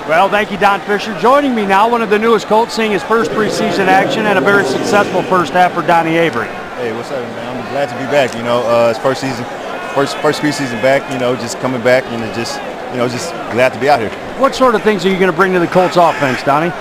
Well, thank you, Don Fisher. Joining me now, one of the newest Colts, seeing his first preseason action and a very successful first half for Donnie Avery. Hey, what's up, man? I'm glad to be back. You know, it's first preseason back. You know, just coming back and just glad to be out here. What sort of things are you going to bring to the Colts offense, Donnie?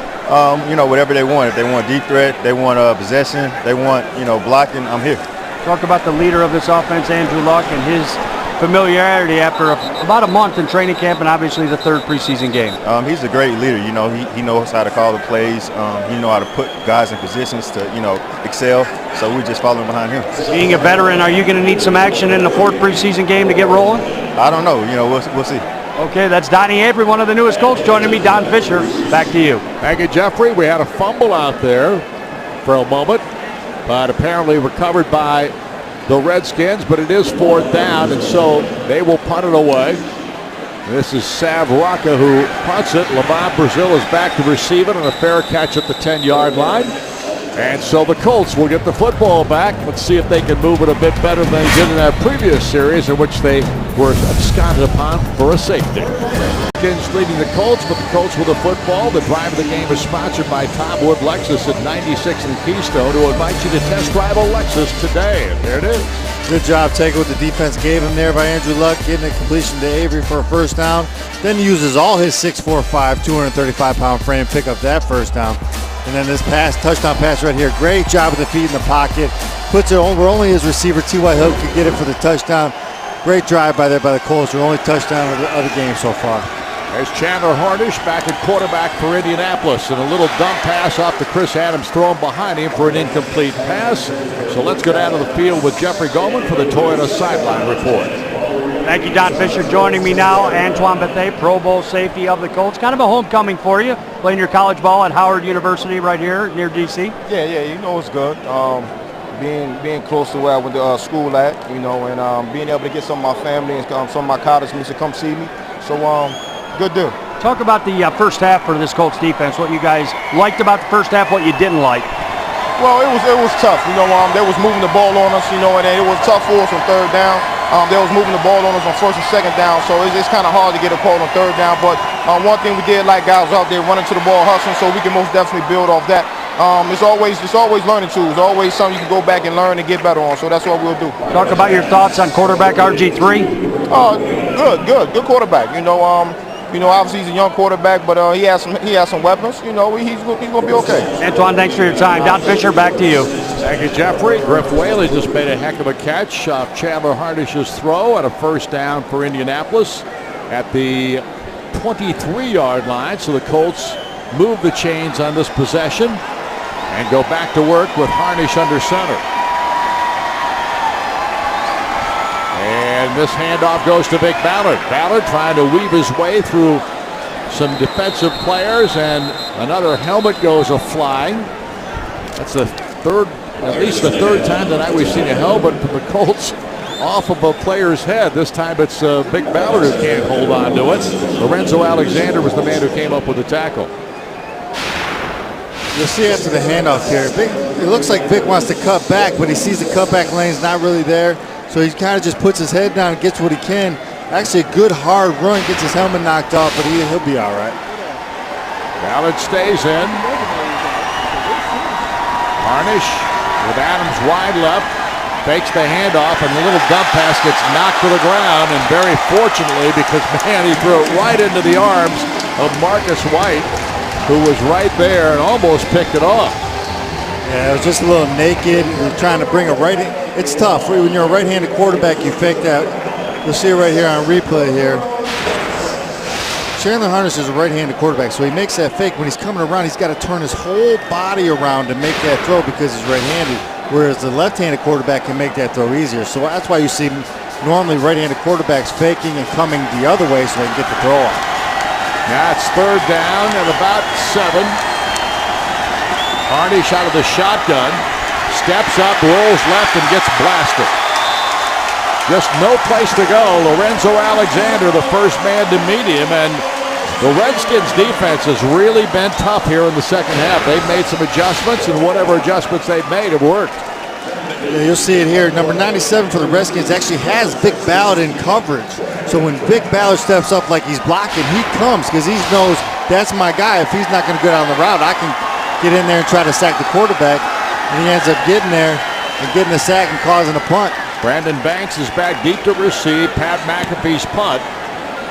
You know, whatever they want. If they want deep threat, they want possession, they want, blocking, I'm here. Talk about the leader of this offense, Andrew Luck, and his familiarity after about a month in training camp and obviously the third preseason game. He's a great leader. You know, he knows how to call the plays. He knows how to put guys in positions to, excel. So we're just following behind him. Being a veteran, are you going to need some action in the fourth preseason game to get rolling? I don't know. We'll see. Okay, that's Donnie Avery, one of the newest Colts. Joining me, Don Fisher. Back to you. Thank you, Jeffrey. We had a fumble out there for a moment, but apparently recovered by the Redskins, but it is fourth down, and so they will punt it away. This is Sav Rocca who punts it. Lavon Brazil is back to receive it on a fair catch at the 10-yard line. And so the Colts will get the football back. Let's see if they can move it a bit better than they did in that previous series in which they were absconded upon for a safety. Redskins leading the Colts, but the Colts with the football. The drive of the game is sponsored by Tom Wood Lexus at 96 and Keystone, who invites you to test drive a Lexus today. And there it is. Good job taking what the defense gave him there by Andrew Luck, getting a completion to Avery for a first down. Then he uses all his 6'4", 235-pound frame to pick up that first down. And then this touchdown pass right here. Great job with the feet in the pocket. Puts it over only his receiver, T.Y. Hill, could get it for the touchdown. Great drive by the Colts. Their only touchdown of the game so far. There's Chandler Harnish back at quarterback for Indianapolis. And a little dump pass off to Chris Adams thrown behind him for an incomplete pass. So let's go down to the field with Jeffrey Goldman for the Toyota Sideline Report. Thank you, Don Fisher. Joining me now, Antoine Bethea, Pro Bowl safety of the Colts. Kind of a homecoming for you, playing your college ball at Howard University right here near D.C. Yeah, it's good. Being close to where I went to school at, and being able to get some of my family and some of my college mates to come see me. So, good deal. Talk about the first half for this Colts defense, what you guys liked about the first half, what you didn't like. Well, it was tough. They was moving the ball on us, and it was tough for us on third down. They was moving the ball on us on first and second down, so it's kind of hard to get a call on third down. But one thing we did like guys out there running to the ball, hustling, so we can most definitely build off that. It's always learning tools. Always something you can go back and learn and get better on. So that's what we'll do. Talk about your thoughts on quarterback RG3. Good quarterback. Obviously he's a young quarterback, but he has some weapons. He's gonna be okay. Antoine, thanks for your time. Don Fisher, back to you. Thank you, Jeffrey. Griff Whaley just made a heck of a catch off Chandler Harnish's throw at a first down for Indianapolis at the 23-yard line. So the Colts move the chains on this possession and go back to work with Harnish under center. And this handoff goes to Vic Ballard. Ballard trying to weave his way through some defensive players, and another helmet goes a-flying. That's at least the third time tonight we've seen a helmet from the Colts off of a player's head. This time it's Vic Ballard who can't hold on to it. Lorenzo Alexander was the man who came up with the tackle. You'll see after the handoff here, it looks like Vic wants to cut back, but he sees the cutback lane's not really there. So he kind of just puts his head down and gets what he can. Actually a good hard run, gets his helmet knocked off, but he'll be all right. Ballard stays in. Harnish with Adams wide left. Fakes the handoff, and the little dump pass gets knocked to the ground. And very fortunately, because, man, he threw it right into the arms of Marcus White, who was right there and almost picked it off. Yeah, it was just a little naked. We're trying to bring a right. It's tough when you're a right-handed quarterback. You fake that. You'll see it right here on replay here. Chandler Harnish is a right-handed quarterback, so he makes that fake. When he's coming around, he's got to turn his whole body around to make that throw because he's right-handed. Whereas the left-handed quarterback can make that throw easier. So that's why you see normally right-handed quarterbacks faking and coming the other way so they can get the throw off. Now it's third down at about 7. Harnish out of the shotgun, steps up, rolls left, and gets blasted. Just no place to go. Lorenzo Alexander, the first man to meet him, and the Redskins defense has really been tough here in the second half. They've made some adjustments, and whatever adjustments they've made have worked. Yeah, you'll see it here. Number 97 for the Redskins actually has Vic Ballard in coverage. So when Vic Ballard steps up like he's blocking, he comes because he knows that's my guy. If he's not going to go down the route, I can get in there and try to sack the quarterback. And he ends up getting there and getting a sack and causing a punt. Brandon Banks is back deep to receive Pat McAfee's punt.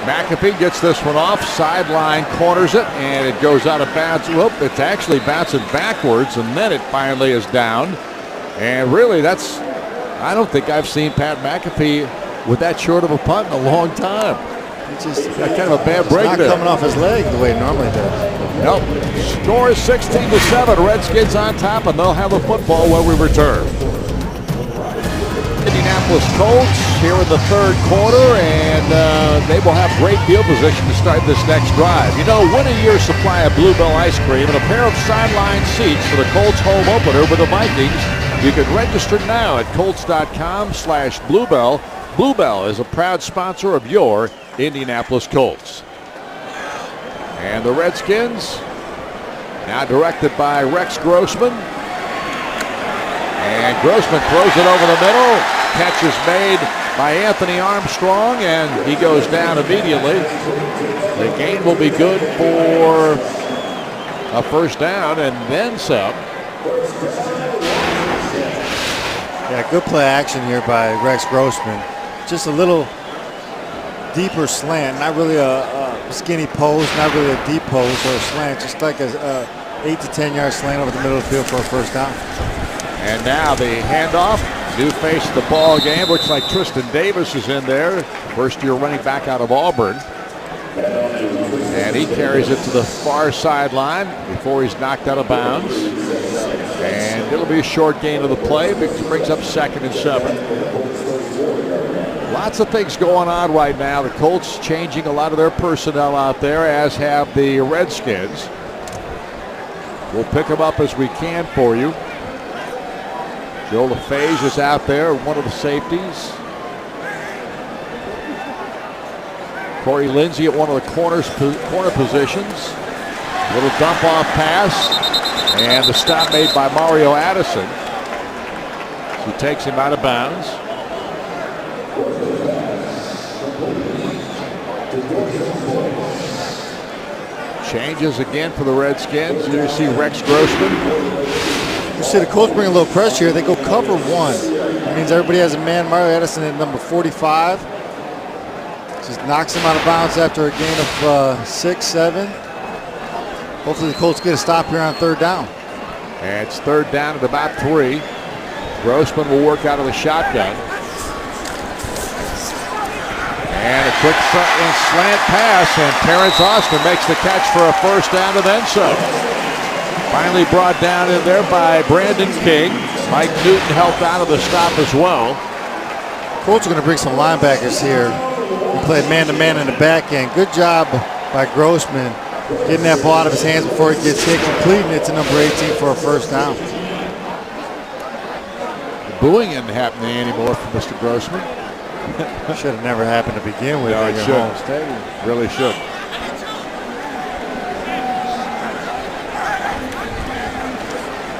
McAfee gets this one off, sideline corners it, and it goes out of bounds. Whoop, it's actually bouncing backwards, and then it finally is down. And really, I don't think I've seen Pat McAfee with that short of a punt in a long time. It's just got kind of a bad break not there. Coming off his leg the way it normally does. Nope. Score is 16-7. Redskins on top, and they'll have the football when we return. Indianapolis Colts here in the third quarter, and they will have great field position to start this next drive. Win a year's supply of Bluebell ice cream and a pair of sideline seats for the Colts home opener with the Vikings. You can register now at Colts.com/Bluebell. Bluebell is a proud sponsor of your Indianapolis Colts. And the Redskins, now directed by Rex Grossman. And Grossman throws it over the middle. Catch is made by Anthony Armstrong, and he goes down immediately. The gain will be good for a first down and then some. Yeah, good play action here by Rex Grossman. Just a little deeper slant, not really a skinny post, not really a deep post or a slant, just like a 8 to 10 yard slant over the middle of the field for a first down. And now the handoff, new face of the ball game. Looks like Tristan Davis is in there, first-year running back out of Auburn. And he carries it to the far sideline before he's knocked out of bounds. And it'll be a short gain of the play, which brings up 2nd and 7. Lots of things going on right now. The Colts changing a lot of their personnel out there, as have the Redskins. We'll pick them up as we can for you. Joe LaFage is out there, one of the safeties. Corey Lindsey at one of the corner positions. Little dump off pass, and the stop made by Mario Addison. He takes him out of bounds. Changes again for the Redskins. You see Rex Grossman. You see the Colts bring a little pressure here. They go cover 1. That means everybody has a man. Mario Edison at number 45. Just knocks him out of bounds after a gain of 6, 7. Hopefully the Colts get a stop here on 3rd down. And it's 3rd down at about 3. Grossman will work out of the shotgun. And a quick slant pass, and Terrence Austin makes the catch for a 1st down and then some. Finally brought down in there by Brandon King. Mike Newton helped out of the stop as well. Colts are going to bring some linebackers here. He played man-to-man in the back end. Good job by Grossman getting that ball out of his hands before he gets hit, completing it to number 18 for a 1st down. The booing isn't happening anymore for Mr. Grossman. Should have never happened to begin with. No, at it your should. home stadium. Really should.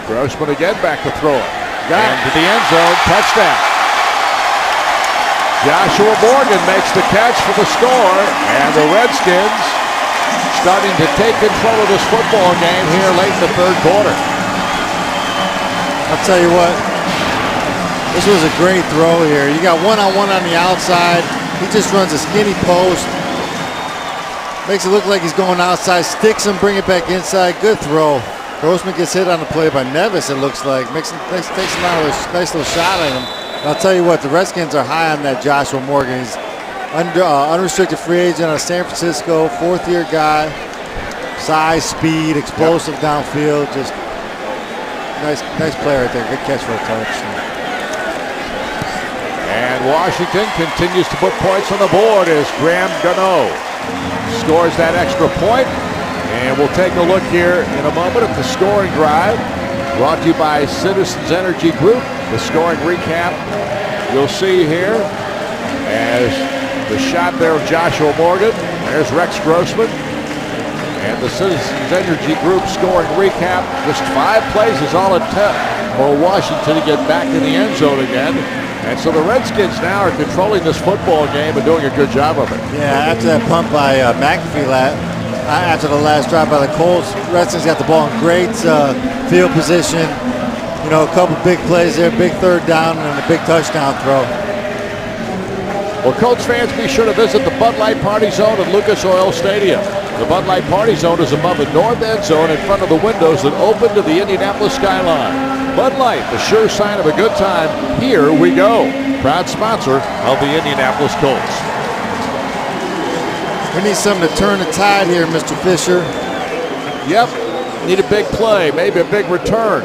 Grossman again back to throw it. And to the end zone, touchdown. Joshua Morgan makes the catch for the score, and the Redskins starting to take control of this football game here late in the 3rd quarter. I'll tell you what, this was a great throw here. You got one-on-one on the outside. He just runs a skinny post. Makes it look like he's going outside, sticks him, bring it back inside. Good throw. Grossman gets hit on the play by Nevis, it looks like. Takes a nice little shot at him. And I'll tell you what, the Redskins are high on that Joshua Morgan. He's unrestricted free agent out of San Francisco, 4th-year guy. Size, speed, explosive downfield. Just nice play right there. Good catch for a touchdown. And Washington continues to put points on the board as Graham Gano scores that extra point. And we'll take a look here in a moment at the scoring drive. Brought to you by Citizens Energy Group. The scoring recap you'll see here as the shot there of Joshua Morgan. There's Rex Grossman. And the Citizens Energy Group scoring recap. Just 5 plays is all it took for Washington to get back in the end zone again. And so the Redskins now are controlling this football game and doing a good job of it. Yeah, after that punt by McAfee after the last drive by the Colts, Redskins got the ball in great field position. You know, a couple big plays there, big 3rd down and a big touchdown throw. Well, Colts fans, be sure to visit the Bud Light Party Zone at Lucas Oil Stadium. The Bud Light Party Zone is above the north end zone in front of the windows that open to the Indianapolis skyline. Bud Light, the sure sign of a good time. Here we go. Proud sponsor of the Indianapolis Colts. We need something to turn the tide here, Mr. Fisher. Yep, need a big play, maybe a big return.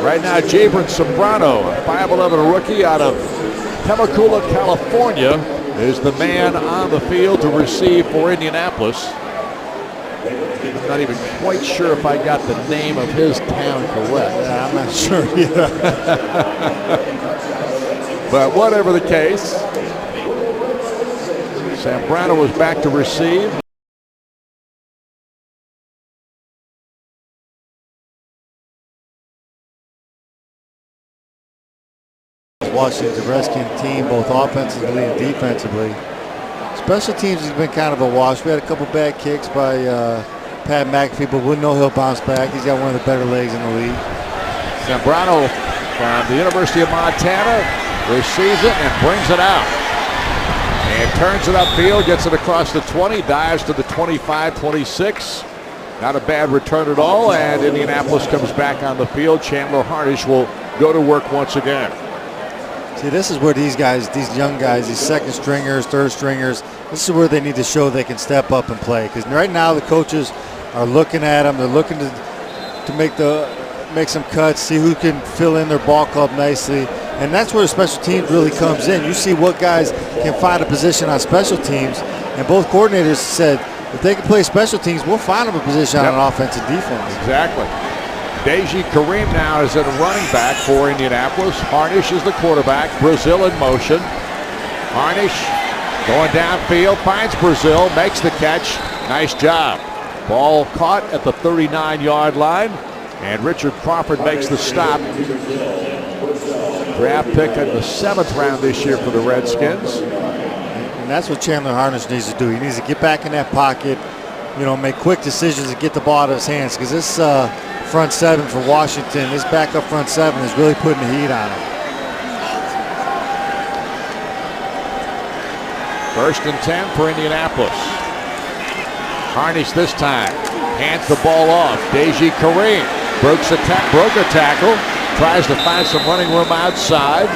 Right now, Jabron Sobrano, a 5'11" rookie out of Temecula, California, is the man on the field to receive for Indianapolis. I'm not even quite sure if I got the name of his town correct. Yeah, I'm not sure either. But whatever the case, Zambrano was back to receive. Washington Redskins team, both offensively and defensively. Special teams has been kind of a wash. We had a couple bad kicks by Pat McAfee, but we know he'll bounce back. He's got one of the better legs in the league. Zambrano from the University of Montana receives it and brings it out. And turns it upfield, gets it across the 20, dives to the 25-26. Not a bad return at all, and Indianapolis comes back on the field. Chandler Harnish will go to work once again. See, this is where these guys, these young guys, these second stringers, third stringers, this is where they need to show they can step up and play. Because right now the coaches are looking at them. They're looking to make some cuts, see who can fill in their ball club nicely. And that's where the special teams really comes in. You see what guys can find a position on special teams. And both coordinators said, if they can play special teams, we'll find them a position on offense and defense. Exactly. Deji Kareem now is at a running back for Indianapolis. Harnish is the quarterback. Brazil in motion. Harnish going downfield, finds Brazil, makes the catch. Nice job. Ball caught at the 39-yard line, and Richard Crawford makes the stop. Draft pick in the 7th round this year for the Redskins. And that's what Chandler Harnish needs to do. He needs to get back in that pocket, make quick decisions and get the ball out of his hands, because this front seven for Washington, this backup front seven is really putting the heat on him. 1st and 10 for Indianapolis. Harnish this time. Hands the ball off. Deji Kareem broke a tackle. Tries to find some running room outside.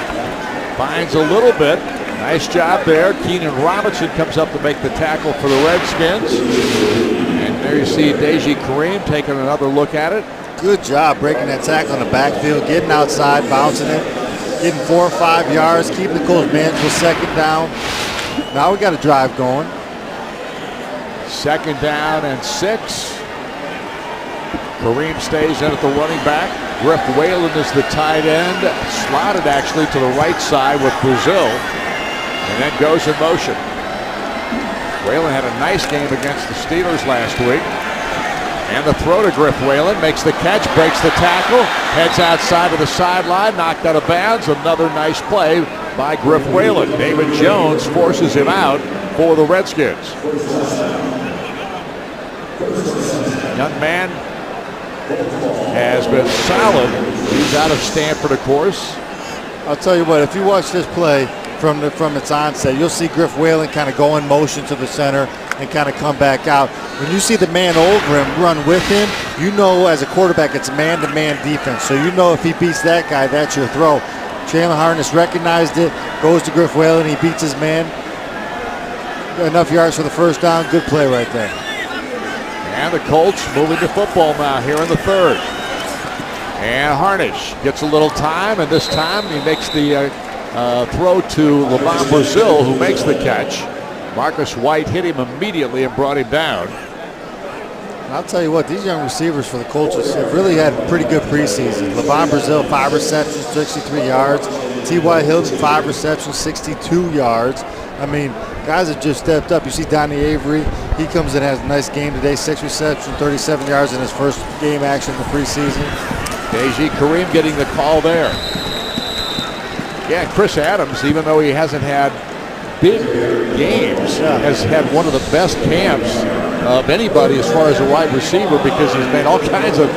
Finds a little bit. Nice job there. Keenan Robinson comes up to make the tackle for the Redskins. And there you see Deji Kareem taking another look at it. Good job breaking that tackle in the backfield, getting outside, bouncing it, getting 4 or 5 yards, keeping the Colts manageable 2nd down. Now we got a drive going. 2nd down and 6. Kareem stays in at the running back. Griff Whalen is the tight end. Slotted actually to the right side with Brazil. And then goes in motion. Whalen had a nice game against the Steelers last week. And the throw to Griff Whalen. Makes the catch, breaks the tackle. Heads outside of the sideline. Knocked out of bounds. Another nice play by Griff Whalen. David Jones forces him out for the Redskins. Young man has been solid. He's out of Stanford, of course. I'll tell you what, if you watch this play from its onset, you'll see Griff Whalen kind of go in motion to the center and kind of come back out. When you see the man over him run with him, you know as a quarterback it's man-to-man defense. So you know if he beats that guy, that's your throw. Chandler Harness recognized it, goes to Griff Whalen, he beats his man. Enough yards for the 1st down. Good play right there. And the Colts moving to football now here in the 3rd. And Harnish gets a little time, and this time he makes the throw to Lamont Brazil, who makes the catch. Marcus White hit him immediately and brought him down. I'll tell you what, these young receivers for the Colts have really had a pretty good preseason. Lamont Brazil, 5 receptions, 63 yards. T.Y. Hilton, 5 receptions, 62 yards. I mean, guys have just stepped up. You see Donnie Avery, he comes in, has a nice game today, 6 receptions, 37 yards in his first game action in the preseason. Deji Kareem getting the call there. Yeah, Chris Adams, even though he hasn't had big games, has had one of the best camps of anybody as far as a wide receiver, because he's made all kinds of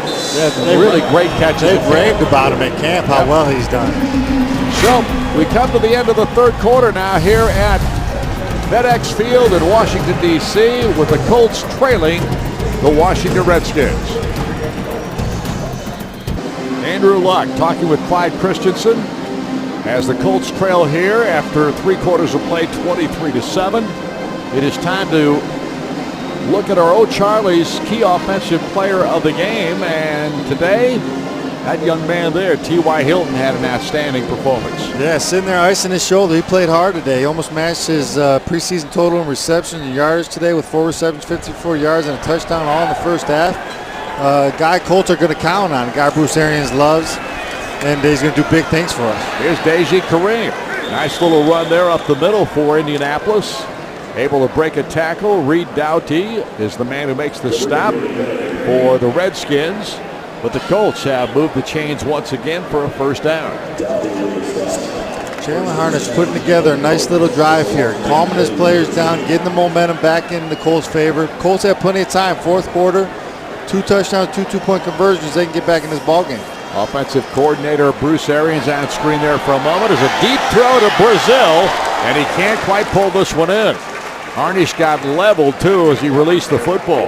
really great catches. They've raved about him at camp, how well he's done. So we come to the end of the 3rd quarter now here at FedEx Field in Washington, D.C., with the Colts trailing the Washington Redskins. Andrew Luck talking with Clyde Christensen as the Colts trail here after 3 quarters of play, 23-7. It is time to look at our O'Charlie's key offensive player of the game, and today, that young man there, T.Y. Hilton, had an outstanding performance. Yeah, sitting there icing his shoulder. He played hard today. He almost matched his preseason total in receptions and yards today with 4 receptions, 54 yards, and a touchdown all in the 1st half. Guy Colts are going to count on, a guy Bruce Arians loves, and he's going to do big things for us. Here's Deji Kareem. Nice little run there up the middle for Indianapolis. Able to break a tackle. Reed Doughty is the man who makes the stop for the Redskins. But the Colts have moved the chains once again for a 1st down. Chandler Harnish putting together a nice little drive here, calming his players down, getting the momentum back in the Colts' favor. Colts have plenty of time. 4th quarter, 2 touchdowns, 2 two-point conversions. They can get back in this ballgame. Offensive coordinator Bruce Arians on screen there for a moment. Is a deep throw to Brazil, and he can't quite pull this one in. Harnish got leveled too as he released the football.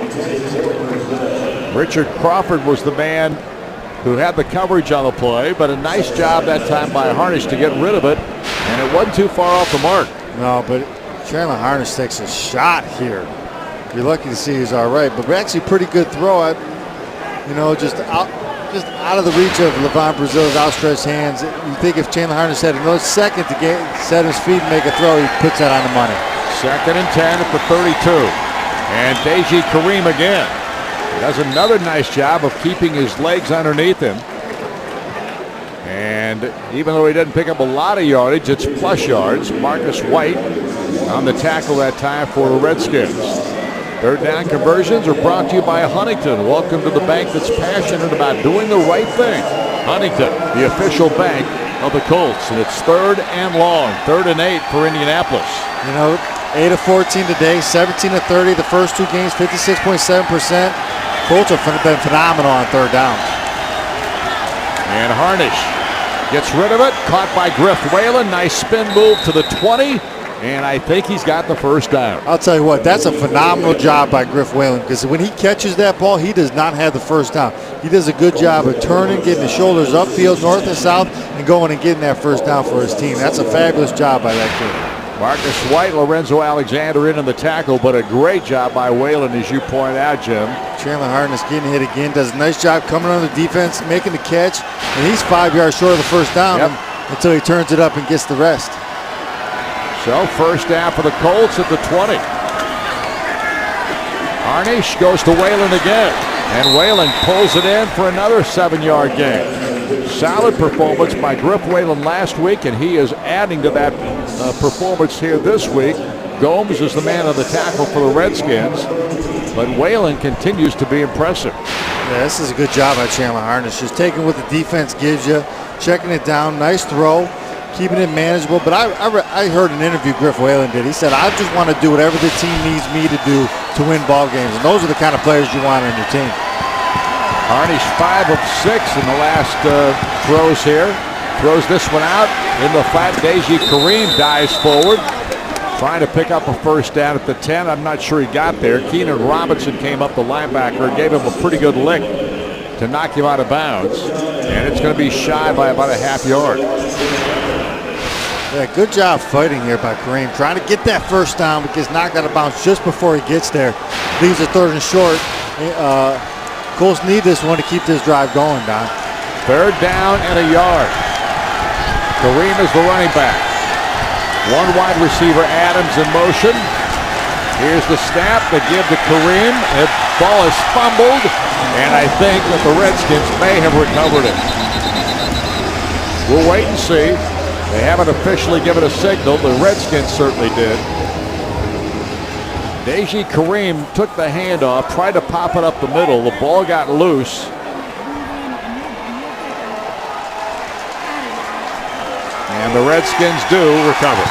Richard Crawford was the man who had the coverage on the play, but a nice job that time by Harnish to get rid of it, and it wasn't too far off the mark. No, but Chandler Harnish takes a shot here. You're lucky to see he's all right, but actually pretty good throw. Just out of the reach of Lamont Brazil's outstretched hands. You think if Chandler Harnish had another second to set his feet and make a throw, he puts that on the money. 2nd and 10 at the 32. And Deji Kareem again does another nice job of keeping his legs underneath him. And even though he didn't pick up a lot of yardage, it's plus yards. Marcus White on the tackle that time for the Redskins. 3rd down conversions are brought to you by Huntington. Welcome to the bank that's passionate about doing the right thing. Huntington, the official bank of the Colts. And it's 3rd and long, 3rd and 8 for Indianapolis. 8 of 14 today, 17 of 30 the first 2 games, 56.7%. Colts have been phenomenal on third down. And Harnish gets rid of it, caught by Griff Whalen. Nice spin move to the 20, and I think he's got the first down. I'll tell you what, that's a phenomenal job by Griff Whalen, because when he catches that ball, he does not have the first down. He does a good job of turning, getting his shoulders upfield, north and south, and going and getting that first down for his team. That's a fabulous job by that kid. Marcus White, Lorenzo Alexander in on the tackle, but a great job by Whalen, as you point out, Jim. Chandler Harness getting hit again, does a nice job coming on the defense, making the catch, and he's 5 yards short of the first down until he turns it up and gets the rest. So first down for the Colts at the 20. Harnish goes to Whalen again, and Whalen pulls it in for another 7-yard gain. Solid performance by Griff Whalen last week, and he is adding to that performance here this week. Gomes is the man on the tackle for the Redskins, but Whalen continues to be impressive. Yeah, this is a good job by Chandler Harness. Just taking what the defense gives you, checking it down, nice throw, keeping it manageable. But I heard an interview Griff Whalen did. He said, I just want to do whatever the team needs me to do to win ball games. And those are the kind of players you want on your team. Harnish 5 of 6 in the last throws here. Throws this one out in the flat. Deji Kareem dives forward, trying to pick up a first down at the 10. I'm not sure he got there. Keenan Robinson came up, the linebacker, gave him a pretty good lick to knock him out of bounds. And it's going to be shy by about a half yard. Yeah, good job fighting here by Kareem, trying to get that first down, but gets knocked out of bounds just before he gets there. Leaves it third and short. Colts need this one to keep this drive going, Don. Third down and a yard. Kareem is the running back. One wide receiver, Adams, in motion. Here's the snap. They give to Kareem. The ball is fumbled, and I think that the Redskins may have recovered it. We'll wait and see. They haven't officially given a signal. The Redskins certainly did. Deji Kareem took the handoff, tried to pop it up the middle. The ball got loose. And the Redskins do recover.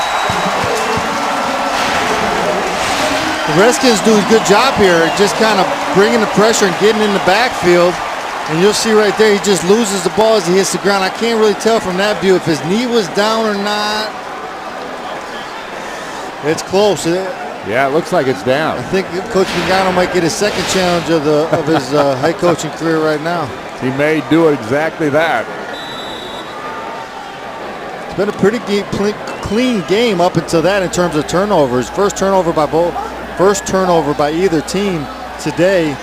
The Redskins do a good job here, just kind of bringing the pressure and getting in the backfield. And you'll see right there, he just loses the ball as he hits the ground. I can't really tell from that view if his knee was down or not. It's close. Yeah, it looks like it's down. I think Coach Pagano might get his second challenge of his head coaching career right now. He may do exactly that. It's been a pretty clean game up until that in terms of turnovers. First turnover by either team today,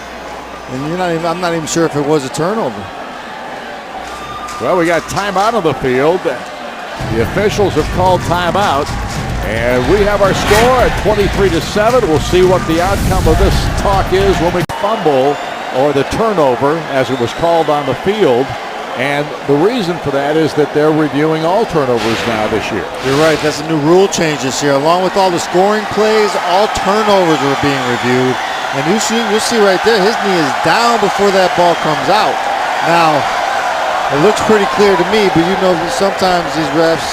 and I'm not even sure if it was a turnover. Well, we got timeout on the field. The officials have called timeout. And we have our score at 23-7. We'll see what the outcome of this talk is when we fumble, or the turnover, as it was called on the field. And the reason for that is that they're reviewing all turnovers now this year. You're right. That's a new rule change this year. Along with all the scoring plays, all turnovers are being reviewed. And you'll see right there, his knee is down before that ball comes out. Now, it looks pretty clear to me, but you know sometimes these refs,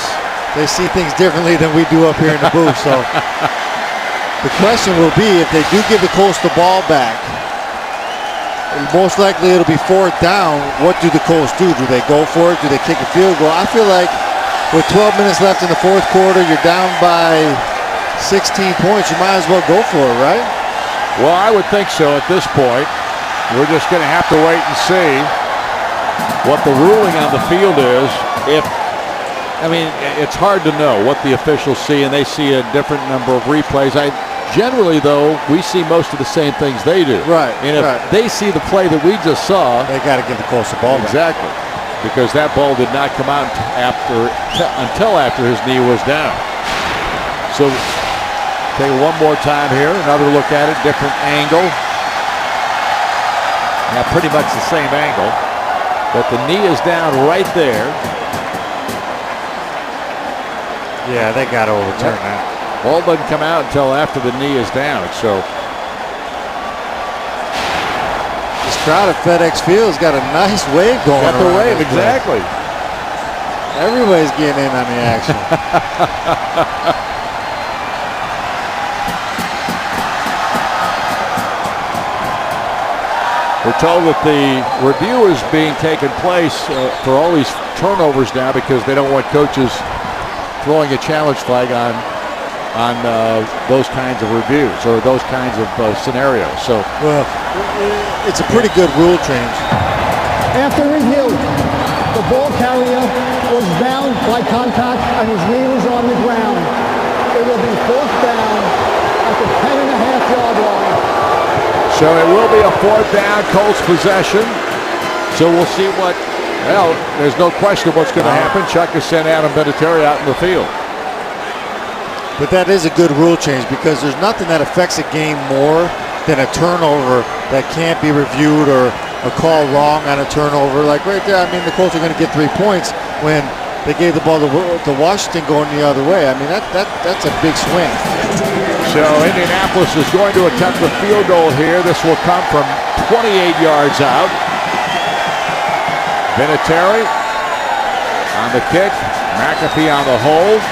they see things differently than we do up here in the booth. So the question will be, if they do give the Colts the ball back, most likely it'll be fourth down. What do the Colts do? Do they go for it? Do they kick a field goal? I feel like with 12 minutes left in the fourth quarter, you're down by 16 points. You might as well go for it, right? Well, I would think so at this point. We're just going to have to wait and see what the ruling on the field is. It's hard to know what the officials see, and they see a different number of replays. Generally, though, we see most of the same things they do. Right. And if they see the play that we just saw, they got to give the Colts the ball back. Exactly, because that ball did not come out until after his knee was down. So take it one more time here. Another look at it, different angle. Now, pretty much the same angle, but the knee is down right there. Yeah, they got to overturn that. Ball doesn't come out until after the knee is down. So this crowd at FedEx Field's got a nice wave going on. Got the wave, exactly. Everybody's getting in on the action. We're told that the review is being taken place for all these turnovers now because they don't want coaches throwing a challenge flag on those kinds of reviews or those kinds of scenarios. So, well, it's a pretty good rule change. After review, the ball carrier was down by contact and his knee was on the ground. It will be 4th down at the 10.5-yard line. So it will be a 4th down, Colts possession. So we'll see what, well, there's no question what's going to happen. Chuck has sent Adam Vinatieri out in the field. But that is a good rule change because there's nothing that affects a game more than a turnover that can't be reviewed or a call wrong on a turnover. Like right there, I mean, the Colts are going to get 3 points when they gave the ball to Washington going the other way. I mean, that's a big swing. So Indianapolis is going to attempt the field goal here. This will come from 28 yards out. Vinatieri on the kick. McAfee on the hold.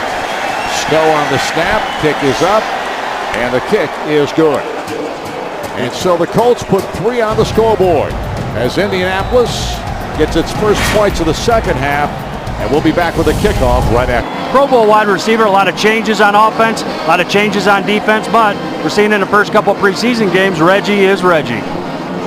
Stowe on the snap. Kick is up. And the kick is good. And so the Colts put 3 on the scoreboard as Indianapolis gets its first points of the second half. And we'll be back with a kickoff right after. Pro Bowl wide receiver, a lot of changes on offense, a lot of changes on defense, but we're seeing in the first couple of preseason games, Reggie is Reggie.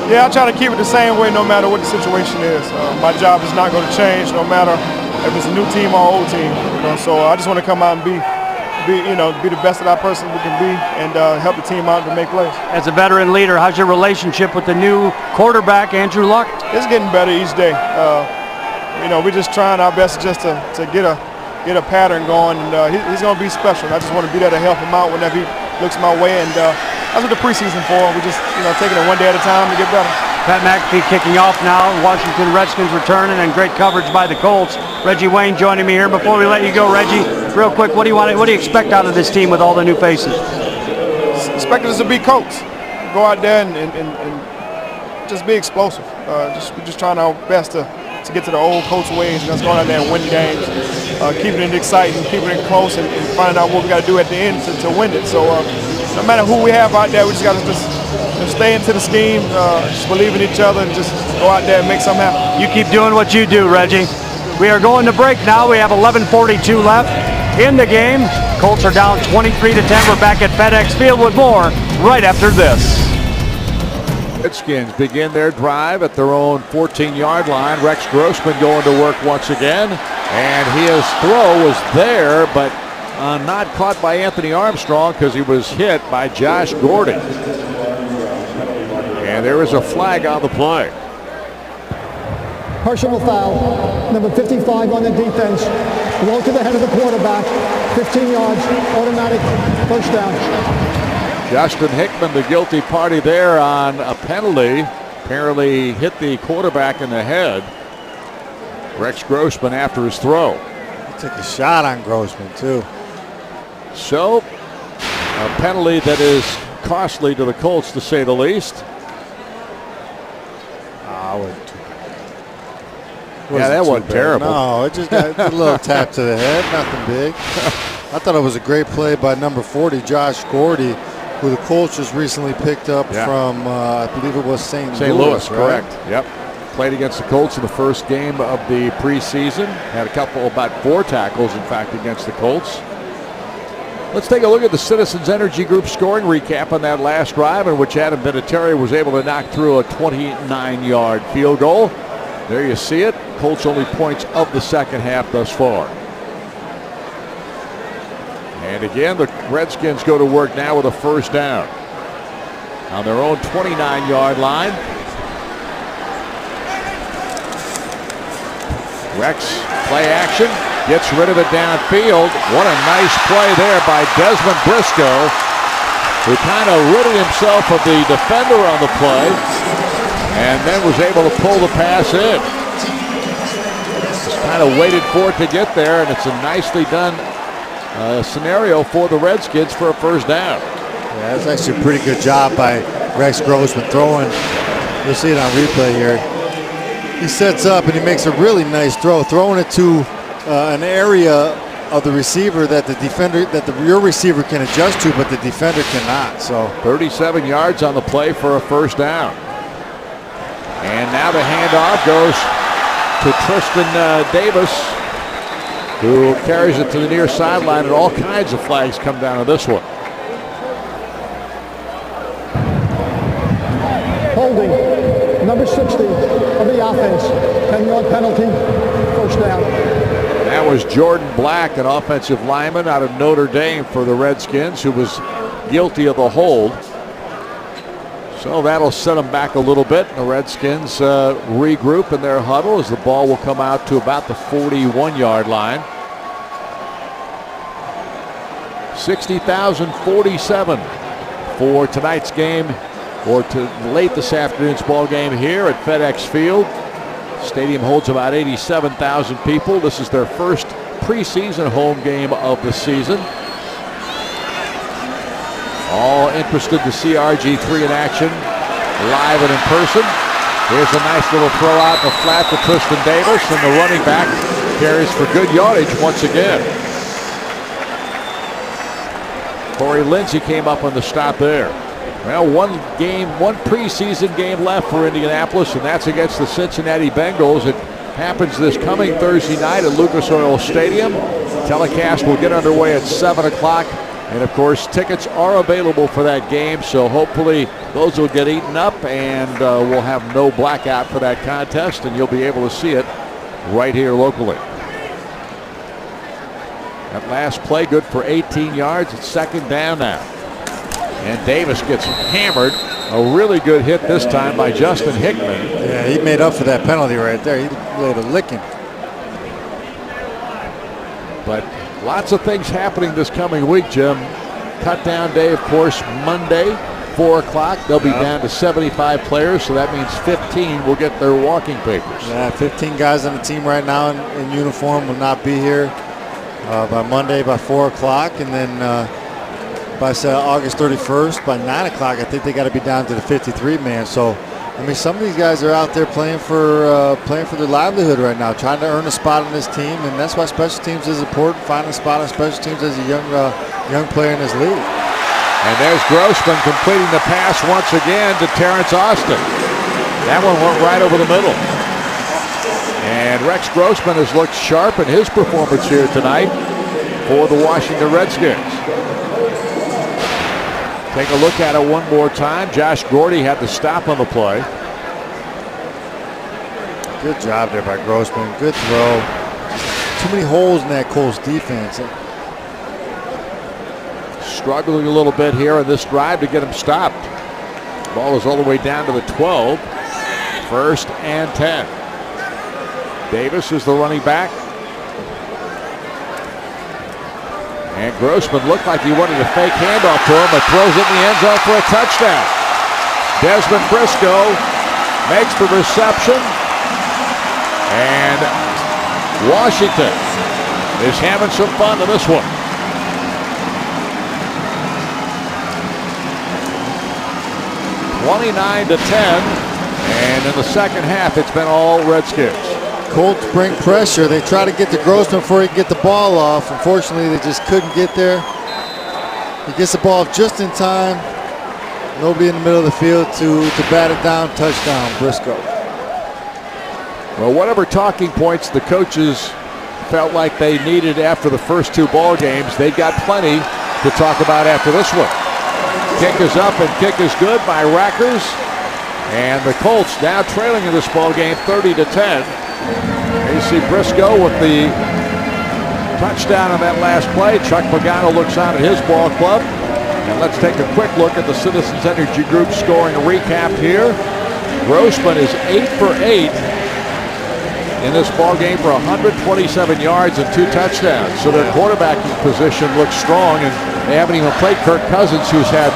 Yeah, I try to keep it the same way no matter what the situation is. My job is not going to change no matter if it's a new team or old team. So I just want to come out and be the best of that person we can be and help the team out to make plays. As a veteran leader, how's your relationship with the new quarterback, Andrew Luck? It's getting better each day. We're just trying our best just to get a pattern going, and he's going to be special. And I just want to be there to help him out whenever he looks my way, and that's what the preseason for. We're just taking it one day at a time to get better. Pat McAfee kicking off now. Washington Redskins returning, and great coverage by the Colts. Reggie Wayne joining me here. Before we let you go, Reggie, real quick, what do you expect out of this team with all the new faces? Expect us to be Colts. Go out there and just be explosive. We're just trying our best to get to the old Colts ways, and that's going out there and win games, keeping it exciting, keeping it close, and finding out what we got to do at the end to win it. So no matter who we have out there, we just got to just stay into the scheme, just believe in each other, and just go out there and make something happen. You keep doing what you do, Reggie. We are going to break now. We have 11:42 left in the game. Colts are down 23-10. We're back at FedEx Field with more right after this. Redskins begin their drive at their own 14-yard line. Rex Grossman going to work once again. And his throw was there, but not caught by Anthony Armstrong because he was hit by Josh Gordon. And there is a flag on the play. Personal foul, number 55 on the defense. Low to the head of the quarterback, 15 yards, automatic first down. Justin Hickman, the guilty party there on a penalty. Apparently hit the quarterback in the head. Rex Grossman after his throw. He took a shot on Grossman, too. So, a penalty that is costly to the Colts, to say the least. That wasn't terrible. No, it just got a little tap to the head, nothing big. I thought it was a great play by number 40, Josh Gordy, who the Colts just recently picked up from, I believe it was St. Louis, right? Correct. Yep. Played against the Colts in the first game of the preseason. Had about 4 tackles, in fact, against the Colts. Let's take a look at the Citizens Energy Group scoring recap on that last drive in which Adam Vinatieri was able to knock through a 29-yard field goal. There you see it. Colts only points of the second half thus far. And again, the Redskins go to work now with a first down on their own 29-yard line. Rex, play action, gets rid of it downfield. What a nice play there by Desmond Briscoe, who kind of rid himself of the defender on the play and then was able to pull the pass in. Just kind of waited for it to get there, and it's a nicely done scenario for the Redskins for a first down. Yeah, that's actually a pretty good job by Rex Grossman throwing. You'll see it on replay here. He sets up and he makes a really nice throw, throwing it to an area of the receiver that the defender, your receiver can adjust to, but the defender cannot. So 37 yards on the play for a first down. And now the handoff goes to Tristan Davis, who carries it to the near sideline, and all kinds of flags come down on this one. Holding, number 60 of the offense. 10-yard penalty, first down. That was Jordan Black, an offensive lineman out of Notre Dame for the Redskins, who was guilty of the hold. So that'll set them back a little bit. The Redskins regroup in their huddle as the ball will come out to about the 41-yard line. 60,047 for tonight's game, or to late this afternoon's ball game here at FedEx Field. Stadium holds about 87,000 people. This is their first preseason home game of the season. All interested to see RG3 in action, live and in person. Here's a nice little throw out in the flat to Tristan Davis, and the running back carries for good yardage once again. Corey Lindsey came up on the stop there. Well, one preseason game left for Indianapolis, and that's against the Cincinnati Bengals. It happens this coming Thursday night at Lucas Oil Stadium. Telecast will get underway at 7 o'clock. And of course, tickets are available for that game, so hopefully those will get eaten up, and we'll have no blackout for that contest, and you'll be able to see it right here locally. That last play good for 18 yards. It's second down now. And Davis gets hammered. A really good hit this time by Justin Hickman. Yeah, he made up for that penalty right there. He laid a licking. But lots of things happening this coming week, Jim. Cut down day, of course, Monday, 4 o'clock. They'll be down to 75 players, so that means 15 will get their walking papers. Yeah, 15 guys on the team right now in uniform will not be here by Monday by 4 o'clock. And then by August 31st, by 9 o'clock, I think they got to be down to the 53-man. So, I mean, some of these guys are out there playing for their livelihood right now, trying to earn a spot on this team, and that's why special teams is important. Finding a spot on special teams as a young player in this league. And there's Grossman completing the pass once again to Terrence Austin. That one went right over the middle. And Rex Grossman has looked sharp in his performance here tonight for the Washington Redskins. Take a look at it one more time. Josh Gordy had the stop on the play. Good job there by Grossman. Good throw. Too many holes in that Colts defense. Struggling a little bit here in this drive to get him stopped. Ball is all the way down to the 12. First and 10. Davis is the running back. And Grossman looked like he wanted a fake handoff to him, but throws it in the end zone for a touchdown. Desmond Briscoe makes the reception. And Washington is having some fun in this one. (29-10), and in the second half, it's been all Redskins. Colts bring pressure. They try to get to Grossman before he can get the ball off. Unfortunately, they just couldn't get there. He gets the ball just in time. Nobody in the middle of the field to bat it down. Touchdown, Briscoe. Well, whatever talking points the coaches felt like they needed after the first two ball games, they got plenty to talk about after this one. Kick is up and kick is good by Rackers. And the Colts now trailing in this ball game 30-10. You see Briscoe with the touchdown on that last play. Chuck Pagano looks on at his ball club. And let's take a quick look at the Citizens Energy Group scoring recap here. Grossman is 8 for 8 in this ball game for 127 yards and 2 touchdowns. So their quarterbacking position looks strong, and they haven't even played Kirk Cousins, who's had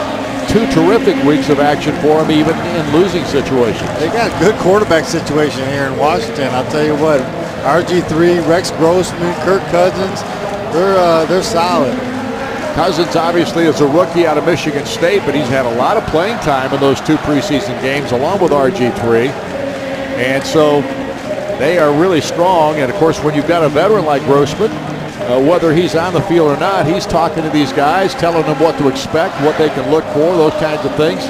2 terrific weeks of action for him, even in losing situations. They got a good quarterback situation here in Washington. I'll tell you what, RG3, Rex Grossman, Kirk Cousins, they're solid. Cousins obviously is a rookie out of Michigan State, but he's had a lot of playing time in those 2 preseason games along with RG3. And so they are really strong. And of course, when you've got a veteran like Grossman, whether he's on the field or not, he's talking to these guys, telling them what to expect, what they can look for, those kinds of things.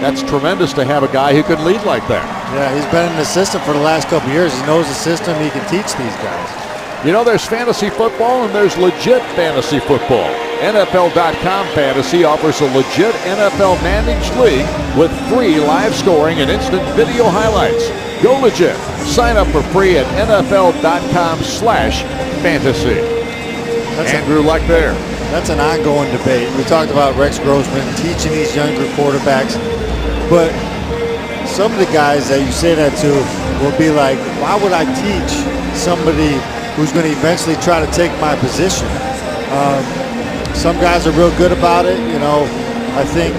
That's tremendous to have a guy who can lead like that. Yeah, he's been an assistant for the last couple of years. He knows the system. He can teach these guys. You know, there's fantasy football and there's legit fantasy football. NFL.com Fantasy offers a legit NFL managed league with free live scoring and instant video highlights. Go legit. Sign up for free at NFL.com/fantasy. Andrew Luck there. That's an ongoing debate. We talked about Rex Grossman teaching these younger quarterbacks, but some of the guys that you say that to will be like, why would I teach somebody who's going to eventually try to take my position? Some guys are real good about it. You know, I think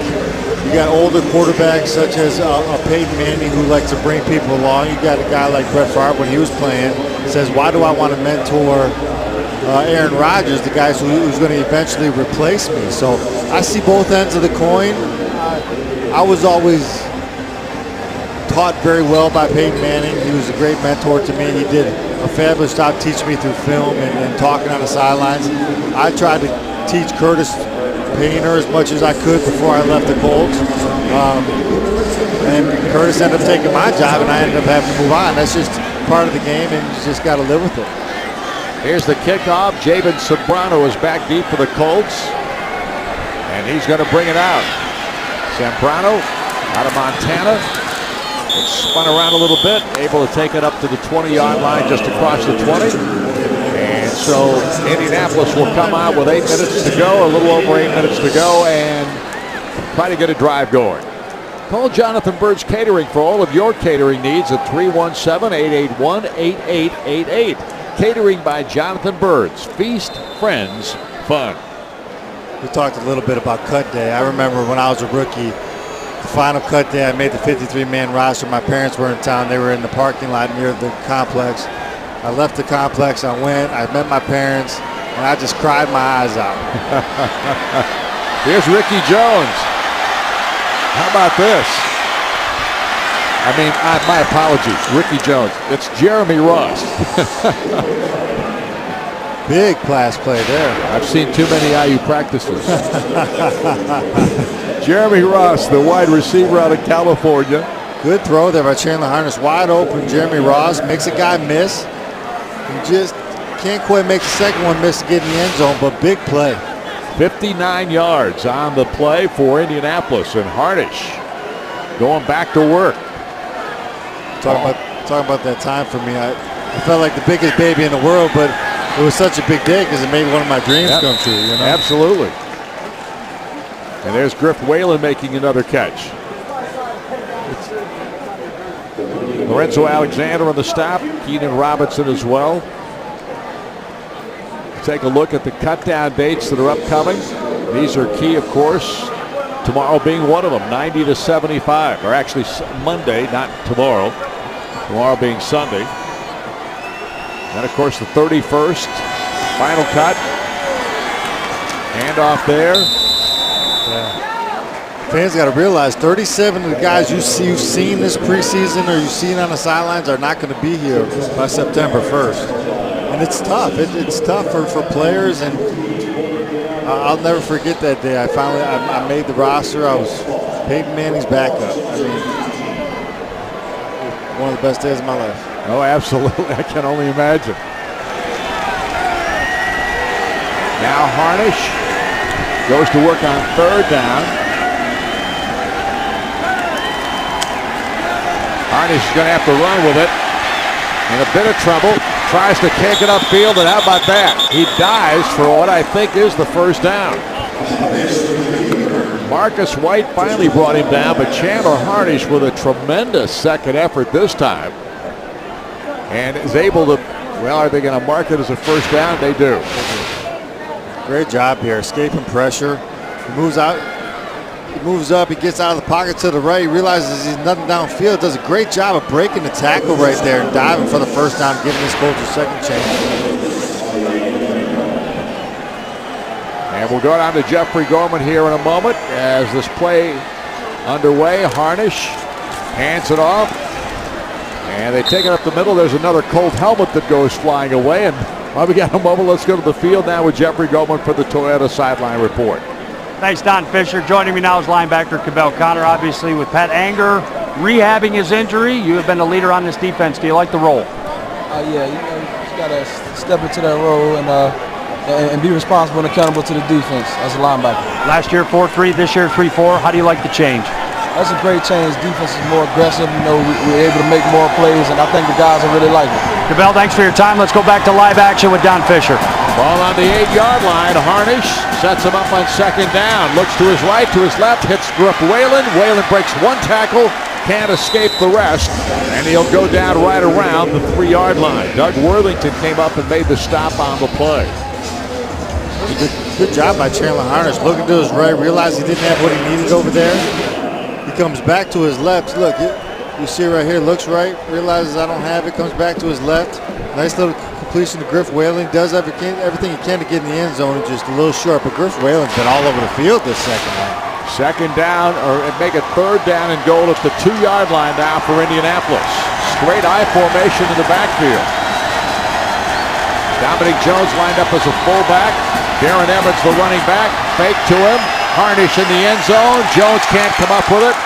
you got older quarterbacks such as a Peyton Manning who likes to bring people along. You got a guy like Brett Favre when he was playing, says, why do I want to mentor Aaron Rodgers, the guy who's going to eventually replace me? So I see both ends of the coin. I was always taught very well by Peyton Manning. He was a great mentor to me. He did a fabulous job teaching me through film and talking on the sidelines. I tried to teach Curtis Painter as much as I could before I left the Colts. And Curtis ended up taking my job, and I ended up having to move on. That's just part of the game, and you just got to live with it. Here's the kickoff. Jabin Sobrano is back deep for the Colts, and he's going to bring it out. Sobrano out of Montana. It's spun around a little bit, able to take it up to the 20-yard line just across the 20. And so Indianapolis will come out with 8 minutes to go, a little over 8 minutes to go, and try to get a drive going. Call Jonathan Bird's Catering for all of your catering needs at 317-881-8888. Catering by Jonathan Bird's. Feast, friends, fun. We talked a little bit about cut day. I remember when I was a rookie, the final cut day, I made the 53-man roster. My parents were in town. They were in the parking lot near the complex. I left the complex. I went. I met my parents, and I just cried my eyes out. Here's Ricky Jones. How about this? I mean, my apologies, Ricky Jones. It's Jeremy Ross. Big pass play there. I've seen too many IU practices. Jeremy Ross, the wide receiver out of California. Good throw there by Chandler Harness. Wide open. Jeremy Ross makes a guy miss. He just can't quite make the second one miss to get in the end zone, but big play. 59 yards on the play for Indianapolis, and Harnish going back to work. Talking about that time for me. I felt like the biggest baby in the world, but it was such a big day because it made one of my dreams come true. You know? Absolutely. And there's Griff Whalen making another catch. Lorenzo Alexander on the stop. Keenan Robinson as well. Take a look at the cut-down dates that are upcoming. These are key, of course. Tomorrow being one of them, 90 to 75. Or actually Monday, not tomorrow. Tomorrow being Sunday. And, of course, the 31st. Final cut. Handoff there. Yeah. Fans got to realize 37 of the guys you've seen this preseason or you've seen on the sidelines are not going to be here by September 1st. And it's tough. It's tough for players, and I'll never forget that day. I made the roster. I was Peyton Manning's backup. I mean, one of the best days of my life. Oh, absolutely. I can only imagine. Now Harnish goes to work on third down. Harnish is going to have to run with it. In a bit of trouble. Tries to kick it upfield, and how about that? He dives for what I think is the first down. Marcus White finally brought him down, but Chandler Harnish with a tremendous second effort this time. And is able to, well, are they going to mark it as a first down? They do. Great job here, escaping pressure. He moves out. He moves up, he gets out of the pocket to the right, he realizes he's nothing downfield, does a great job of breaking the tackle right there and diving for the first down, giving his coach a second chance. And we'll go down to Jeffrey Gorman here in a moment as this play underway. Harnish hands it off, and they take it up the middle. There's another Colt helmet that goes flying away, and while we got a moment, let's go to the field now with Jeffrey Gorman for the Toyota Sideline Report. Thanks, Don Fisher. Joining me now is linebacker Cabell Connor, obviously with Pat Anger rehabbing his injury. You have been a leader on this defense. Do you like the role? Yeah, you just got to step into that role and be responsible and accountable to the defense as a linebacker. Last year 4-3, this year 3-4. How do you like the change? That's a great change. Defense is more aggressive. We're able to make more plays, and I think the guys will really like it. DeBell, thanks for your time. Let's go back to live action with Don Fisher. Ball on the 8-yard line. Harnish sets him up on second down. Looks to his right, to his left, hits Whalen. Whalen breaks one tackle, can't escape the rest, and he'll go down right around the 3-yard line. Doug Worthington came up and made the stop on the play. Good job by Chandler Harnish. Looking to his right, realized he didn't have what he needed over there. He comes back to his left. Look, you see right here, looks right, realizes I don't have it, comes back to his left. Nice little completion to Griff Whalen. Does everything he can to get in the end zone, just a little short. But Griff Whalen's been all over the field this second line. Second down, or make it third down and goal at the 2-yard line now for Indianapolis. Straight I formation in the backfield. Dominic Jones lined up as a fullback. Darren Evans, the running back, fake to him. Harnish in the end zone. Jones can't come up with it.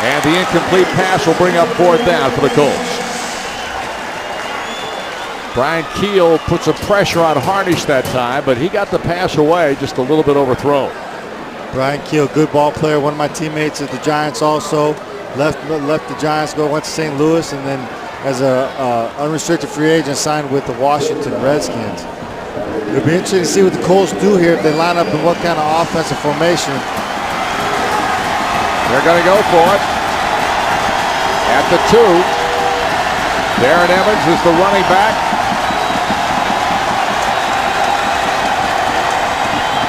And the incomplete pass will bring up fourth down for the Colts. Brian Keel put some pressure on Harnish that time, but he got the pass away, just a little bit overthrown. Brian Keel, good ball player. One of my teammates at the Giants also. Left the Giants, went to St. Louis, and then as a unrestricted free agent signed with the Washington Redskins. It'll be interesting to see what the Colts do here if they line up in what kind of offensive formation. They're going to go for it. At the 2. Darren Evans is the running back.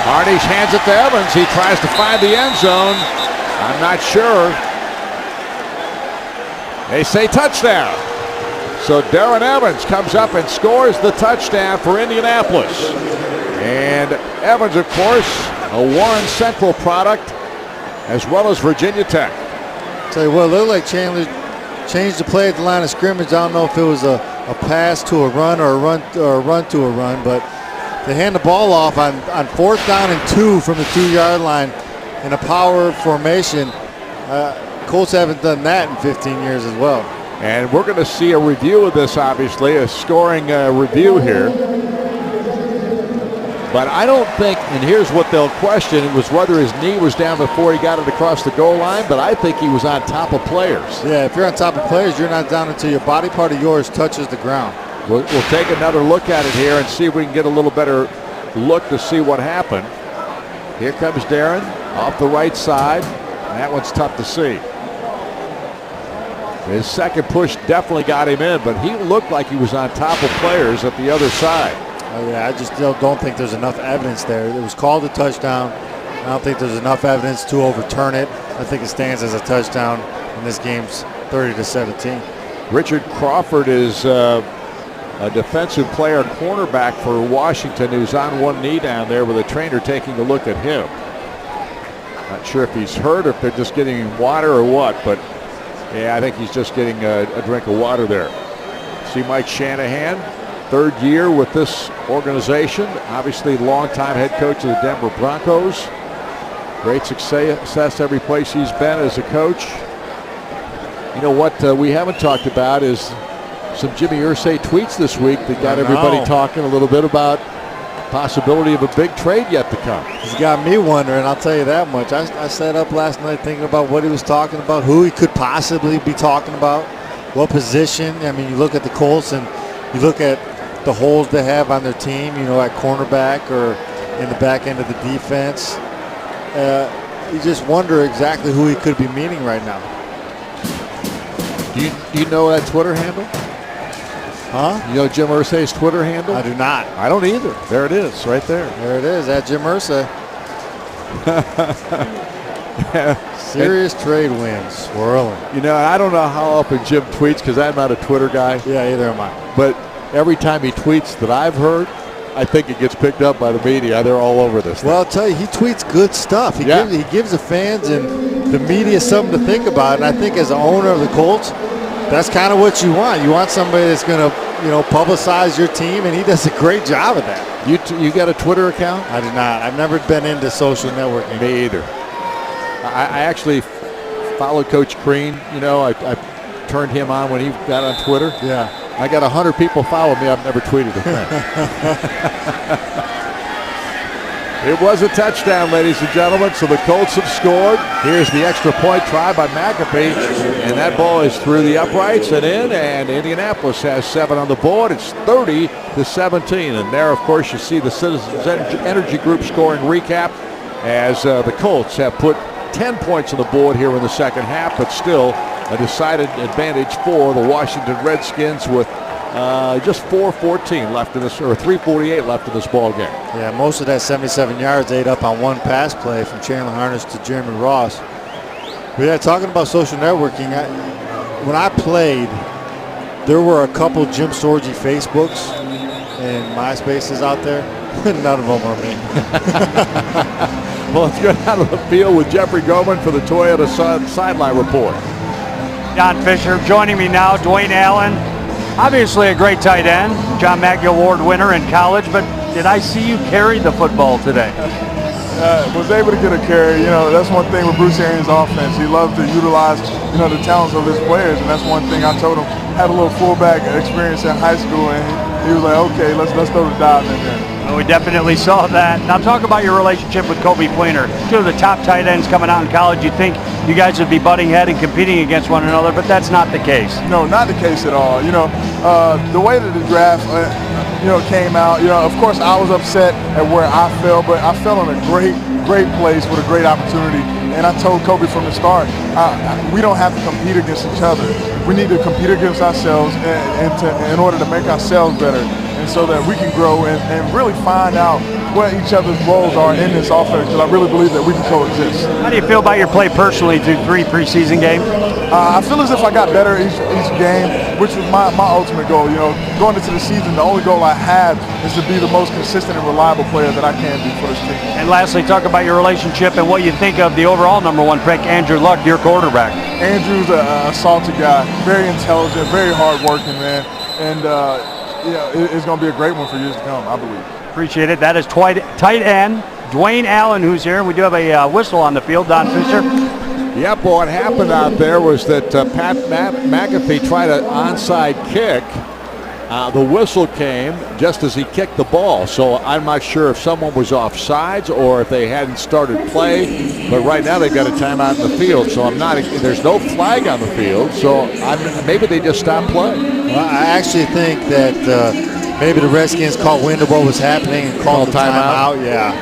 Harnish hands it to Evans. He tries to find the end zone. I'm not sure. They say touchdown. So Darren Evans comes up and scores the touchdown for Indianapolis. And Evans, of course, a Warren Central product, as well as Virginia Tech. Tell you what, it looked like Chandler changed the play at the line of scrimmage. I don't know if it was a pass to a run or a run to a run, but they hand the ball off on 4th down and 2 from the 2-yard line in a power formation. Colts haven't done that in 15 years as well. And we're going to see a review of this, obviously, a scoring review here. But I don't think, and here's what they'll question, it was whether his knee was down before he got it across the goal line, but I think he was on top of players. Yeah, if you're on top of players, you're not down until your body part of yours touches the ground. We'll take another look at it here and see if we can get a little better look to see what happened. Here comes Darren off the right side, and that one's tough to see. His second push definitely got him in, but he looked like he was on top of players at the other side. Oh, yeah, I just still don't think there's enough evidence there. It was called a touchdown. I don't think there's enough evidence to overturn it. I think it stands as a touchdown, and this game's 30-17. Richard Crawford is a defensive player, cornerback for Washington, who's on one knee down there with a trainer taking a look at him. Not sure if he's hurt or if they're just getting him water or what, but yeah, I think he's just getting a drink of water there. See Mike Shanahan, 3rd year with this organization. Obviously, longtime head coach of the Denver Broncos. Great success every place he's been as a coach. You know what we haven't talked about is some Jimmy Irsay tweets this week that got everybody talking a little bit about possibility of a big trade yet to come. He's got me wondering, I'll tell you that much. I sat up last night thinking about what he was talking about, who he could possibly be talking about, what position. I mean, you look at the Colts and you look at the holes they have on their team, you know, at cornerback or in the back end of the defense. You just wonder exactly who he could be meaning right now. Do you know that Twitter handle? Huh? You know Jim Irsay's Twitter handle? I do not. I don't either. There it is, right there. There it is, at Jim Irsay. Serious trade wins, swirling. You know, I don't know how often Jim tweets because I'm not a Twitter guy. Yeah, either am I. But every time he tweets that I've heard, I think it gets picked up by the media. They're all over this. Well, I'll tell you, he tweets good stuff. He gives the fans and the media something to think about. And I think as an owner of the Colts, that's kind of what you want. You want somebody that's going to, you know, publicize your team, and he does a great job of that. You got a Twitter account? I do not. I've never been into social networking. Me either. I actually follow Coach Crean. You know, I turned him on when he got on Twitter. Yeah. I got 100 people follow me. I've never tweeted a thing. It was a touchdown, ladies and gentlemen, so the Colts have scored. Here's the extra point try by McAfee, and that ball is through the uprights and in, and Indianapolis has 7 on the board. It's 30-17, and there, of course, you see the Citizens Energy Group scoring recap as the Colts have put 10 points on the board here in the second half, but still a decided advantage for the Washington Redskins with just 4:14 left in this, or 3:48 left in this ball game. Yeah, most of that 77 yards ate up on one pass play from Chandler Harness to Jeremy Ross. But yeah, talking about social networking, when I played, there were a couple Jim Sorgi Facebooks and MySpaces out there. None of them are me. Well, let's go down to the field with Jeffrey Goldman for the Toyota Sideline Report. Don Fisher joining me now. Dwayne Allen, obviously a great tight end, John Mackey Award winner in college, but did I see you carry the football today? Was able to get a carry. You know, that's one thing with Bruce Arians' offense. He loved to utilize, you know, the talents of his players, and that's one thing I told him. Had a little fullback experience in high school, and he was like, okay, let's throw the dive in there. Well, we definitely saw that. Now talk about your relationship with Kobe Fleener. Two of the top tight ends coming out in college. You'd think you guys would be butting head and competing against one another, but that's not the case. No, not the case at all. You know, the way that the draft, you know, came out, you know, of course I was upset at where I fell, but I fell in a great place with a great opportunity. And I told Kobe from the start, we don't have to compete against each other. We need to compete against ourselves in order to make ourselves better, and so that we can grow and really find out what each other's roles are in this offense, because I really believe that we can coexist. How do you feel about your play personally through 3 preseason games? I feel as if I got better each game, which was my ultimate goal. You know, going into the season, the only goal I have is to be the most consistent and reliable player that I can be for this team. And lastly, talk about your relationship and what you think of the overall #1 pick, Andrew Luck, your quarterback. Andrew's a salty guy, very intelligent, very hardworking, man, and yeah, it's going to be a great one for years to come, I believe. Appreciate it. That is tight end Dwayne Allen, who's here. We do have a whistle on the field. Don Fisher. Yep, well, what happened out there was that Pat McAfee tried an onside kick. The whistle came just as he kicked the ball, so I'm not sure if someone was offsides or if they hadn't started play, but right now they've got a timeout in the field, so there's no flag on the field, so maybe they just stopped play. Well, I actually think that maybe the Redskins caught wind of what was happening and called the timeout. Yeah.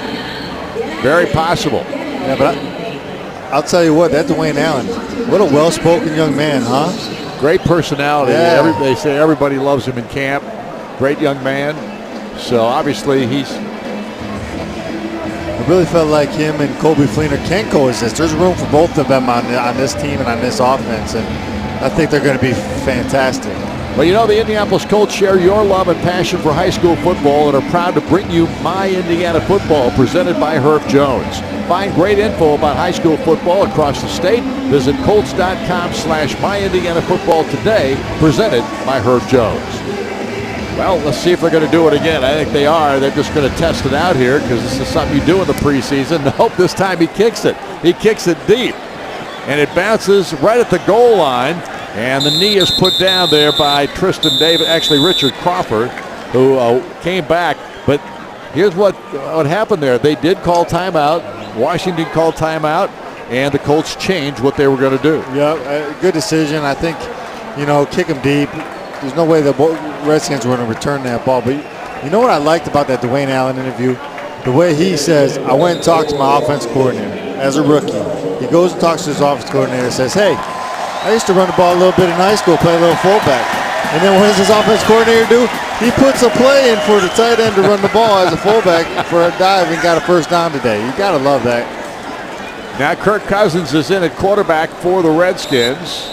Very possible. Yeah, but I'll tell you what, that Dwayne Allen, what a well-spoken young man, huh? Great personality. Yeah. They say everybody loves him in camp. Great young man. So obviously I really felt like him and Kobe Fleener can coexist. There's room for both of them on this team and on this offense, and I think they're going to be fantastic. Well, you know, the Indianapolis Colts share your love and passion for high school football and are proud to bring you My Indiana Football, presented by Herb Jones. Find great info about high school football across the state. Visit Colts.com/MyIndianaFootball today, presented by Herb Jones. Well, let's see if they're going to do it again. I think they are. They're just going to test it out here because this is something you do in the preseason. Nope, this time he kicks it. He kicks it deep, and it bounces right at the goal line. And the knee is put down there by Tristan Davis, actually Richard Crawford, who came back. But here's what happened there. They did call timeout. Washington called timeout, and the Colts changed what they were going to do. Yeah, good decision. I think, you know, kick him deep. There's no way the Redskins were going to return that ball. But you know what I liked about that Dwayne Allen interview? The way he says, I went and talked to my offense coordinator as a rookie. He goes and talks to his offense coordinator and says, hey, I used to run the ball a little bit in high school, play a little fullback. And then what does his offense coordinator do? He puts a play in for the tight end to run the ball as a fullback for a dive and got a first down today. You got to love that. Now Kirk Cousins is in at quarterback for the Redskins.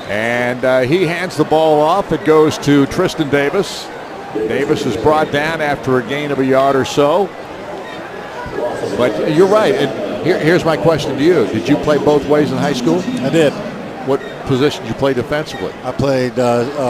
And he hands the ball off. It goes to Tristan Davis. Davis is brought down after a gain of a yard or so. But you're right. And here's my question to you. Did you play both ways in high school? I did. What position did you play defensively? I played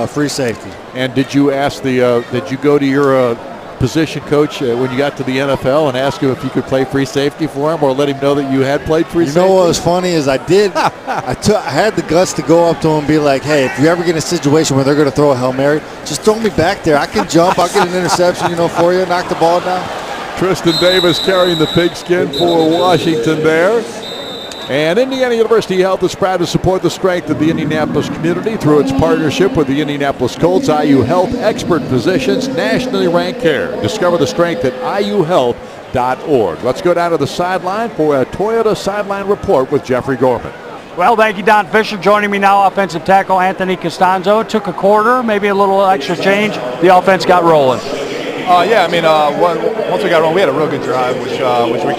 free safety. And did you ask did you go to your position coach when you got to the NFL and ask him if you could play free safety for him, or let him know that you had played free safety? You know what was funny is I had the guts to go up to him and be like, hey, if you ever get in a situation where they're going to throw a Hail Mary, just throw me back there. I can jump. I'll get an interception, for you, knock the ball down. Tristan Davis carrying the pigskin for Washington there. And Indiana University Health is proud to support the strength of the Indianapolis community through its partnership with the Indianapolis Colts. IU Health expert physicians, nationally ranked care. Discover the strength at iuhealth.org. Let's go down to the sideline for a Toyota Sideline Report with Jeffrey Gorman. Well, thank you, Don Fisher. Joining me now, offensive tackle Anthony Costanzo. Took a quarter, maybe a little extra change. The offense got rolling. Once we got rolling, we had a real good drive, which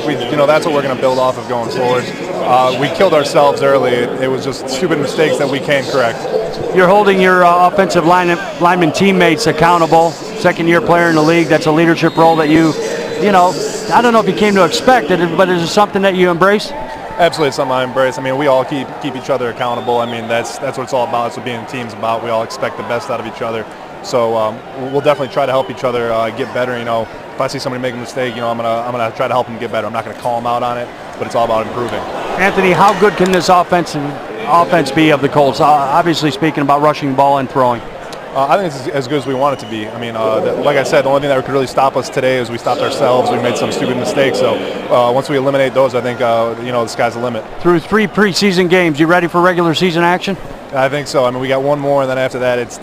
we that's what we're going to build off of going forward. We killed ourselves early. It was just stupid mistakes that we can't correct. You're holding your offensive lineman teammates accountable. Second-year player in the league. That's a leadership role that I don't know if you came to expect it, but is it something that you embrace? Absolutely, it's something I embrace. We all keep each other accountable. That's what it's all about. That's what being a team's about. We all expect the best out of each other. So we'll definitely try to help each other get better. If I see somebody make a mistake, I'm gonna try to help them get better. I'm not gonna call them out on it, but it's all about improving. Anthony, how good can this offense be of the Colts? Obviously, speaking about rushing the ball and throwing. I think it's as good as we want it to be. Like I said, the only thing that could really stop us today is we stopped ourselves. We made some stupid mistakes. So once we eliminate those, I think the sky's the limit. Through 3 preseason games, you ready for regular season action? I think so. We got one more, and then after that, it's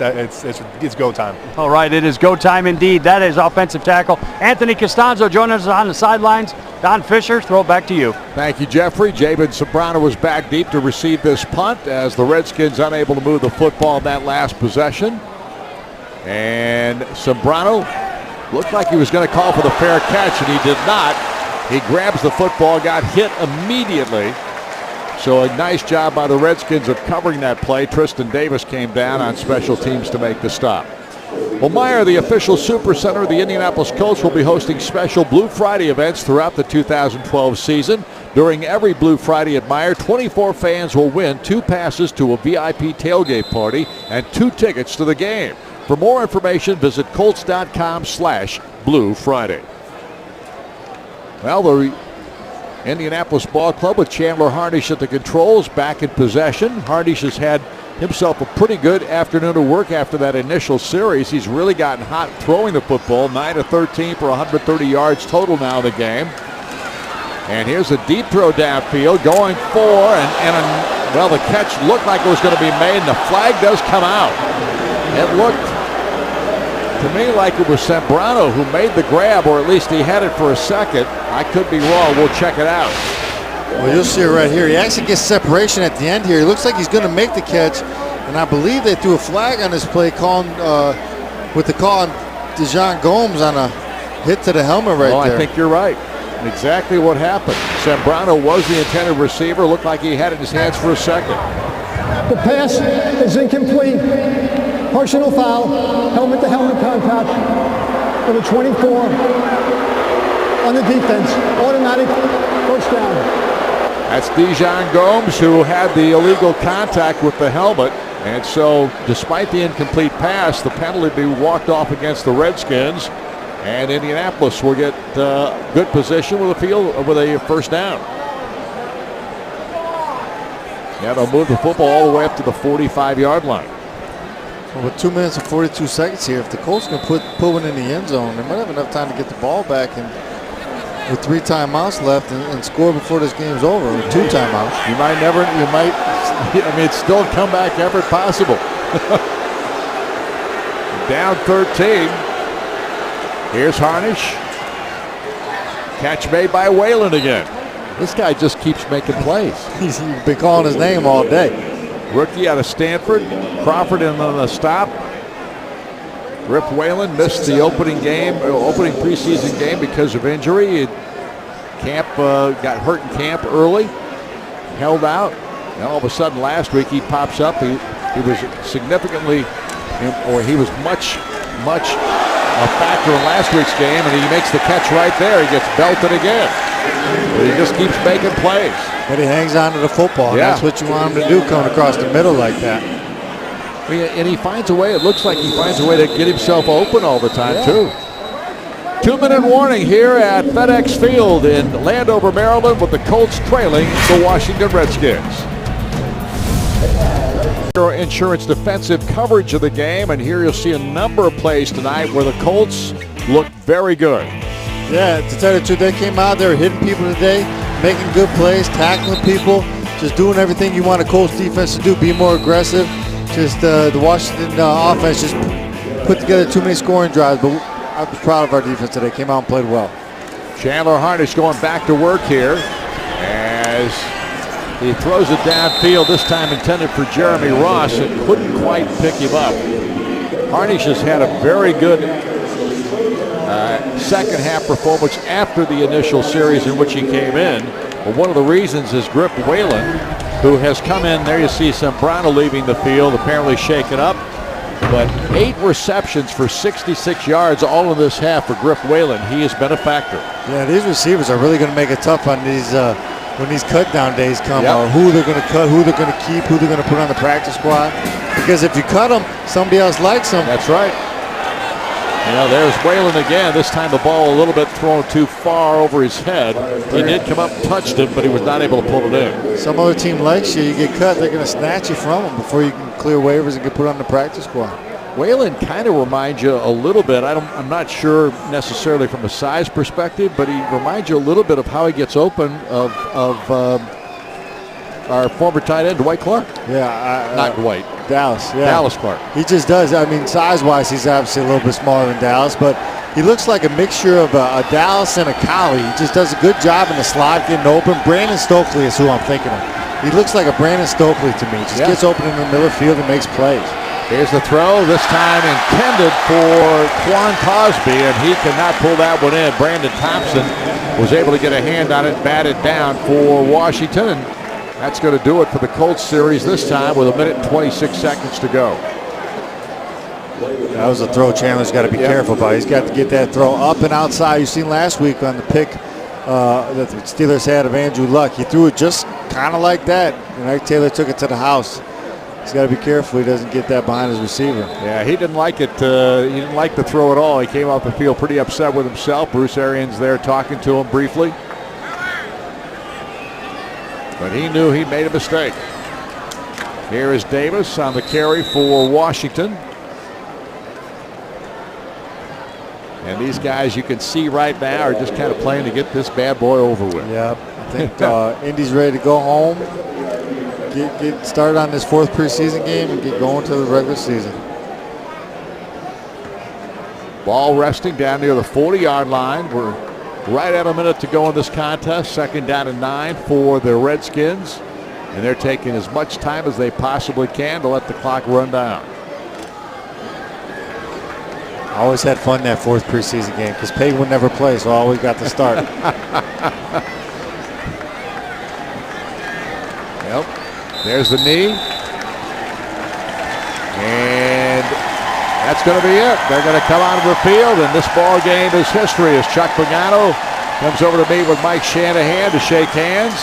go time. All right, it is go time indeed. That is offensive tackle Anthony Costanzo joining us on the sidelines. Don Fisher, throw it back to you. Thank you, Jeffrey. Javen Sobrano was back deep to receive this punt as the Redskins unable to move the football in that last possession. And Sobrano looked like he was going to call for the fair catch, and he did not. He grabs the football, got hit immediately. So a nice job by the Redskins of covering that play. Tristan Davis came down on special teams to make the stop. Well, Meijer, the official supercenter of the Indianapolis Colts, will be hosting special Blue Friday events throughout the 2012 season. During every Blue Friday at Meijer, 24 fans will win 2 passes to a VIP tailgate party and 2 tickets to the game. For more information, visit Colts.com/Blue Friday. Well, the Indianapolis Ball Club with Chandler Harnish at the controls, back in possession. Harnish has had himself a pretty good afternoon of work after that initial series. He's really gotten hot throwing the football. 9 of 13 for 130 yards total now in the game. And here's a deep throw downfield going for, well, the catch looked like it was going to be made, and the flag does come out. It looked to me like it was Sobrano who made the grab, or at least he had it for a second. I could be wrong. We'll check it out. Well, you'll see it right here. He actually gets separation at the end here. He looks like he's going to make the catch, and I believe they threw a flag on this play with the call on Dijon Gomes on a hit to the helmet right there. I think you're right. Exactly what happened. Sobrano was the intended receiver. Looked like he had it in his hands for a second. The pass is incomplete. Personal foul, helmet-to-helmet contact for the 24 on the defense. Automatic first down. That's Dijon Gomes, who had the illegal contact with the helmet. And so, despite the incomplete pass, the penalty will be walked off against the Redskins. And Indianapolis will get good position with a first down. Yeah, they'll move the football all the way up to the 45-yard line. Well, with 2 minutes and 42 seconds here, if the Colts can put one in the end zone, they might have enough time to get the ball back and with 3 timeouts left and score before this game's over. With 2 timeouts, it's still a comeback effort possible. Down 13. Here's Harnish. Catch made by Whalen again. This guy just keeps making plays. He's been calling his name all day. Rookie out of Stanford. Crawford in on the stop. Rip Whalen missed the opening preseason game because of injury. Camp got hurt in camp early. Held out. And all of a sudden last week he pops up. He was much a factor in last week's game, and he makes the catch right there. He gets belted again. But he just keeps making plays. But he hangs on to the football. Yeah. That's what you want him to do, coming across the middle like that. And he finds a way. It looks like he finds a way to get himself open all the time, too. 2-minute warning here at FedEx Field in Landover, Maryland, with the Colts trailing the Washington Redskins. Insurance defensive coverage of the game, and here you'll see a number of plays tonight where the Colts look very good. Yeah, to tell you the truth, they came out there hitting people today, making good plays, tackling people, just doing everything you want a Colts defense to do, be more aggressive. Just the Washington offense just put together too many scoring drives, but I'm proud of our defense today. Came out and played well. Chandler Harnish going back to work here as he throws it downfield, this time intended for Jeremy Ross, and couldn't quite pick him up. Harnish has had a very good second half performance after the initial series in which he came in. But one of the reasons is Grip Whalen, who has come in. There you see Sembrano leaving the field, apparently shaken up. But 8 receptions for 66 yards all in this half for Grip Whalen. He has been a factor. Yeah, these receivers are really going to make it tough on these when these cut down days come. Yep. Who they're going to cut, who they're going to keep, who they're going to put on the practice squad. Because if you cut them, somebody else likes them. That's right. You know, there's Whalen again. This time the ball a little bit thrown too far over his head. He did come up and touched it, but he was not able to pull it in. Some other team likes you. You get cut, they're going to snatch you from them before you can clear waivers and get put on the practice squad. Whalen kind of reminds you a little bit. I'm not sure necessarily from a size perspective, but he reminds you a little bit of how he gets open of our former tight end Dwight Clark. Yeah, not Dwight. Dallas. Yeah. Dallas Clark. He just does. I mean, size-wise, he's obviously a little bit smaller than Dallas, but he looks like a mixture of a Dallas and a Collie. He just does a good job in the slot, getting open. Brandon Stokely is who I'm thinking of. He looks like a Brandon Stokely to me. Just gets open in the middle of the field and makes plays. Here's the throw, this time intended for Quan Cosby, and he cannot pull that one in. Brandon Thompson was able to get a hand on it, bat it down for Washington, and that's going to do it for the Colts series this time with 1 minute and 26 seconds to go. That was a throw Chandler's got to be careful about. He's got to get that throw up and outside. You've seen last week on the pick that the Steelers had of Andrew Luck. He threw it just kind of like that, and Ike Taylor took it to the house. He's got to be careful he doesn't get that behind his receiver. Yeah, he didn't like it. He didn't like the throw at all. He came off the field pretty upset with himself. Bruce Arians there talking to him briefly. But he knew he made a mistake. Here is Davis on the carry for Washington. And these guys you can see right now are just kind of playing to get this bad boy over with. Yeah, I think Indy's ready to go home. Get started on this 4th preseason game and get going to the regular season. Ball resting down near the 40-yard line. We're right at a minute to go in this contest. 2nd down and 9 for the Redskins. And they're taking as much time as they possibly can to let the clock run down. I always had fun that 4th preseason game because Payne would never play, so I always got to start. Yep. There's the knee. And that's going to be it. They're going to come out of the field, and this ball game is history as Chuck Pagano comes over to meet with Mike Shanahan to shake hands.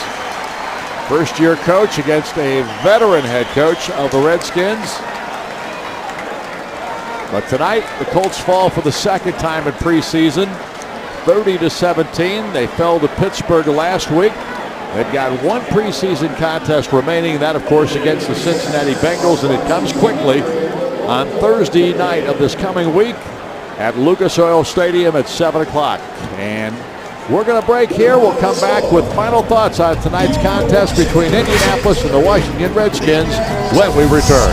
First-year coach against a veteran head coach of the Redskins. But tonight, the Colts fall for the 2nd time in preseason, 30-17. They fell to Pittsburgh last week. They've got 1 preseason contest remaining, that of course against the Cincinnati Bengals, and it comes quickly on Thursday night of this coming week at Lucas Oil Stadium at 7 o'clock. And we're going to break here. We'll come back with final thoughts on tonight's contest between Indianapolis and the Washington Redskins when we return.